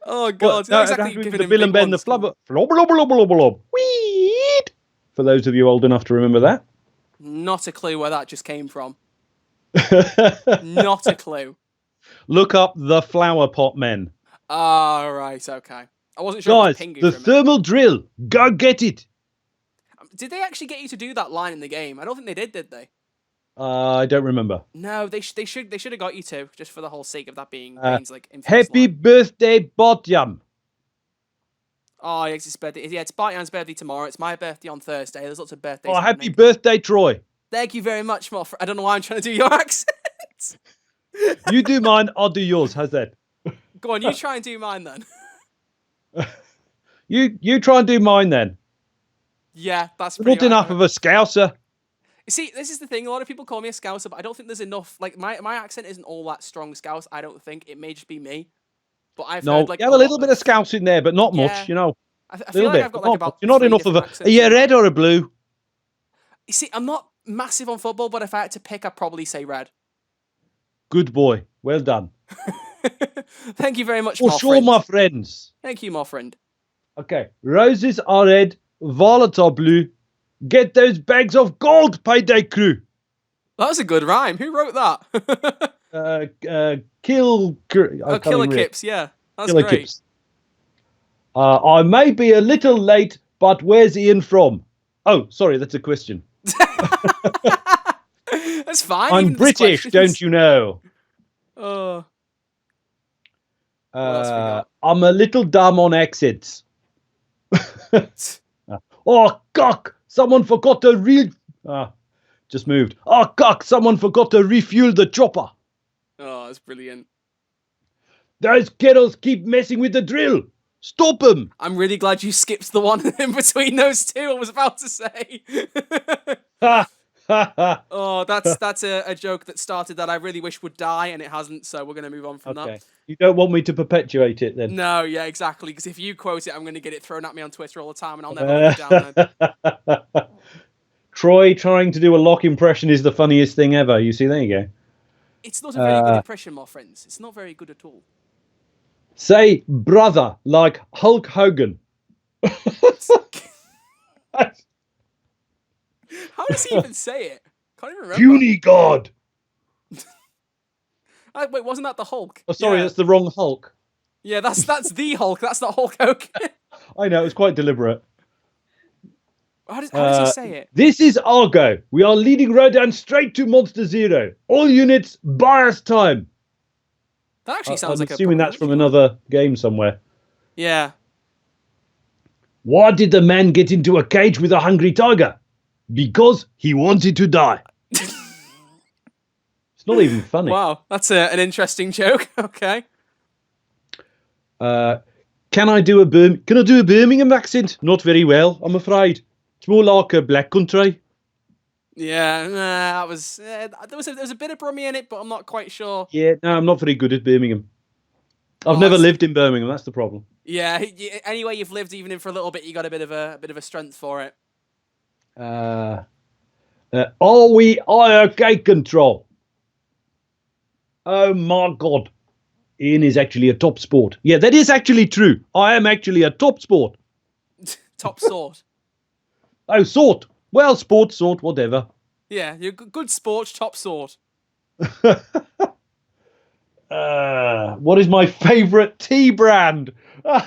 Oh, God. No, It's not it exactly has to be for giving the him Bill big and Ben the ones, come on. flubber. Flob, blob, blob, blob, blob. Weed. For those of you old enough to remember that. Not a clue where that just came from. Not a clue. Look up the Flower Pot Men. Ah, right, okay. I wasn't sure if Guys, it was Pingu the for a minute. thermal drill. Go get it. Did they actually get you to do that line in the game? I don't think they did they? I don't remember. No, they should have got you to, just for the whole sake of that being Bane's like infamous Happy line. birthday, Botyam. Oh, it's his birthday. Yeah, it's Bartyan's birthday tomorrow. It's my birthday on Thursday. There's lots of birthdays. Oh, happy happening. birthday, Troy. Thank you very much, my friend. I don't know why I'm trying to do your accent. You do mine, I'll do yours. How's that? Go on, you try and do mine then. You try and do mine then. Yeah, that's pretty Not enough of a scouser. You see, this is the thing. A lot of people call me a Scouser, but I don't think there's enough. Like, my accent isn't all that strong Scouse. I don't think. It may just be me. But I've No, heard, like, you have a little bit of Scouse in there, but not Yeah. much, you know. I feel little like bit. I've got, Not like, much. about You're not 3 enough of different a. accents Are you in red that. or a blue? You see, I'm not massive on football, but if I had to pick, I'd probably say red. Good boy. Well done. Thank you very much, For my sure, friend. my friends. Thank you, my friend. Okay. Roses are red. Violets are blue. Get those bags of gold, Payday crew. That was a good rhyme. Who wrote that? Kill. Oh, Killer Kips, yeah. That's Killer great. Kips. I may be a little late, but where's Ian from? Oh, sorry, that's a question. That's fine. I'm even if it's British, questions. don't you know? Oh. What else we got? I'm a little dumb on accents. Oh, cock! Someone forgot to just moved. Oh, cock! Someone forgot to refuel the chopper. Oh, that's brilliant. Those kettles keep messing with the drill. Stop them. I'm really glad you skipped the one in between those two. I was about to say. Ha ha ha. Oh, that's a joke that started that I really wish would die, and it hasn't. So we're gonna move on from Okay. that. You don't want me to perpetuate it then? No, yeah, exactly. Because if you quote it, I'm gonna get it thrown at me on Twitter all the time, and I'll never live it down. Then. Troy trying to do a Locke impression is the funniest thing ever. You see, there you go. It's not a very good impression, my friends. It's not very good at all. Say brother like Hulk Hogan. How does he even say it? Can't even remember. Puny God. Wait, wasn't that the Hulk? Oh, sorry, Yeah. that's the wrong Hulk. Yeah, that's the Hulk. That's not Hulk Hogan. I know, it was quite deliberate. How does he say it? This is Argo. We are leading Rodan straight to Monster Zero. All units, bias time. That actually sounds I'm like assuming a that's from another game somewhere. Yeah. Why did the man get into a cage with a hungry tiger? Because he wanted to die. It's not even funny. Wow, that's an interesting joke. Okay. Can I do a Birmingham accent? Not very well, I'm afraid. It's more like a black country. Yeah, that was there was a bit of Brummie in it, but I'm not quite sure. Yeah, no, I'm not very good at Birmingham. I've Oh, never lived in Birmingham. That's the problem. Yeah, anyway, you've lived even in for a little bit, you got a bit of a strength for it. Are we IRK control? Oh my God. Ian is actually a top sport. Yeah, that is actually true. I am actually a top sport. Top sort. Oh, sort. Well, sport, sort, whatever. Yeah, you're good sport, top sort. What is my favourite tea brand? The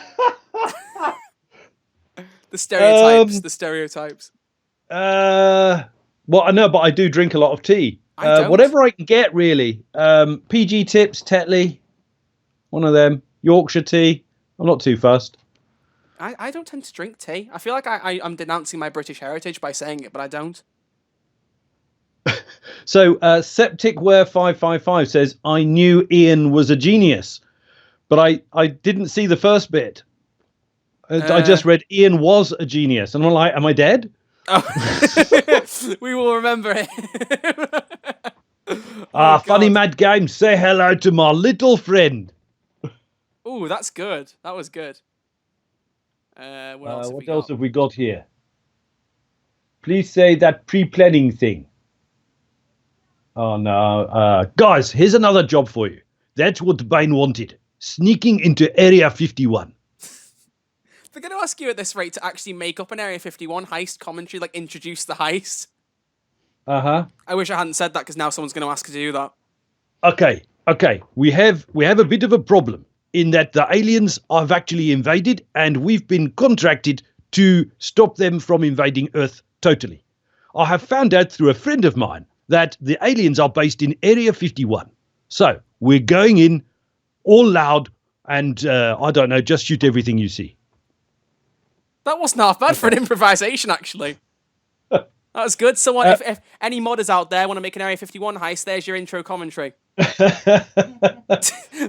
stereotypes. The stereotypes. Well, I know, but I do drink a lot of tea. I don't. Whatever I can get, really. PG Tips, Tetley, one of them. Yorkshire tea. I'm not too fussed. I don't tend to drink tea. I feel like I'm denouncing my British heritage by saying it, but I don't. So, Septicware555 says, I knew Ian was a genius, but I didn't see the first bit. I just read Ian was a genius. And I'm like, am I dead? Oh. We will remember it. Funny God. Mad Game. Say hello to my little friend. Ooh, that's good. That was good. What What else have we got here? Please say that pre-planning thing. Oh, no. Guys, here's another job for you. That's what Bane wanted. Sneaking into Area 51. They're going to ask you at this rate to actually make up an Area 51 heist commentary, like introduce the heist. Uh-huh. I wish I hadn't said that because now someone's going to ask to do that. Okay. We have a bit of a problem in that the aliens have actually invaded and we've been contracted to stop them from invading Earth totally. I have found out through a friend of mine that the aliens are based in Area 51. So we're going in all loud and, I don't know, just shoot everything you see. That wasn't half bad for an improvisation, actually. That was good. So, if any modders out there want to make an Area 51 heist, there's your intro commentary.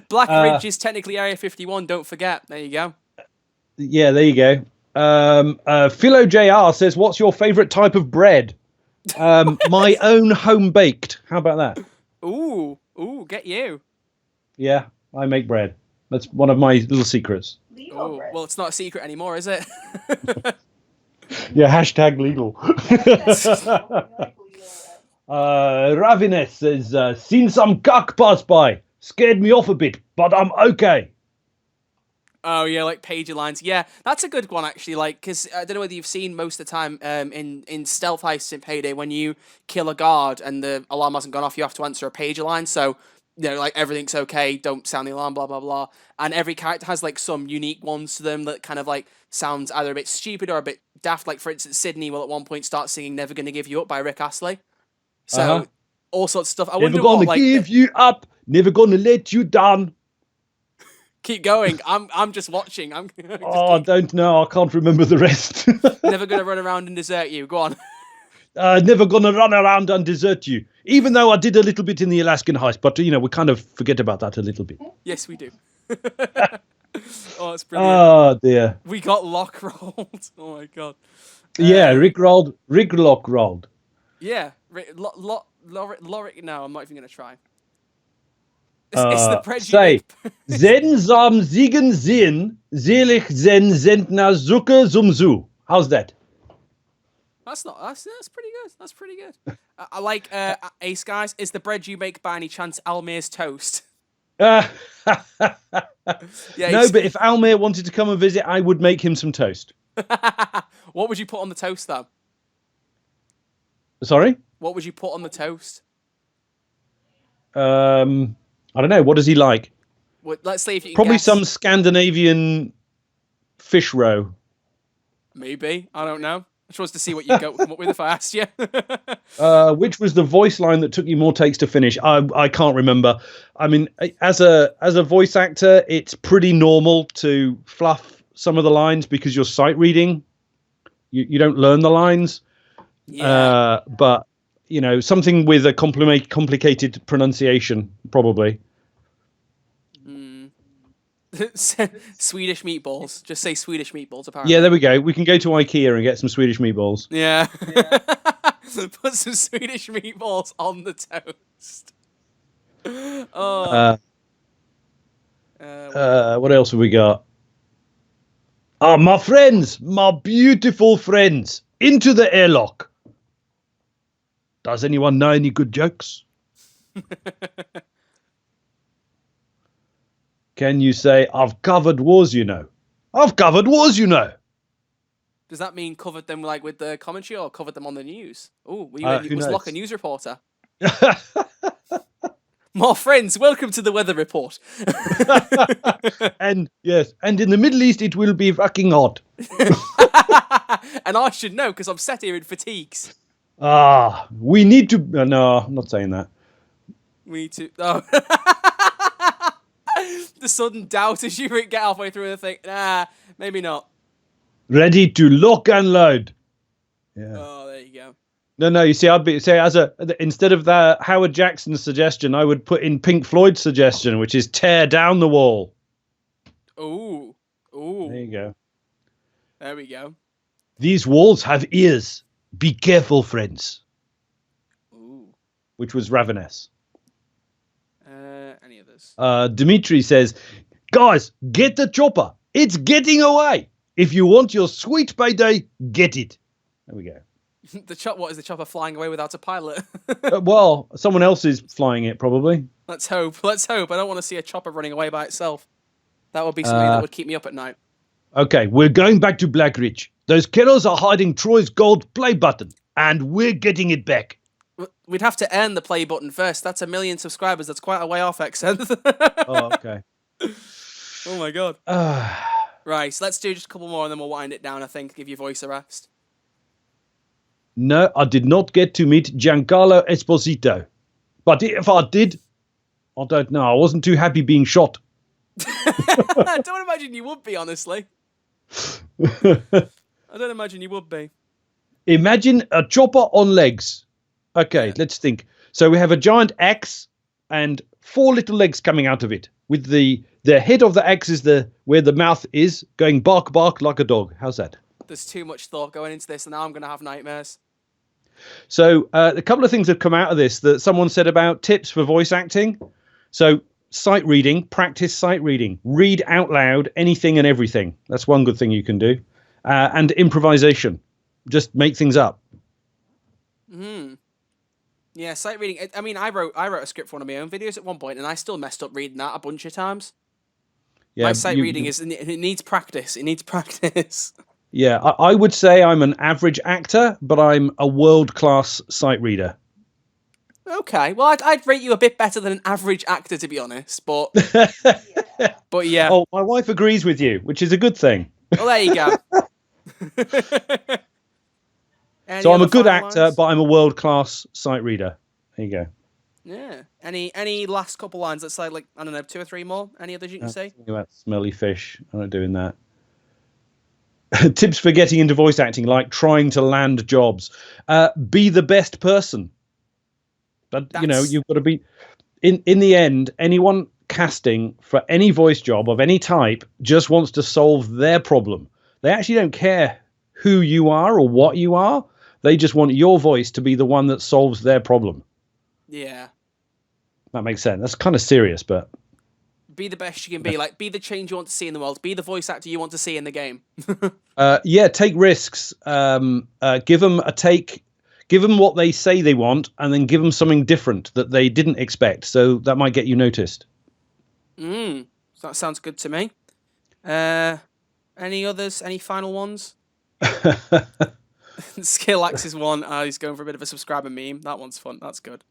Black Ridge is technically Area 51, don't forget. There you go. Yeah, there you go. Philo JR says, what's your favourite type of bread? My own home-baked. How about that? Ooh, get you. Yeah, I make bread. That's one of my little secrets. Legal bread. Well, it's not a secret anymore, is it? Yeah, hashtag legal. Ravenous says, seen some cuck pass by. Scared me off a bit, but I'm okay. Oh, yeah, like pager lines. Yeah, that's a good one, actually. Like, because I don't know whether you've seen most of the time in stealth heists in Payday, when you kill a guard and the alarm hasn't gone off, you have to answer a pager line. So, you know, like, everything's okay, don't sound the alarm, blah, blah, blah. And every character has, like, some unique ones to them that kind of, like, sounds either a bit stupid or a bit daft. Like, for instance, Sydney will at one point start singing Never Gonna Give You Up by Rick Astley. So, all sorts of stuff. I wonder Never gonna what, like, give you up. Never gonna let you down. keep going. I'm just watching. I'm just I don't know. I can't remember the rest. never gonna run around and desert you. Go on. Never gonna run around and desert you. Even though I did a little bit in the Alaskan heist, but, you know, we kind of forget about that a little bit. Yes, we do. Oh, it's brilliant. Oh, dear. We got Locke rolled. Oh, my God. Yeah, Rick Locke rolled. Yeah. Lorick. No, I'm not even going to try. It's the prejudice. Say, Zen sam siegen sehen, selig zen sentner zucke sumsu. How's that? That's pretty good. That's pretty good. I like Ace Guys. Is the bread you make by any chance Almir's toast? Yeah, Yeah. no, but if Almir wanted to come and visit, I would make him some toast. What would you put on the toast, though? Sorry? What would you put on the toast? I don't know. What does he like? Well, let's see if you can Probably guess. some Scandinavian fish roe. Maybe. I don't know. I just wanted to see what you come up with if I asked you. Which was the voice line that took you more takes to finish? I can't remember. I mean, as a voice actor, it's pretty normal to fluff some of the lines because you're sight reading. You don't learn the lines. Yeah. But, something with a complicated pronunciation, probably. Swedish meatballs. Just say Swedish meatballs, apparently. Yeah, there we go. We can go to IKEA and get some Swedish meatballs. Yeah. Put some Swedish meatballs on the toast. Oh. What else have we got? Ah, my friends, my beautiful friends, into the airlock. Does anyone know any good jokes? Can you say, I've covered wars, I've covered wars, Does that mean covered them like with the commentary or covered them on the news? Oh, was knows? Locke a news reporter? More friends, welcome to the weather report. And yes, and in the Middle East it will be fucking hot. And I should know because I'm sat here in fatigues. We need to. No, I'm not saying that. We need to. Oh. The sudden doubt as you get halfway through the thing. Nah, maybe not. Ready to lock and load. Yeah. Oh, there you go. No. You see, instead of the Howard Jackson suggestion, I would put in Pink Floyd's suggestion, which is tear down the wall. Ooh. There you go. There we go. These walls have ears. Be careful, friends. Ooh. Which was Ravenous. Any others? Dimitri says, guys, get the chopper. It's getting away. If you want your sweet payday, get it. There we go. What is the chopper flying away without a pilot? Well, someone else is flying it, probably. Let's hope. I don't want to see a chopper running away by itself. That would be something that would keep me up at night. Okay, we're going back to Blackridge. Those killers are hiding Troy's gold play button, and we're getting it back. We'd have to earn the play button first. That's 1 million subscribers. That's quite a way off, Xenth. Oh, okay. Oh, my God. Right, so let's do just a couple more and then we'll wind it down, I think. Give your voice a rest. No, I did not get to meet Giancarlo Esposito. But if I did, I don't know. I wasn't too happy being shot. I don't imagine you would be, honestly. I don't imagine you would be. Imagine a chopper on legs. Okay, let's think. So we have a giant axe and 4 little legs coming out of it. With the head of the axe is where the mouth is, going bark, bark like a dog. How's that? There's too much thought going into this, and now I'm going to have nightmares. So a couple of things have come out of this that someone said about tips for voice acting. So sight reading, practice sight reading. Read out loud anything and everything. That's one good thing you can do. And improvisation. Just make things up. Yeah, sight reading. I mean, I wrote a script for one of my own videos at one point, and I still messed up reading that a bunch of times. Yeah, my sight reading it needs practice. It needs practice. Yeah, I would say I'm an average actor, but I'm a world-class sight reader. Okay, well, I'd rate you a bit better than an average actor, to be honest, but but yeah. Oh, my wife agrees with you, which is a good thing. Well, there you go. So I'm a good actor, but I'm a world-class sight reader. There you go. Yeah. Any last couple lines? Let's say, like, I don't know, 2 or 3 more. Any others you can say? Think about smelly fish. I'm not doing that. Tips for getting into voice acting, like trying to land jobs. Be the best person. But you've got to be. In the end, anyone casting for any voice job of any type just wants to solve their problem. They actually don't care who you are or what you are. They just want your voice to be the one that solves their problem. Yeah. That makes sense. That's kind of serious, but... Be the best you can be. Like, be the change you want to see in the world. Be the voice actor you want to see in the game. Yeah, take risks. Give them a take. Give them what they say they want, and then give them something different that they didn't expect. So that might get you noticed. That sounds good to me. Any others? Any final ones? Skillax is one. He's going for a bit of a subscriber meme. That one's fun. That's good.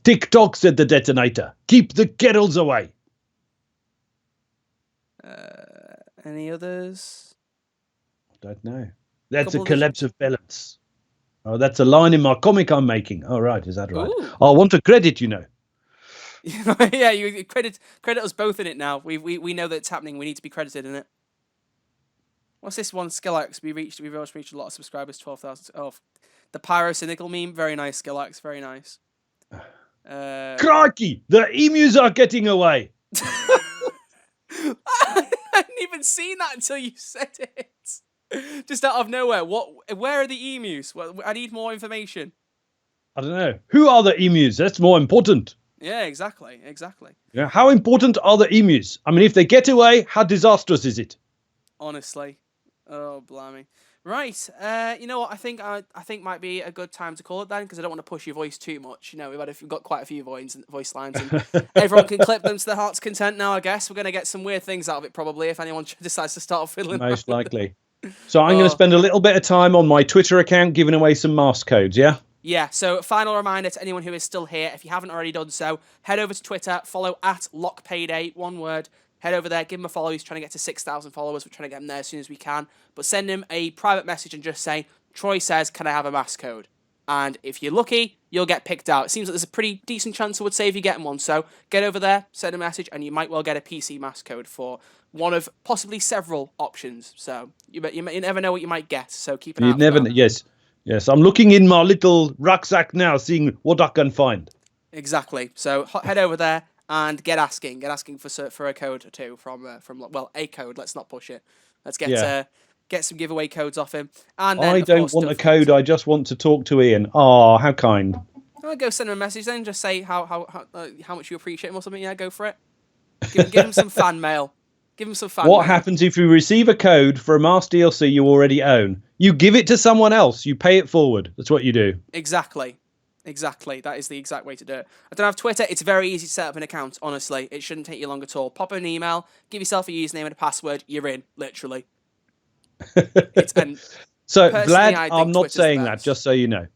TikTok said the detonator. Keep the kettles away. Any others? I don't know. That's a collapse of balance. Oh, that's a line in my comic I'm making. Oh, right. Is that right? Ooh. I want a credit, Yeah, you credit us both in it now. We know that it's happening. We need to be credited in it. What's this one? Skillax. We've reached a lot of subscribers. 12,000. Oh, the pyrocynical meme. Very nice, Skillax. Very nice. Crikey! The emus are getting away. I hadn't even seen that until you said it. Just out of nowhere. Where are the emus? Well, I need more information. I don't know. Who are the emus? That's more important. Yeah, exactly. Yeah, how important are the emus? I mean, if they get away, how disastrous is it? Honestly. Oh, blimey. Right. You know what? I think might be a good time to call it then, because I don't want to push your voice too much. You know, we've got quite a few voice lines, and everyone can clip them to their heart's content now. I guess we're gonna get some weird things out of it probably if anyone decides to start fiddling. Most likely. So I'm going to spend a little bit of time on my Twitter account giving away some mask codes. Yeah. Yeah, so final reminder to anyone who is still here, if you haven't already done so, head over to Twitter, follow at Locke Payday, one word. Head over there, give him a follow. He's trying to get to 6,000 followers. We're trying to get him there as soon as we can. But send him a private message and just say, Troy says, can I have a mask code? And if you're lucky, you'll get picked out. It seems like there's a pretty decent chance I would say if you get one. So get over there, send a message, and you might well get a PC mask code for one of possibly several options. So you never know what you might get. So keep an eye out. You never. Yes. I'm looking in my little rucksack now, seeing what I can find. Exactly. So head over there and get asking for a code or two from a code. Let's not push it. Let's get some giveaway codes off him. And then, I don't want a code. I just want to talk to Ian. Oh, how kind. I'll go send him a message then. Just say how much you appreciate him or something. Yeah, go for it. Give him some fan mail. Give him some fan mail. What happens if you receive a code for a Mask DLC you already own? You give it to someone else. You pay it forward. That's what you do. Exactly. That is the exact way to do it. I don't have Twitter. It's very easy to set up an account, honestly. It shouldn't take you long at all. Pop an email, give yourself a username and a password. You're in, literally. So, Vlad, I'm not saying that, just so you know.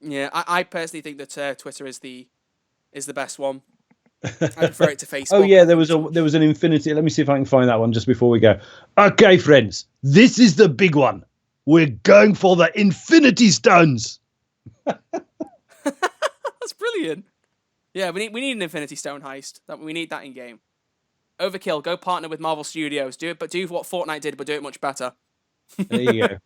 Yeah, I personally think that Twitter is the best one. I prefer it to Facebook. Oh yeah, there was an Infinity. Let me see if I can find that one just before we go. Okay, friends, this is the big one. We're going for the Infinity Stones. That's brilliant. Yeah, we need an Infinity Stone heist. We need that in game. Overkill, go partner with Marvel Studios. Do what Fortnite did, but do it much better. There you go.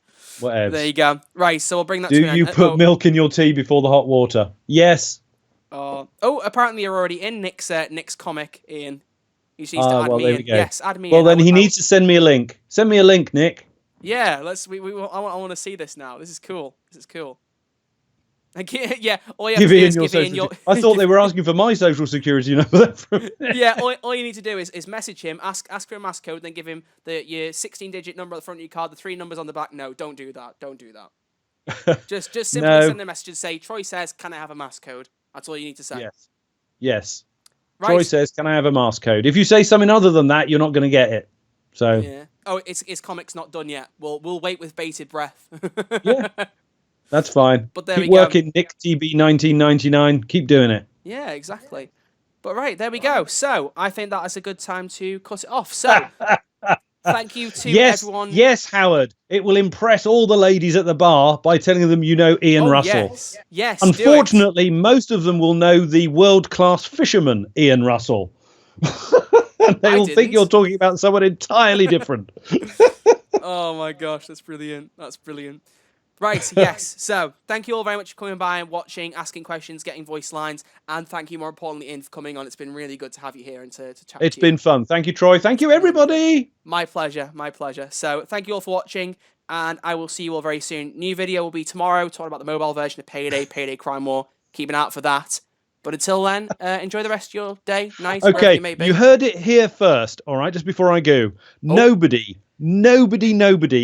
Whatever. There you go. Right, so we'll bring that to an end. Do you put milk in your tea before the hot water? Yes. Apparently you're already in Nick's comic, Ian. You just need to add me in. Yes, add me in. Well, then he needs to send me a link. Send me a link, Nick. Yeah, I want to see this now. This is cool. Yeah, all you have to do is give Ian your... I thought they were asking for my social security number. Yeah, all you need to do is message him, ask for a mask code, then give him your 16-digit number at the front of your card, the 3 numbers on the back. No, don't do that. Just simply send a message and say, Troy says, can I have a mask code? That's all you need to say. Yes. Right. Troy says, can I have a mask code? If you say something other than that, you're not going to get it. So yeah. Oh, his comic's not done yet. We'll wait with bated breath. Yeah. That's fine. But there Keep working, Nick TB 1999. Keep doing it. Yeah, exactly. But right, there we go. So I think that is a good time to cut it off. So thank you to everyone. Yes, Howard. It will impress all the ladies at the bar by telling them you know Ian Russell. Yes. Unfortunately, most of them will know the world-class fisherman Ian Russell. They will think you're talking about someone entirely different. Oh my gosh, that's brilliant. Right, yes. So, thank you all very much for coming by and watching, asking questions, getting voice lines, and thank you more importantly, Ian, for coming on. It's been really good to have you here and to chat to you. It's been fun. Thank you, Troy. Thank you, everybody. My pleasure. So, thank you all for watching, and I will see you all very soon. New video will be tomorrow, talking about the mobile version of Payday Crime War. Keep an eye out for that. But until then, enjoy the rest of your day, night, wherever you may be. You heard it here first, all right, just before I go. Nobody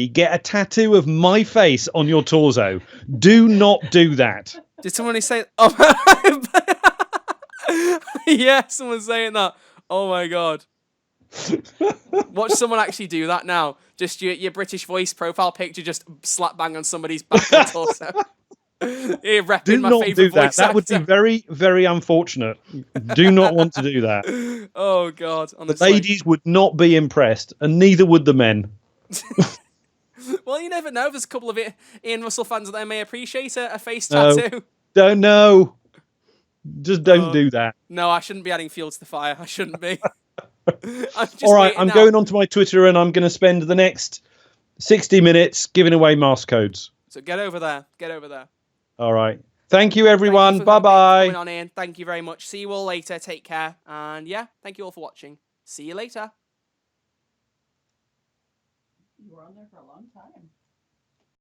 get a tattoo of my face on your torso. Do not do that. Did someone say... Oh, yeah, someone's saying that. Oh, my God. Watch someone actually do that now. Just your British voice profile picture just slap bang on somebody's back or torso. Here, repping my favourite voice that. That would be very, very unfortunate. Do not want to do that. Oh, God. Honestly. The ladies would not be impressed, and neither would the men. Well, you never know. There's a couple of Ian Russell fans that may appreciate a face tattoo. Don't know. Just don't do that. No, I shouldn't be adding fuel to the fire. I shouldn't be. All right, I'm going onto my Twitter, and I'm going to spend the next 60 minutes giving away mask codes. So get over there. Get over there. All right. Thank you, everyone. Thank you for Bye-bye. coming on in. Thank you very much. See you all later. Take care. And yeah, thank you all for watching. See you later. You were on there for a long time.